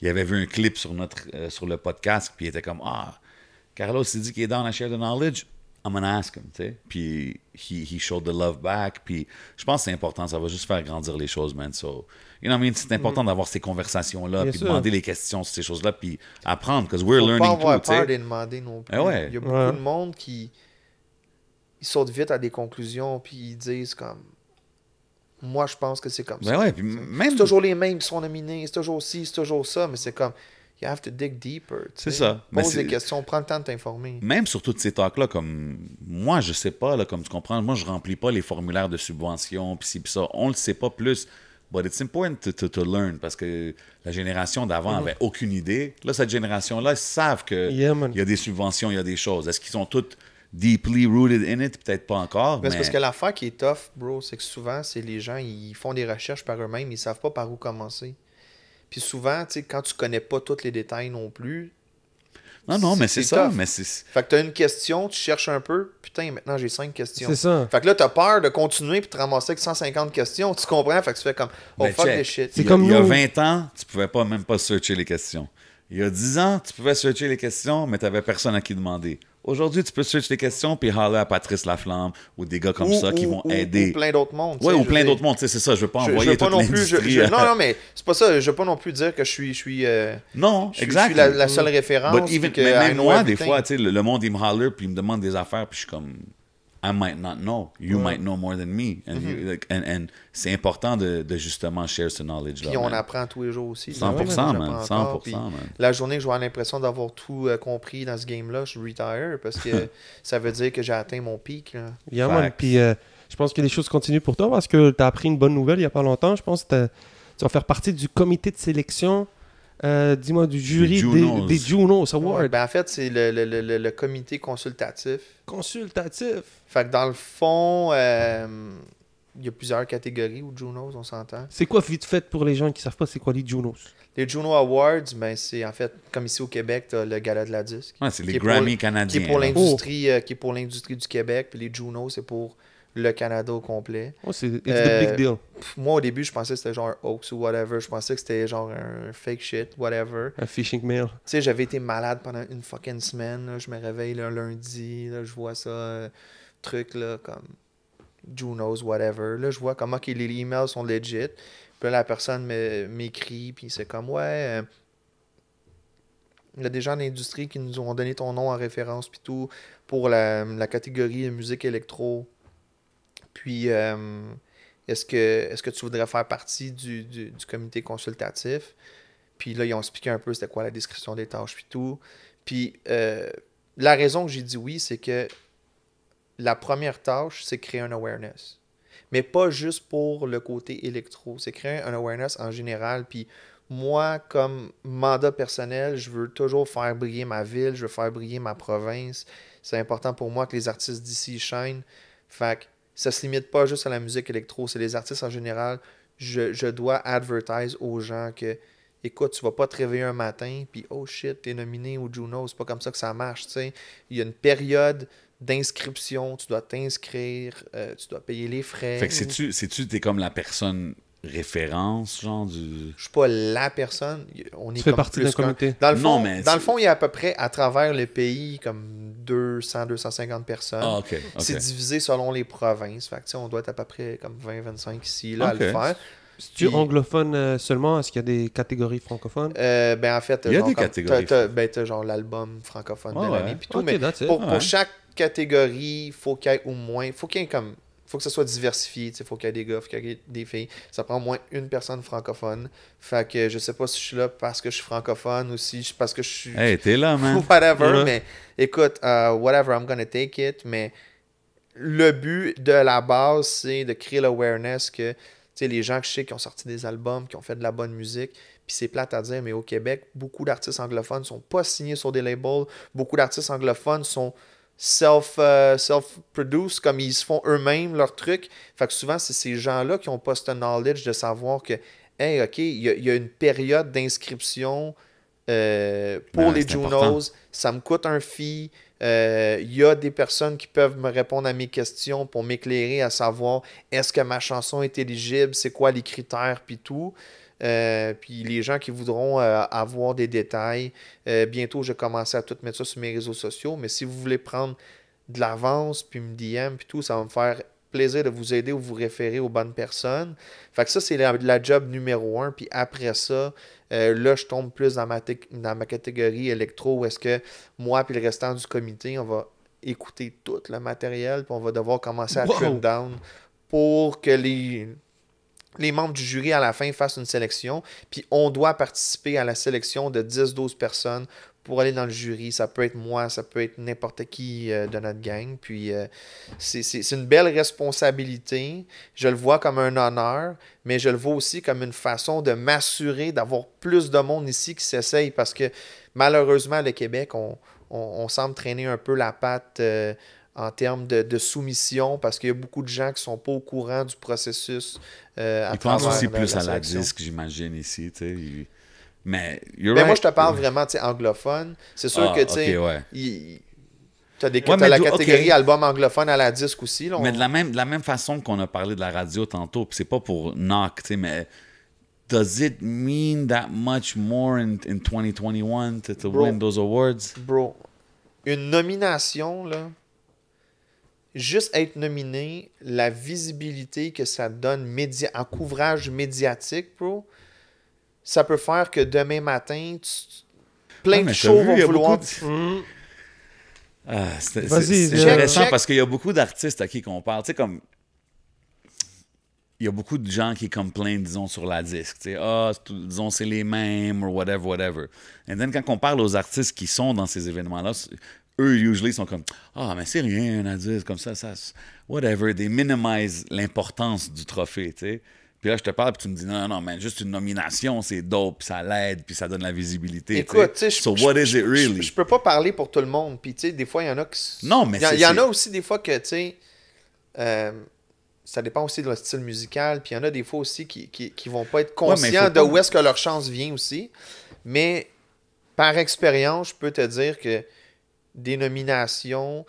Il avait vu un clip sur le podcast, puis il était comme, ah, Carlos s'est dit qu'il est dans la share de knowledge. I'm gonna ask him, tu sais. Puis, he showed the love back. Puis, je pense que c'est important. Ça va juste faire grandir les choses, man. So, you know what I mean? C'est important d'avoir ces conversations-là, Bien puis sûr. demander les questions sur ces choses-là, puis apprendre, because we're Faut pas learning avoir too, tu peur sais. de demander non plus. Eh ouais. Il y a beaucoup de monde qui ils sautent vite à des conclusions, puis ils disent comme moi, je pense que c'est comme ça. Ben ouais, puis même... C'est toujours les mêmes qui sont nominés, c'est toujours ci, c'est toujours ça, mais c'est comme you have to dig deeper. tu C'est sais. ça. Mais Pose c'est- des questions, prends le temps de t'informer. Même sur toutes ces talks-là, comme moi, je sais pas, là, comme tu comprends, moi, je remplis pas les formulaires de subvention, puis ci, puis ça. On le sait pas plus. But it's important to learn, parce que la génération d'avant avait aucune idée. Là, cette génération-là, ils savent qu'il Yeah, man. y a des subventions, il y a des choses. Est-ce qu'ils sont toutes deeply rooted in it? Peut-être pas encore, Mais mais... c'est parce que l'affaire qui est tough, bro, c'est que souvent, c'est les gens, ils font des recherches par eux-mêmes, ils savent pas par où commencer. Puis souvent, tu sais, quand tu connais pas tous les détails non plus, Non, mais c'est ça. tough. Mais c'est... Fait que t'as une question, tu cherches un peu, putain, maintenant j'ai 5 questions. C'est ça. Fait que là, t'as peur de continuer puis te ramasser avec 150 questions, tu comprends? Fait que tu fais comme, oh Ben, fuck check. this shit. C'est Il y a- comme il y a nous. 20 ans, tu pouvais pas même pas searcher les questions. Il y a 10 ans, tu pouvais searcher les questions, mais tu n'avais personne à qui demander. Aujourd'hui, tu peux searcher les questions puis holler à Patrice Laflamme ou des gars comme ça qui vont aider. Ou plein d'autres mondes. tu Oui, sais, ou je plein veux d'autres dire. mondes, tu sais, c'est ça. Je veux pas Je envoyer veux pas toute non plus. l'industrie. Non, mais c'est pas ça. Je veux pas non plus dire que je suis Non, je exact. suis la seule référence. But even, puis que mais I même know moi, des everything. fois, tu sais, le monde, il me holler puis il me demande des affaires puis je suis comme, I might not know. You might know more than me. And, and c'est important de justement share ce knowledge-là. Puis on man. apprend tous les jours aussi. 100%, man. J'apprends 100%, encore, puis man. La journée que je vais avoir l'impression d'avoir tout compris dans ce game-là, je retire parce que ça veut dire que j'ai atteint mon pic. Là. Yeah, man. Facts. Puis je pense que les choses continuent pour toi parce que tu as appris une bonne nouvelle il n'y a pas longtemps. Je pense que tu vas faire partie du comité de sélection, dis-moi, du jury Junos. des Junos Awards. Ouais, ben en fait, c'est le comité consultatif. Consultatif. Fait que dans le fond, il y a plusieurs catégories aux Junos, on s'entend. C'est quoi, vite fait, pour les gens qui savent pas, c'est quoi les Junos? Les Juno Awards, ben c'est en fait, comme ici au Québec, t'as le gala de la disque. Ouais, c'est Qui les est pour- Grammy Qui canadiens. est pour là. l'industrie qui est pour l'industrie du Québec, puis les Juno, c'est pour le Canada au complet. Oh, c'est it's the big deal. Moi, au début, je pensais que c'était genre un hoax ou whatever. Je pensais que c'était genre un fake shit, whatever. Un phishing mail. Tu sais, j'avais été malade pendant une fucking semaine. Là. Je me réveille le lundi, là, je vois ça, truc là, comme Junos, whatever. Là, je vois comment ok, les emails sont legit. Puis là, la personne m'écrit, puis c'est comme, ouais, il y a des gens de l'industrie qui nous ont donné ton nom en référence, puis tout, pour la catégorie musique électro. Puis, est-ce que tu voudrais faire partie du comité consultatif? Puis là, ils ont expliqué un peu c'était quoi la description des tâches, puis tout. Puis, la raison que j'ai dit oui, c'est que la première tâche, c'est créer un awareness. Mais pas juste pour le côté électro. C'est créer un awareness en général. Puis moi, comme mandat personnel, je veux toujours faire briller ma ville, je veux faire briller ma province. C'est important pour moi que les artistes d'ici shine. Fait que ça se limite pas juste à la musique électro, c'est les artistes en général. Je dois advertise aux gens que, écoute, tu vas pas te réveiller un matin, puis oh shit, t'es nominé au Juno, c'est pas comme ça que ça marche, tu sais. Il y a une période d'inscription, tu dois t'inscrire, tu dois payer les frais. Fait que t'es comme la personne référence, genre du... Je suis pas la personne, on est Tu fais comme partie plus d'un qu'un. comité. Dans le fond, Non, mais dans c'est- le fond, il y a à peu près à travers le pays comme 200-250 personnes. Ah, ok. C'est divisé selon les provinces. Fait que, tu sais, on doit être à peu près comme 20-25 ici là, à Ok. le faire. C'est-tu Puis- anglophone seulement? Est-ce qu'il y a des catégories francophones? Ben en fait, Il y a genre, des comme- catégories. t'as genre l'album francophone Ah de ouais. l'année. Puis tout, Ok, mais that's it. pour Ouais. chaque catégorie, il faut qu'il y ait au moins. Faut qu'il y ait comme. Faut que ça soit diversifié. Il faut qu'il y ait des gars, faut qu'il y ait des filles. Ça prend au moins une personne francophone. Fait que je sais pas si je suis là parce que je suis francophone ou si parce que je suis. Hey, t'es là, man. Whatever, Ouais. mais écoute, whatever, I'm gonna take it. Mais le but de la base, c'est de créer l'awareness que, tu sais, les gens que je sais qui ont sorti des albums, qui ont fait de la bonne musique, puis c'est plate à dire, mais au Québec, beaucoup d'artistes anglophones sont pas signés sur des labels. Beaucoup d'artistes anglophones sont self-produced, comme ils se font eux-mêmes leur truc. Fait que souvent, c'est ces gens-là qui ont pas ce knowledge de savoir que, hey, OK, il y a une période d'inscription pour Ben, les c'est important. Junos, ça me coûte un fee. Il y a des personnes qui peuvent me répondre à mes questions pour m'éclairer à savoir est-ce que ma chanson est éligible, c'est quoi les critères, puis tout. Puis les gens qui voudront avoir des détails, bientôt je vais commencer à tout mettre ça sur mes réseaux sociaux, mais si vous voulez prendre de l'avance, puis me DM, puis tout, ça va me faire plaisir de vous aider ou vous référer aux bonnes personnes. Fait que ça, c'est la job numéro 1. Puis après ça, là, je tombe plus dans ma catégorie électro, où est-ce que moi puis le restant du comité, on va écouter tout le matériel, puis on va devoir commencer à trim down pour que les membres du jury, à la fin, fassent une sélection. Puis on doit participer à la sélection de 10-12 personnes pour aller dans le jury. Ça peut être moi, ça peut être n'importe qui de notre gang. Puis c'est une belle responsabilité. Je le vois comme un honneur, mais je le vois aussi comme une façon de m'assurer d'avoir plus de monde ici qui s'essaye, parce que malheureusement, le Québec, on semble traîner un peu la patte en termes de soumission, parce qu'il y a beaucoup de gens qui ne sont pas au courant du processus. Ils pensent aussi plus à la disque, j'imagine, ici. Mais moi, je te parle vraiment anglophone. C'est sûr que tu as la catégorie album anglophone à la disque aussi. Là, mais de la même façon qu'on a parlé de la radio tantôt, puis c'est pas pour knock, mais does it mean that much more in 2021 to win those awards? Bro, une nomination, là, juste être nominé, la visibilité que ça donne en couvrage médiatique, bro, ça peut faire que demain matin, plein de shows vont vouloir... C'est intéressant parce qu'il y a beaucoup d'artistes à qui on parle. Tu sais, comme... Il y a beaucoup de gens qui complainent, disons, sur la disque. Tu sais, disons, c'est les mêmes, ou whatever. Et then, quand on parle aux artistes qui sont dans ces événements-là, eux, usually, sont comme mais c'est rien, la disque, comme ça, whatever. They minimize l'importance du trophée, tu sais. Puis là, je te parle, puis tu me dis, non, mais juste une nomination, c'est dope, puis ça l'aide, puis ça donne la visibilité. Écoute, tu sais, what is it really? Je peux pas parler pour tout le monde, puis tu sais, des fois, il y en a qui... Non, mais il y en a aussi des fois que, tu sais, ça dépend aussi de leur style musical, puis il y en a des fois aussi qui vont pas être conscients de où est-ce que leur chance vient aussi. Mais par expérience, je peux te dire que des nominations,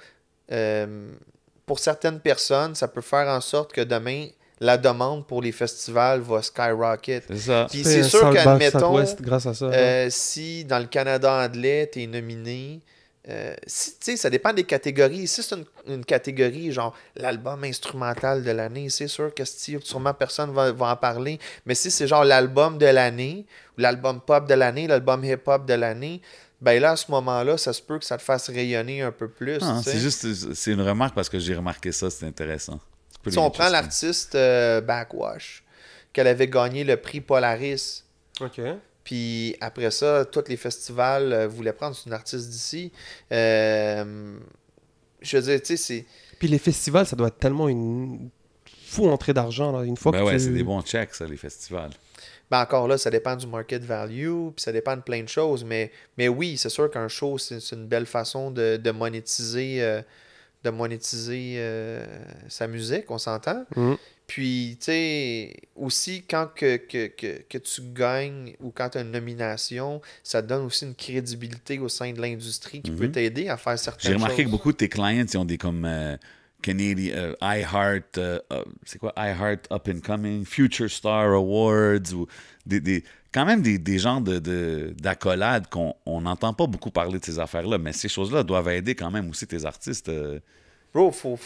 pour certaines personnes, ça peut faire en sorte que demain, la demande pour les festivals va skyrocket. C'est ça. Puis c'est sûr qu'admettons, grâce à ça, si dans le Canada anglais, tu es nominé, ça dépend des catégories. Si c'est une catégorie, genre l'album instrumental de l'année, c'est sûr que sûrement personne va en parler. Mais si c'est genre l'album de l'année, ou l'album pop de l'année, l'album hip-hop de l'année, ben là, à ce moment-là, ça se peut que ça te fasse rayonner un peu plus. C'est une remarque parce que j'ai remarqué ça, c'est intéressant. Si on prend l'artiste Backwash, qu'elle avait gagné le prix Polaris. OK. Puis après ça, tous les festivals voulaient prendre. C'est une artiste d'ici. Je veux dire, tu sais, c'est... Puis les festivals, ça doit être tellement une fou entrée d'argent, là. Une fois que c'est des bons checks, ça, les festivals. Ben encore là, ça dépend du market value, puis ça dépend de plein de choses. Mais oui, c'est sûr qu'un show, c'est une belle façon de monétiser... sa musique, on s'entend. Puis, tu sais, aussi, quand que tu gagnes ou quand tu as une nomination, ça te donne aussi une crédibilité au sein de l'industrie qui peut t'aider à faire certaines choses. J'ai remarqué que beaucoup de tes clients, ils ont des comme Canadian, iHeart, c'est quoi, iHeart Up and Coming, Future Star Awards, ou quand même des genres d'accolades qu'on n'entend pas beaucoup parler de ces affaires-là, mais ces choses-là doivent aider quand même aussi tes artistes. Bro, faut...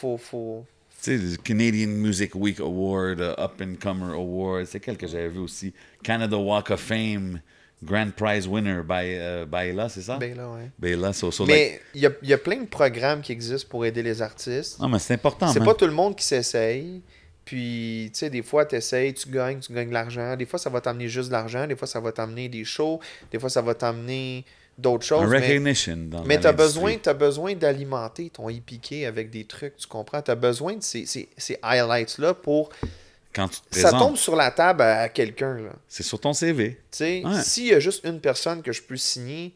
Tu sais, le Canadian Music Week Award, Up and Comer Award, c'est quel que j'avais vu aussi. Canada Walk of Fame, Grand Prize Winner by Baila, c'est ça? Baila, oui. Baila, mais il y a plein de programmes qui existent pour aider les artistes. Non, mais c'est important. C'est pas tout le monde qui s'essaye. Puis, tu sais, des fois, tu essayes, tu gagnes de l'argent. Des fois, ça va t'amener juste de l'argent. Des fois, ça va t'amener des shows. Des fois, ça va t'amener d'autres choses. Mais tu as besoin d'alimenter ton EPK avec des trucs, tu comprends? Tu as besoin de ces highlights-là pour... Quand tu te présentes, ça tombe sur la table à quelqu'un. C'est sur ton CV. Tu sais, s'il y a juste une personne que je peux signer,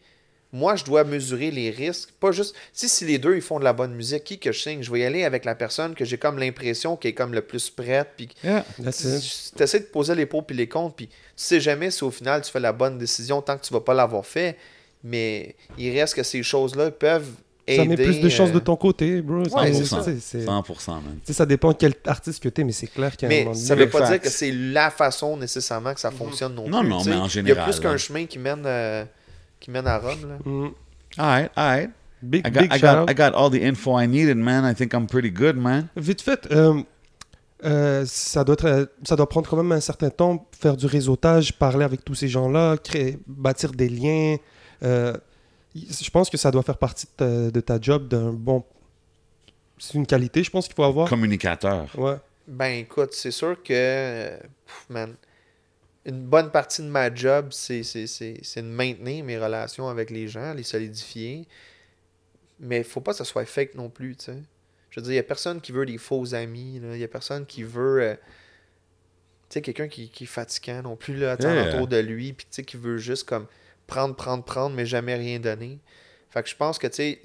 moi, je dois mesurer les risques. Pas juste... Si les deux, ils font de la bonne musique, qui que je signe? Je vais y aller avec la personne que j'ai comme l'impression qui est comme le plus prête. Puis tu essaies de poser les pour puis les contre, puis tu sais jamais si au final, tu fais la bonne décision tant que tu vas pas l'avoir fait. Mais il reste que ces choses-là peuvent aider. Ça met plus de chances de ton côté, bro. 100%, man. Ça dépend quel artiste que t'es, mais c'est clair qu'il y a un moment ça veut pas dire que c'est la façon nécessairement que ça fonctionne non plus. Non, mais en général. Il y a plus qu'un chemin qui mène à Rome. Là. All right. Big, I got, big I shout got, out. I got all the info I needed, man. I think I'm pretty good, man. Vite fait, ça doit prendre quand même un certain temps, faire du réseautage, parler avec tous ces gens-là, bâtir des liens. Je pense que ça doit faire partie de ta job d'un bon... C'est une qualité, je pense qu'il faut avoir. Communicateur. Ouais. Ben écoute, c'est sûr que, man, une bonne partie de ma job, c'est de maintenir mes relations avec les gens, les solidifier. Mais il faut pas que ça soit fake non plus, tu sais. Je veux dire, il n'y a personne qui veut des faux amis, il n'y a personne qui veut, tu sais, quelqu'un qui est fatigant non plus, là, autour de lui, puis tu sais, qui veut juste comme prendre, mais jamais rien donner. Fait que je pense que, tu sais,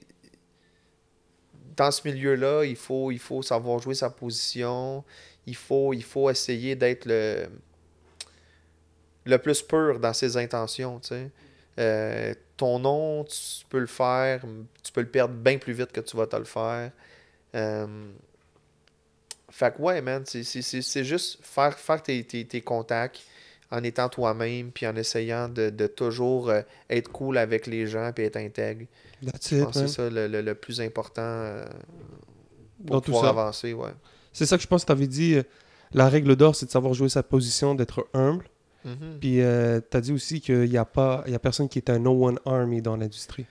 dans ce milieu-là, il faut savoir jouer sa position. Il faut essayer d'être le plus pur dans ses intentions, tu sais. Ton nom, tu peux le faire, tu peux le perdre bien plus vite que tu vas te le faire. Fait que ouais, man, c'est juste faire tes contacts en étant toi-même, puis en essayant de toujours être cool avec les gens, puis être intègre. That's Je it, pense que man. c'est ça le plus important Dans pour tout pouvoir ça. avancer, ouais. C'est ça que je pense que tu avais dit. La règle d'or, c'est de savoir jouer sa position, d'être humble. Mhm. Puis tu as dit aussi qu'il n'y a personne qui est un no-one army dans l'industrie.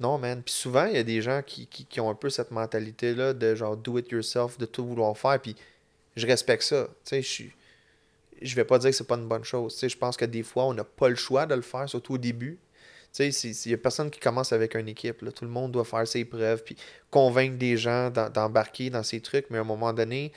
Non, man. Puis souvent, il y a des gens qui ont un peu cette mentalité-là de genre do it yourself, de tout vouloir faire. Puis je respecte ça. Tu sais, je vais pas dire que c'est pas une bonne chose. Tu sais, je pense que des fois, on n'a pas le choix de le faire, surtout au début. Tu sais, il n'y a personne qui commence avec une équipe, là. Tout le monde doit faire ses preuves, puis convaincre des gens d'embarquer dans ces trucs. Mais à un moment donné,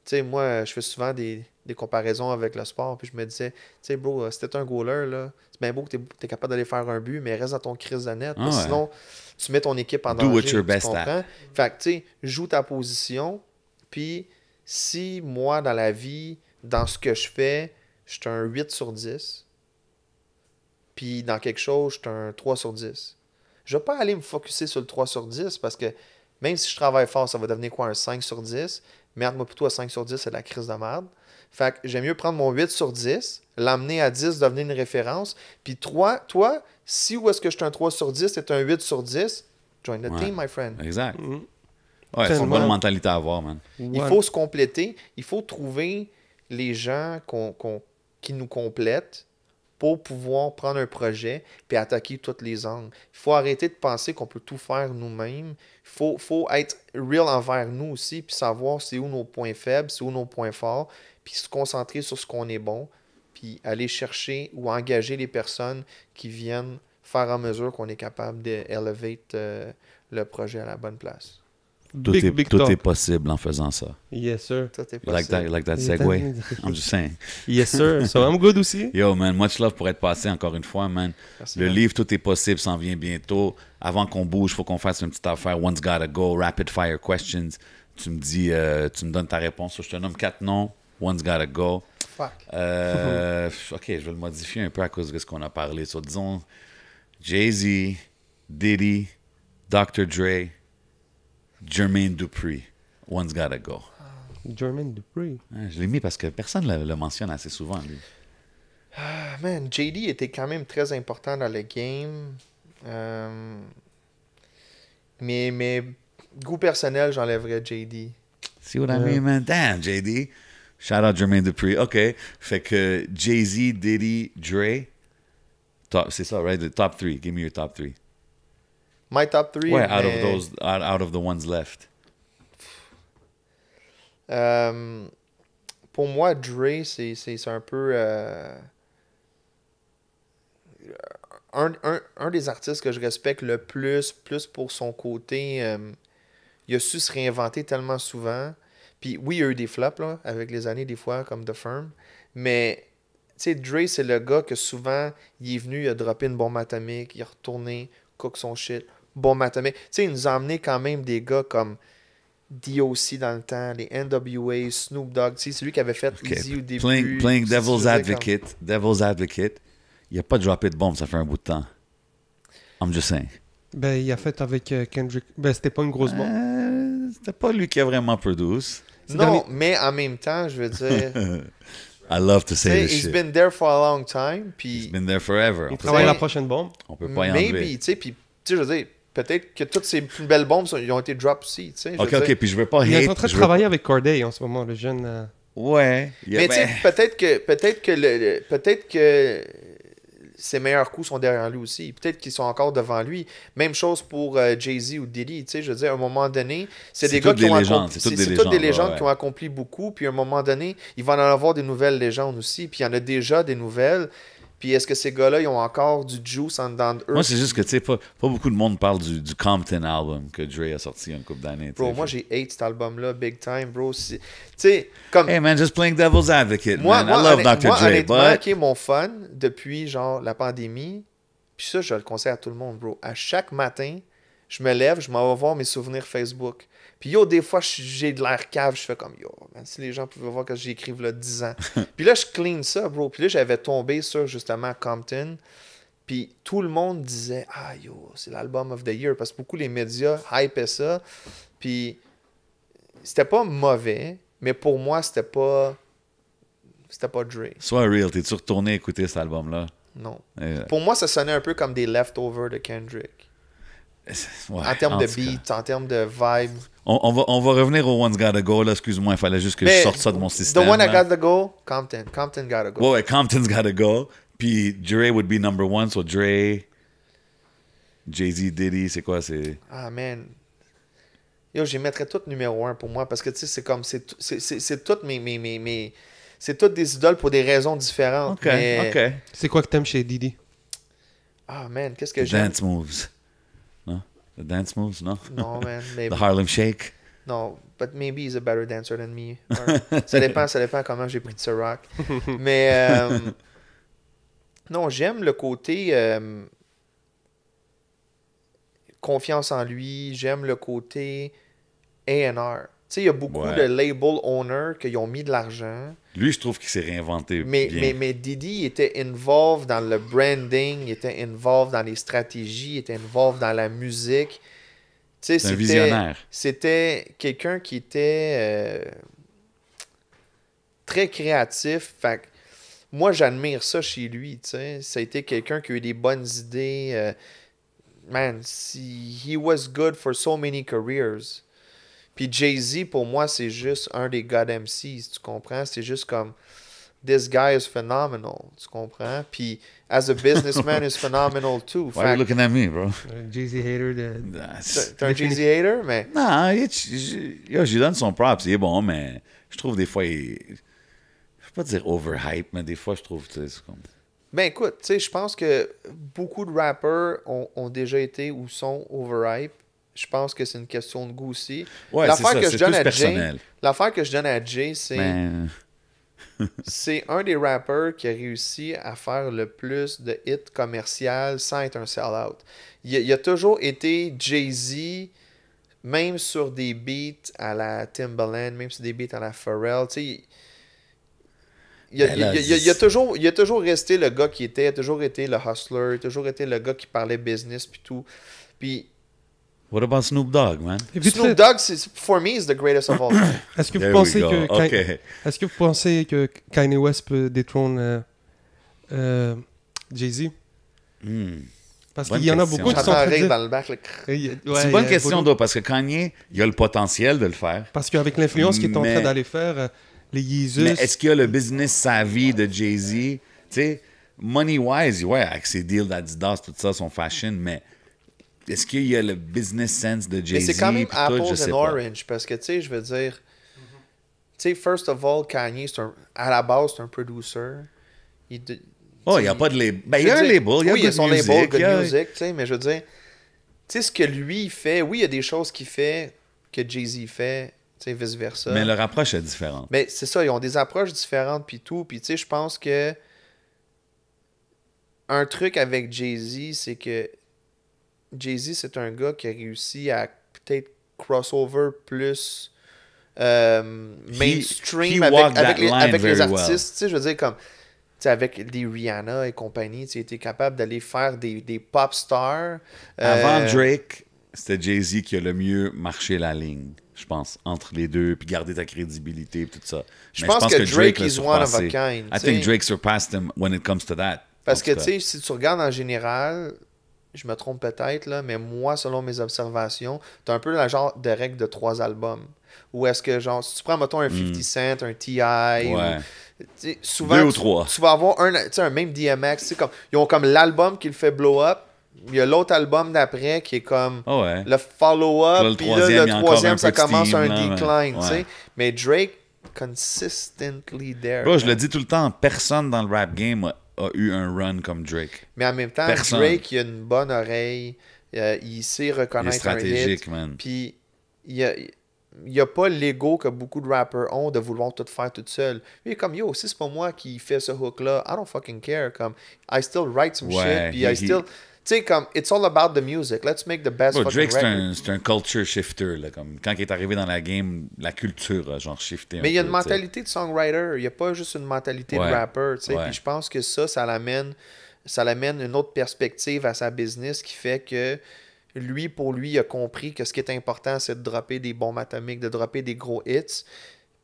tu sais, moi, je fais souvent des comparaisons avec le sport, puis je me disais, tu sais, bro, si t'es un goaler, là, c'est bien beau que t'es capable d'aller faire un but, mais reste dans ton crise de net. Parce que sinon, tu mets ton équipe en Do what danger. you're Tu best comprends? Fait que, tu sais, joue ta position, puis si moi, dans la vie, dans ce que je fais, je suis un 8 sur 10, puis dans quelque chose, je suis un 3 sur 10. Je vais pas aller me focusser sur le 3 sur 10 parce que même si je travaille fort, ça va devenir quoi, un 5 sur 10? Merde-moi plutôt à 5 sur 10, c'est de la crise de merde. Fait que j'aime mieux prendre mon 8 sur 10, l'amener à 10, devenir une référence. Puis toi, si où est-ce que je suis un 3 sur 10, c'est un 8 sur 10, join the team, my friend. Exact. Mhm. Ouais, c'est une Tellement. bonne mentalité à avoir, man. Il faut se compléter. Il faut trouver les gens qui nous complètent pour pouvoir prendre un projet et attaquer tous les angles. Il faut arrêter de penser qu'on peut tout faire nous-mêmes. Il faut être real envers nous aussi, puis savoir c'est où nos points faibles, c'est où nos points forts, puis se concentrer sur ce qu'on est bon, puis aller chercher ou engager les personnes qui viennent faire en mesure qu'on est capable d'elevate le projet à la bonne place. Tout est possible en faisant ça. Yes, sir. Ça, t'es You like that segue? I'm just saying. Yes, sir. So I'm good aussi. Yo, man, much love pour être passé encore une fois, man. Merci, Le man. livre Tout est possible s'en vient bientôt. Avant qu'on bouge, il faut qu'on fasse une petite affaire. One's gotta go. Rapid fire questions. Tu me dis, tu me donnes ta réponse. Je te nomme 4 noms. One's gotta go. Fuck. Ok, je vais le modifier un peu à cause de ce qu'on a parlé. So, disons Jay-Z, Diddy, Dr. Dre, Jermaine Dupri. One's gotta go. Jermaine Dupri. Hein, je l'ai mis parce que personne ne le mentionne assez souvent, lui. Ah, man, JD était quand même très important dans le game. Mais goût personnel, j'enlèverais JD. See what I mean, man? Damn, JD. Shout out Jermaine Dupri. OK. Fait que Jay-Z, Diddy, Dre. C'est ça, right? The top 3. Give me your top 3. My top 3. Ouais, out of the ones left. Pour moi, Dre, c'est un peu un des artistes que je respecte le plus pour son côté. Il a su se réinventer tellement souvent. Puis oui, il y a eu des flops là, avec les années, des fois, comme The Firm. Mais, tu sais, Dre, c'est le gars que souvent, il est venu, il a droppé une bombe atomique, il est retourné, cook son shit, bombe atomique. Tu sais, il nous a amené quand même des gars comme D.O.C. dans le temps, les NWA, Snoop Dogg. Tu sais, c'est lui qui avait fait Okay. Easy au début. Playing Tu sais, devil's je veux dire, advocate. Il a pas droppé de bombe, ça fait un bout de temps. I'm just saying. Ben, il a fait avec Kendrick. Ben, c'était pas une grosse bombe. C'était pas lui qui a vraiment produce. Non, mais en même temps, je veux dire, I love to tu say sais, this he's shit. been there for a long time. He's Puis been there forever. Il On peut travaille pas- la prochaine bombe. on peut pas y maybe, enlever. tu sais, puis tu sais, je veux dire, peut-être que toutes ces plus belles bombes ils ont été drop aussi, tu sais. je Ok, veux ok, dire. puis je veux pas Il est hate. en train de je veux- travailler avec Corday en ce moment, le jeune. Ouais. Mais tu sais, peut-être que ses meilleurs coups sont derrière lui aussi. Peut-être qu'ils sont encore devant lui. Même chose pour Jay-Z ou Diddy. Tu sais, je veux dire, à un moment donné, c'est des gars toutes qui des ont légendes, accompli. c'est toutes C'est des toutes des légendes, légendes ouais. qui ont accompli beaucoup. Puis à un moment donné, il va en avoir des nouvelles légendes aussi. Puis il y en a déjà des nouvelles. Puis est-ce que ces gars-là, ils ont encore du juice en dedans d'eux? Moi, c'est juste que, tu sais, pas beaucoup de monde parle du Compton album que Dre a sorti il y a une couple d'années. tu Bro, sais. moi, j'ai hate cet album-là, big time, bro. Tu sais, comme... Hey man, just playing devil's advocate, Moi, man. I love Dr. Dre, honnêtement, but... ok, mon fun, depuis, genre, la pandémie, puis ça, je le conseille à tout le monde, bro. À chaque matin, je me lève, je m'en vais voir mes souvenirs Facebook. Puis yo, des fois, j'ai de l'air cave, je fais comme, yo, man, si les gens pouvaient voir que j'écrive là 10 ans. Puis là, je clean ça, bro. Puis là, j'avais tombé sur, justement, Compton. Puis tout le monde disait, ah yo, c'est l'album of the year. Parce que beaucoup les médias hypaient ça. Puis c'était pas mauvais, mais pour moi, c'était pas Dre. Sois real, t'es-tu retourné écouter cet album-là? Non. Euh, Pour moi, ça sonnait un peu comme des leftovers de Kendrick. ouais, En termes de tout cas. beat, en termes de vibe. On va revenir au One's Gotta Go, là. Excuse-moi, il fallait juste que je Mais sorte ça de mon système. The one I là. got to go, Compton. Compton gotta go. Ouais, Compton's Gotta Go. Puis Dre would be number one, so Dre, Jay-Z, Diddy, c'est quoi? C'est... Ah, man. Yo, j'y mettrais tout numéro 1 pour moi parce que, tu sais, c'est comme... C'est toutes mes... C'est toutes des idoles pour des raisons différentes. OK, mais... OK. C'est quoi que t'aimes chez Didi? Ah, man, qu'est-ce que The j'aime? dance moves. Non? The dance moves, non? Non, man. The Harlem Shake. Non, but maybe he's a better dancer than me. Or- ça dépend comment j'ai pris de ce rock. Mais non, j'aime le côté confiance en lui. J'aime le côté A&R. Tu sais, il y a beaucoup Ouais. de label owners qui ont mis de l'argent. Lui, je trouve qu'il s'est réinventé Mais, bien. mais Didi était involved dans le branding, il était involved dans les stratégies, il était involved dans la musique. Tu sais, C'est un visionnaire. C'était quelqu'un qui était très créatif. Fait que moi, j'admire ça chez lui. Tu sais. Ça a été quelqu'un qui a eu des bonnes idées. Man, he was good for so many careers. Puis Jay-Z, pour moi, c'est juste un des God MCs, tu comprends? C'est juste comme, this guy is phenomenal, tu comprends? Puis, as a businessman, is phenomenal too. Why are you looking at me, bro? Jay-Z hater de. T'es un Jay-Z hater, mais... Non, je lui donne son props, il est bon, mais je trouve des fois, je vais pas dire overhype, mais des fois, je trouve, tu sais, c'est comme... Ben écoute, tu sais, je pense que beaucoup de rappers ont déjà été ou sont overhype. Je pense que c'est une question de goût aussi. Ouais, c'est ça, c'est plus personnel. L'affaire que je donne à Jay, c'est... Mais... C'est un des rappers qui a réussi à faire le plus de hits commerciaux sans être un sell-out. Il a toujours été Jay-Z, même sur des beats à la Timbaland, même sur des beats à la Pharrell. Tu sais, il a toujours resté le gars qui était, il a toujours été le hustler, il a toujours été le gars qui parlait business puis tout. Puis What about Snoop Dogg, man? Vite Snoop fait, Dogg, for me, is the greatest of all time. est-ce que There vous we pensez go. que OK. est-ce que vous pensez que Kanye West peut détrôner Jay-Z? Parce Bonne qu'il y en a question. beaucoup qui sont en J'entends train de rire dire. dans le bac. Là. Ouais, C'est une bonne il y a question, beaucoup- d'eau, parce que Kanye, il a le potentiel de le faire. Parce qu'avec l'influence qu'il est en Mais- train d'aller faire, les Yeezus. Mais est-ce qu'il y a le business savvy de Jay-Z? Tu sais, money-wise, ouais, avec ses deals d'Adidas, tout ça, son fashion, mais est-ce qu'il y a le business sense de Mais Jay-Z? c'est quand même puis tout, je apples sais and pas. orange, parce que, tu sais, je veux dire, tu sais, first of all, Kanye, à la base, c'est un producer. Oh, il n'y a pas de label. Ben, il y Je a veux un dire, label, il y a oui, il y a good son music, label, Good il y a- Music, tu sais, mais je veux dire, tu sais, ce que lui il fait, oui, il y a des choses qu'il fait que Jay-Z fait, tu sais, vice-versa. Mais leur approche est différente. Mais c'est ça, ils ont des approches différentes, puis tout. Puis, tu sais, je pense que un truc avec Jay-Z, c'est que Jay-Z, c'est un gars qui a réussi à peut-être crossover plus mainstream he walked that line avec les very artistes. well. Tu sais, je veux dire, comme, tu sais, avec des Rihanna et compagnie, tu étais capable d'aller faire des pop stars. Avant Drake, c'était Jay-Z qui a le mieux marché la ligne, je pense, entre les deux, puis garder ta crédibilité et tout ça. Je Mais pense que Drake l'a is one of a surpassé. kind, I tu think sais. Drake surpassed him when it comes to that. Parce En que, tout tu cas. sais, si tu regardes en général, je me trompe peut-être, là, mais moi, selon mes observations, t'as un peu la genre de règle de 3 albums. Ou est-ce que, genre, si tu prends, mettons, un 50 Cent, un T.I., Ouais. souvent, 2 ou 3. tu vas avoir un même DMX, comme, ils ont comme l'album qui le fait blow up, il y a l'autre album d'après qui est comme Ah ouais. le follow-up, Là, le puis là, troisième, il y le a encore troisième, un ça peu de commence steam, un là, decline, ouais. tu sais. Mais Drake, consistently there. Bro, je man. le dis tout le temps, personne dans le rap game a eu un run comme Drake. Mais en même temps, Personne. Drake, il a une bonne oreille, il sait Il est reconnaître un hit. stratégique, man. Puis, il n'y a pas l'ego que beaucoup de rappers ont de vouloir tout faire tout seul. Lui, il est comme, yo, si c'est pas moi qui fais ce hook-là, I don't fucking care. Comme, I still write some Ouais, shit, puis I still... Tu sais, comme, it's all about the music. Let's make the best Bro, fucking Drake, record. c'est un culture shifter. Là, comme, quand il est arrivé dans la game, la culture a genre shifté. Mais il y a un une peu, t'sais. mentalité de songwriter, il n'y a pas juste une mentalité Ouais. de rapper, tu sais. Ouais. Puis je pense que ça l'amène une autre perspective à sa business qui fait que pour lui, il a compris que ce qui est important, c'est de dropper des bombes atomiques, de dropper des gros hits.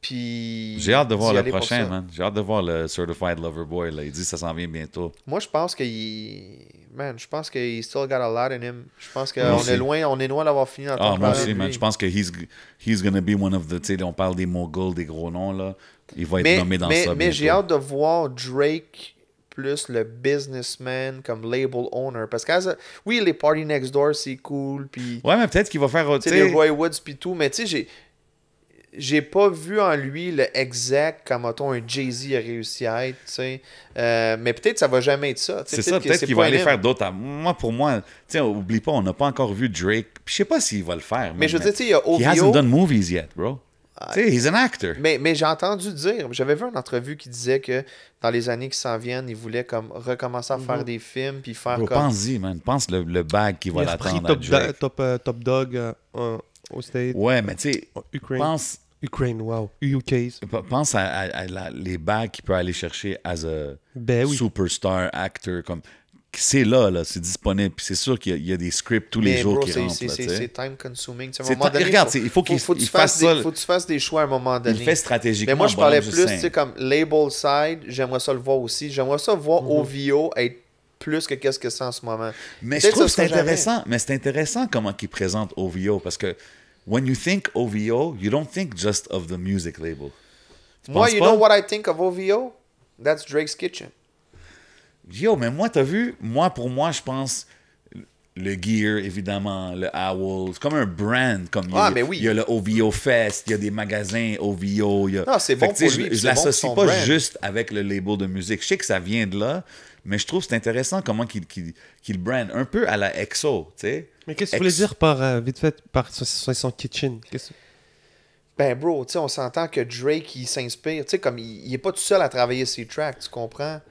Puis J'ai hâte de voir d'y le aller pour prochain, ça. man. J'ai hâte de voir le Certified Lover Boy. Là. Il dit que ça s'en vient bientôt. Moi, je pense je pense qu'il still got a lot in him. Je pense Moi qu'on aussi. est loin d'avoir fini Ah, d'entendre moi parler aussi, de man. lui. Je pense que he's gonna be one of the... Tu sais, on parle des moguls, des gros noms, là. Il va être nommé dans ça mais j'ai bientôt. hâte de voir Drake plus le businessman comme label owner. Parce que, oui, les Party Next Door, c'est cool. Puis, Ouais, mais peut-être qu'il va faire... tu Tu sais, les sais, Roy Woods, puis tout. Mais, tu sais, j'ai pas vu en lui le exact comme, mettons, un Jay-Z a réussi à être, tu sais. Mais peut-être ça va jamais être ça. Tu sais, c'est ça, que peut-être c'est qu'il pas va aller him. faire d'autres... Moi, pour moi, tu sais, oublie pas, on n'a pas encore vu Drake. Puis je sais pas s'il va le faire. Mais je veux dire, tu sais, il y a He hasn't OVO. done movies yet, bro. Tu sais, he's an actor. Mais j'ai entendu dire, j'avais vu une entrevue qui disait que dans les années qui s'en viennent, il voulait comme recommencer à faire des films puis faire Bro, comme... pense-y, man. Pense le bag qui va Il a repris l'attendre à Drake. Top Dog au State. Ouais, mais tu sais, Ukraine. pense... Ukraine, wow. UK's. Pense à les bagues qu'il peut aller chercher as a Ben oui. superstar actor. Comme, c'est là, c'est disponible. Puis c'est sûr qu'il y a des scripts tous les Mais jours bro, qui rentrent. Là, tu sais. c'est time consuming. Tu sais, à un C'est moment donné, regarde, il faut qu'il faut que tu fasse fasses ça. faut que tu fasses des choix à un moment donné. Il le fait stratégiquement. Mais moi, je bon, parlais juste plus, tu simple. sais, comme label side, j'aimerais ça le voir aussi. J'aimerais ça voir OVO être plus que qu'est-ce que c'est en ce moment. Mais je Peut-être trouve que ça c'est sera jamais. intéressant. Mais c'est intéressant comment il présente OVO. Parce que when you think OVO, you don't think just of the music label. Tu Moi, penses you pas? know what I think of OVO? That's Drake's Kitchen. Yo, mais moi, t'as vu? Pour moi, je pense le gear, évidemment, le Owl. C'est comme un brand. Comme Mais oui. Il y a le OVO Fest, il y a des magasins OVO. Non, c'est bon Fait que, tu sais, pour lui, Je c'est bon pour l'associe son pas brand. juste avec le label de musique. Je sais que ça vient de là, mais je trouve que c'est intéressant comment qu'il brand. Un peu à la EXO, tu sais. Mais qu'est-ce que tu voulais dire par, vite fait, par son kitchen? Ben, bro, tu sais, on s'entend que Drake, il s'inspire. Tu sais, comme il est pas tout seul à travailler ses tracks, tu comprends?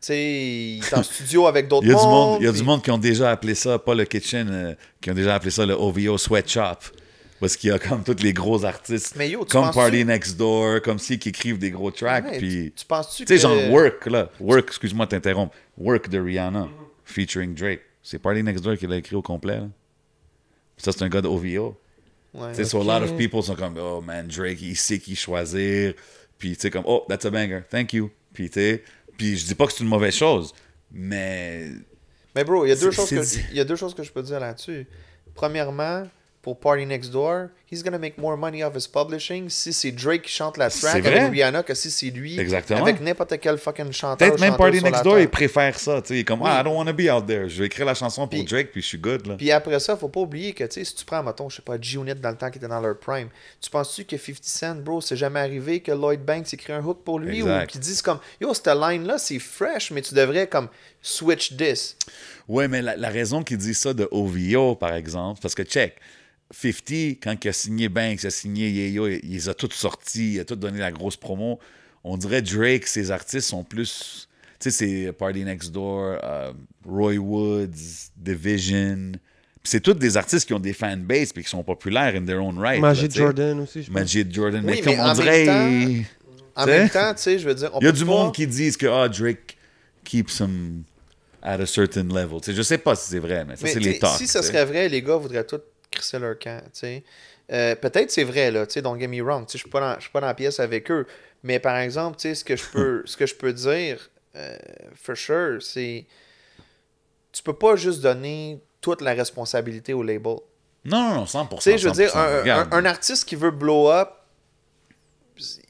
Tu sais, il est en studio avec d'autres Il y a mondes. du puis- monde qui ont déjà appelé ça, pas le kitchen, qui ont déjà appelé ça le OVO Sweatshop. Parce qu'il y a comme tous les gros artistes, Mais yo, tu comme penses-tu- Party Next Door, comme si qui écrivent des gros tracks. Ouais, Puis, tu penses-tu tu sais, que... genre Work, là. Work, excuse-moi de t'interrompre. Work de Rihanna, featuring Drake. C'est Party Next Door qui l'a écrit au complet. Là. Ça, c'est un gars de OVO. Ouais. Tu sais, so a lot of people sont comme, oh man, Drake, il sait qui choisir. Puis, tu sais, comme, oh, that's a banger, thank you. Puis, tu sais, puis je dis pas que c'est une mauvaise chose, mais Mais bro, il y a C'est- deux choses que je peux dire là-dessus. Premièrement, pour Party Next Door, he's gonna make more money off his publishing si c'est Drake qui chante la track C'est vrai. avec Rihanna que si c'est lui Exactement. avec n'importe quel fucking chanteur. peut-être même chanteuse Party sur la Next Door, il track. préfère ça. Tu sais, il est comme, Oui. I don't want to be out there. Je vais écrire la chanson pour Puis- Drake, puis je suis good, là. Puis après ça, faut pas oublier que, tu sais, si tu prends, mettons, je sais pas, G-Unit dans le temps qui était dans leur prime, tu penses-tu que 50 Cent, bro, c'est jamais arrivé que Lloyd Banks écrit un hook pour lui Exact. ou qu'ils disent comme, yo, cette line-là, c'est fresh, mais tu devrais comme switch this. Ouais, mais la raison qu'il dit ça de OVO, par exemple, parce que check, 50, quand il a signé Banks, il a signé Yayo, il les a tous sortis, il a tous donné la grosse promo. On dirait Drake, ses artistes sont plus. Tu sais, c'est Party Next Door, Roy Woods, Division. Puis c'est tous des artistes qui ont des fanbases et qui sont populaires in their own right. Majid là, tu sais. Jordan aussi, je pense. Majid Jordan. Oui, mais comme mais on en dirait. même En T'sais? même temps, tu sais, je veux dire, on Il y a peut du pas- monde qui disent que Drake keeps him at a certain level. Tu sais, je sais pas si c'est vrai, mais ça, Mais c'est t'sais, les talks. si ça tu sais. serait vrai, les gars voudraient tous crisser leur camp, tu sais. Peut-être c'est vrai, là, tu sais, don't get me wrong, tu sais, je suis pas dans la pièce avec eux, mais par exemple, tu sais, ce que je peux dire, for sure, c'est tu peux pas juste donner toute la responsabilité au label. Non, 100%. Tu sais, je veux dire, 100%. Regarde. un artiste qui veut blow up,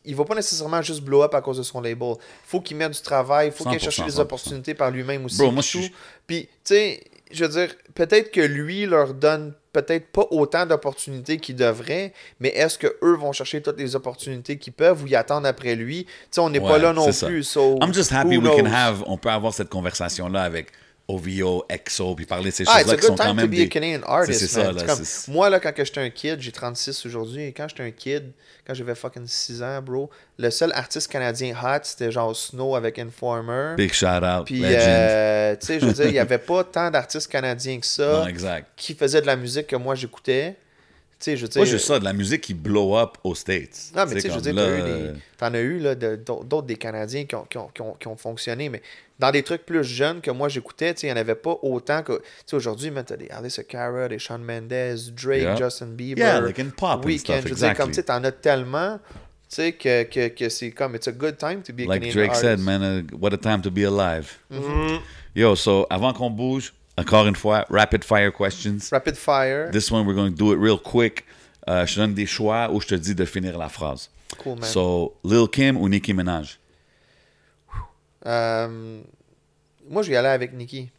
il va pas nécessairement juste blow up à cause de son label. Faut qu'il mette du travail, faut qu'il aille chercher 100%. des opportunités par lui-même aussi. Bro, moi, puis je suis- tout. Puis, tu sais, je veux dire, peut-être que lui leur donne peut-être pas autant d'opportunités qu'il devrait, mais est-ce que eux vont chercher toutes les opportunités qu'ils peuvent ou y attendre après lui? Tu sais, on n'est pas Ouais, là non c'est ça. plus. So, I'm just happy who we can knows? on peut avoir cette conversation-là avec OVO, EXO, puis parler de ces Ah, it's choses-là a qui sont good quand time to même be a des... Canadian artist, c'est ça, man. là, C'est comme- c'est- Moi, là, quand que j'étais un kid, j'ai 36 aujourd'hui, et quand j'étais un kid, quand j'avais fucking 6 ans, bro, le seul artiste canadien hot, c'était genre Snow avec Informer. Big shout-out, Puis, legend. tu sais, je veux dire, il n'y avait pas tant d'artistes canadiens que ça Non, exact. qui faisaient de la musique que moi j'écoutais. Tu sais, je veux dire. Pas juste ça, de la musique qui blow up aux States. Non, mais tu sais, je veux dire, comme t'en as eu là, d'autres des Canadiens qui ont fonctionné, mais dans des trucs plus jeunes que moi j'écoutais, tu sais, il n'y en avait pas autant que. Tu sais, aujourd'hui, man, t'as des Alice Cara, des Shawn Mendes, Drake, Yeah. Justin Bieber, Yeah, like in pop and Weeknd. stuff, Je veux dire, comme exactly. tu sais, t'en as tellement, tu sais, que c'est comme, it's a good time to be a Like Canadian Drake artist. said, man, what a time to be alive. Mhm. Yo, so avant qu'on bouge, encore une fois, rapid fire questions. Rapid fire. This one, we're going to do it real quick. Je te donne des choix ou je te dis de finir la phrase. Cool, man. So, Lil Kim ou Nicki Minaj? Moi, je vais y aller avec Nicki.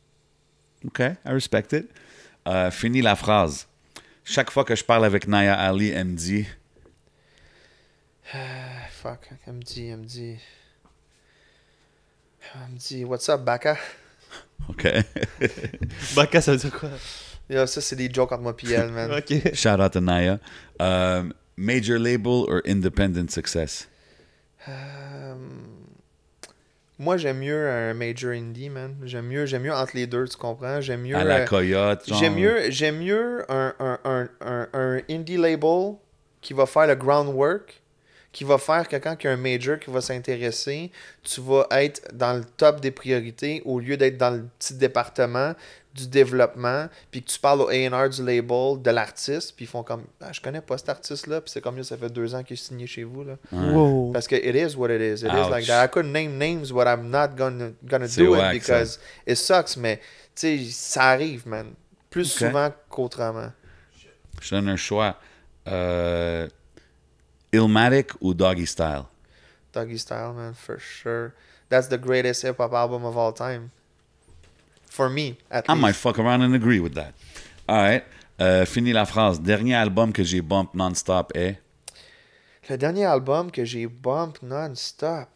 OK, I respect it. Finis la phrase. Chaque fois que je parle avec Naya Ali, elle me dit... Fuck, elle me dit, what's up, Baka? OK. Baka, ça veut dire quoi? Yo, ça, c'est des jokes entre moi et elle, man. Ok. Shout out to Naya. Major label or independent success? Moi, j'aime mieux un major indie, man. J'aime mieux entre les deux, tu comprends? J'aime mieux. À la Coyote, genre... J'aime mieux un indie label qui va faire le groundwork, qui va faire que quand il y a un major qui va s'intéresser, tu vas être dans le top des priorités au lieu d'être dans le petit département du développement, puis que tu parles au A&R du label, de l'artiste, puis ils font comme « Ah, je connais pas cet artiste-là », puis c'est comme « Ça fait 2 ans qu'il est signé chez vous, là. » Wow. Parce que it is what it is. It Ouch. is like that. I couldn't name names, but I'm not gonna C'est do it wack, because it sucks, mais tu sais, ça arrive, man. Plus Ok. souvent qu'autrement. Je te donne un choix. Illmatic ou Doggy Style? Doggy Style, man, for sure. That's the greatest hip-hop album of all time. For me, at I might least. fuck around and agree with that. All right. Finis la phrase. Dernier album que j'ai bump non-stop est... Le dernier album que j'ai bump non-stop.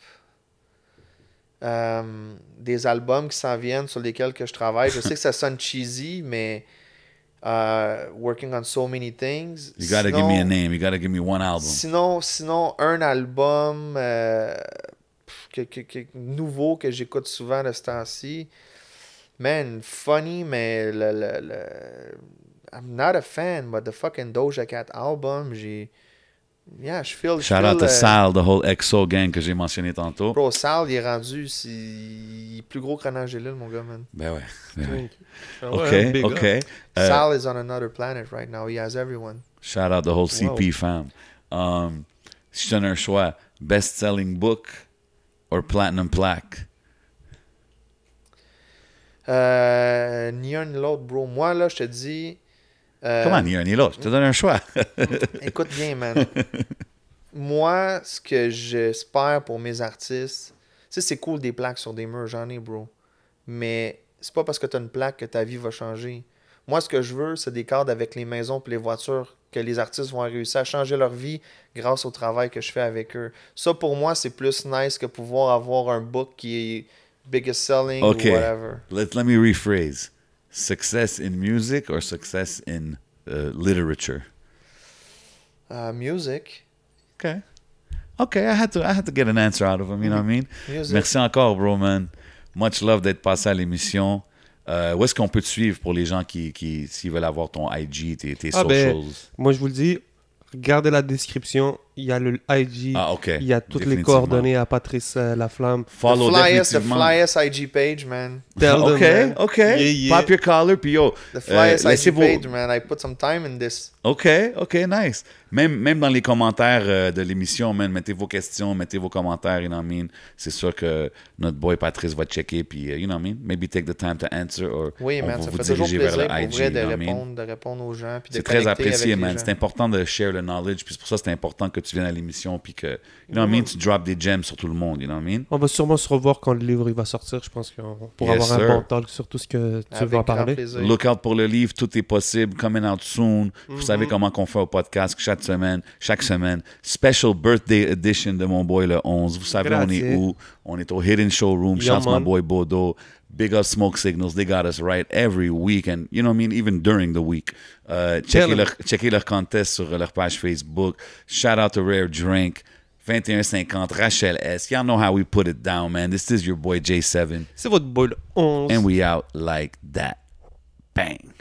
Des albums qui s'en viennent sur lesquels que je travaille. Je sais que ça sonne cheesy, mais Working on So Many Things. You gotta give me a name. You gotta give me one album. Sinon un album nouveau que j'écoute souvent de ce temps-ci. Man, funny, mais I'm not a fan, but the fucking Doja Cat album, je feel... Shout out to Sal, the whole EXO gang que j'ai mentionné tantôt. Bro, Sal, il est rendu, il est plus gros que Renan Gélil, mon gars, man. Ben ouais. Ben ouais. Ah ouais, big OK. up. Sal is on another planet right now. He has everyone. Shout out the whole CP fam. Si je te donne un choix, best-selling book or platinum plaque? Ni un ni l'autre, bro. Moi, là, je te dis... Comment, ni un ni l'autre? Je te donne un choix. Écoute bien, man. Moi, ce que j'espère pour mes artistes, tu sais, c'est cool des plaques sur des murs, j'en ai, bro. Mais c'est pas parce que t'as une plaque que ta vie va changer. Moi, ce que je veux, c'est des cadres avec les maisons et les voitures, que les artistes vont réussir à changer leur vie grâce au travail que je fais avec eux. Ça, pour moi, c'est plus nice que pouvoir avoir un book qui est biggest selling OK. ou whatever. Let me rephrase. Success in music or success in literature? Music. Okay, I had to get an answer out of him, you know what I mean? Music. Merci encore, bro, man. Much love d'être passé à l'émission. Où est-ce qu'on peut te suivre pour les gens qui s'ils veulent avoir ton IG, tes Ah, ben, socials? Moi, je vous le dis, regardez la description. il y a le IG, Ah, OK. il y a toutes les Définitivement. coordonnées à Patrice Laflamme. Follow The définitivement. Flyest IG page, man. Tell them, OK, man. OK. Yeah. Pop your collar, puis yo. The Flyest laissez IG vos... page, man. I put some time in this. OK, nice. Même dans les commentaires de l'émission, man, mettez vos questions, mettez vos commentaires, you know what I mean? C'est sûr que notre boy Patrice va checker, puis, you know what I mean? Maybe take the time to answer, or Oui, on man, va ça vous fait toujours diriger vers plaisir le pour IG, vrai you know what I mean? de répondre aux gens. Puis de C'est très connecter apprécié, avec les man. gens. C'est important de share le knowledge, puis c'est pour ça que c'est important que tu viennes à l'émission, puis que, you know what I mean? Tu drops des gems sur tout le monde, you know what I mean? On va sûrement se revoir quand le livre il va sortir. Je pense qu'on pourra Yes, avoir sir. un bon talk sur tout ce que tu Avec veux en grand parler. plaisir. Look out pour le livre, tout est possible, coming out soon. Vous savez comment qu'on fait au podcast chaque semaine. Special birthday edition de mon boy le 11. Vous savez, on est Grazie. où? On est au Hidden Showroom. Yeah, Shouts my man. boy Bodo. Big up Smoke Signals. They got us right every week. And you know what I mean? Even during the week. Checkez leur contest sur leur page Facebook. Shout out to Rare Drink. 2150 Rachel S. Y'all know how we put it down, man. This is your boy J7. C'est votre boy le 11. And we out like that. Bang.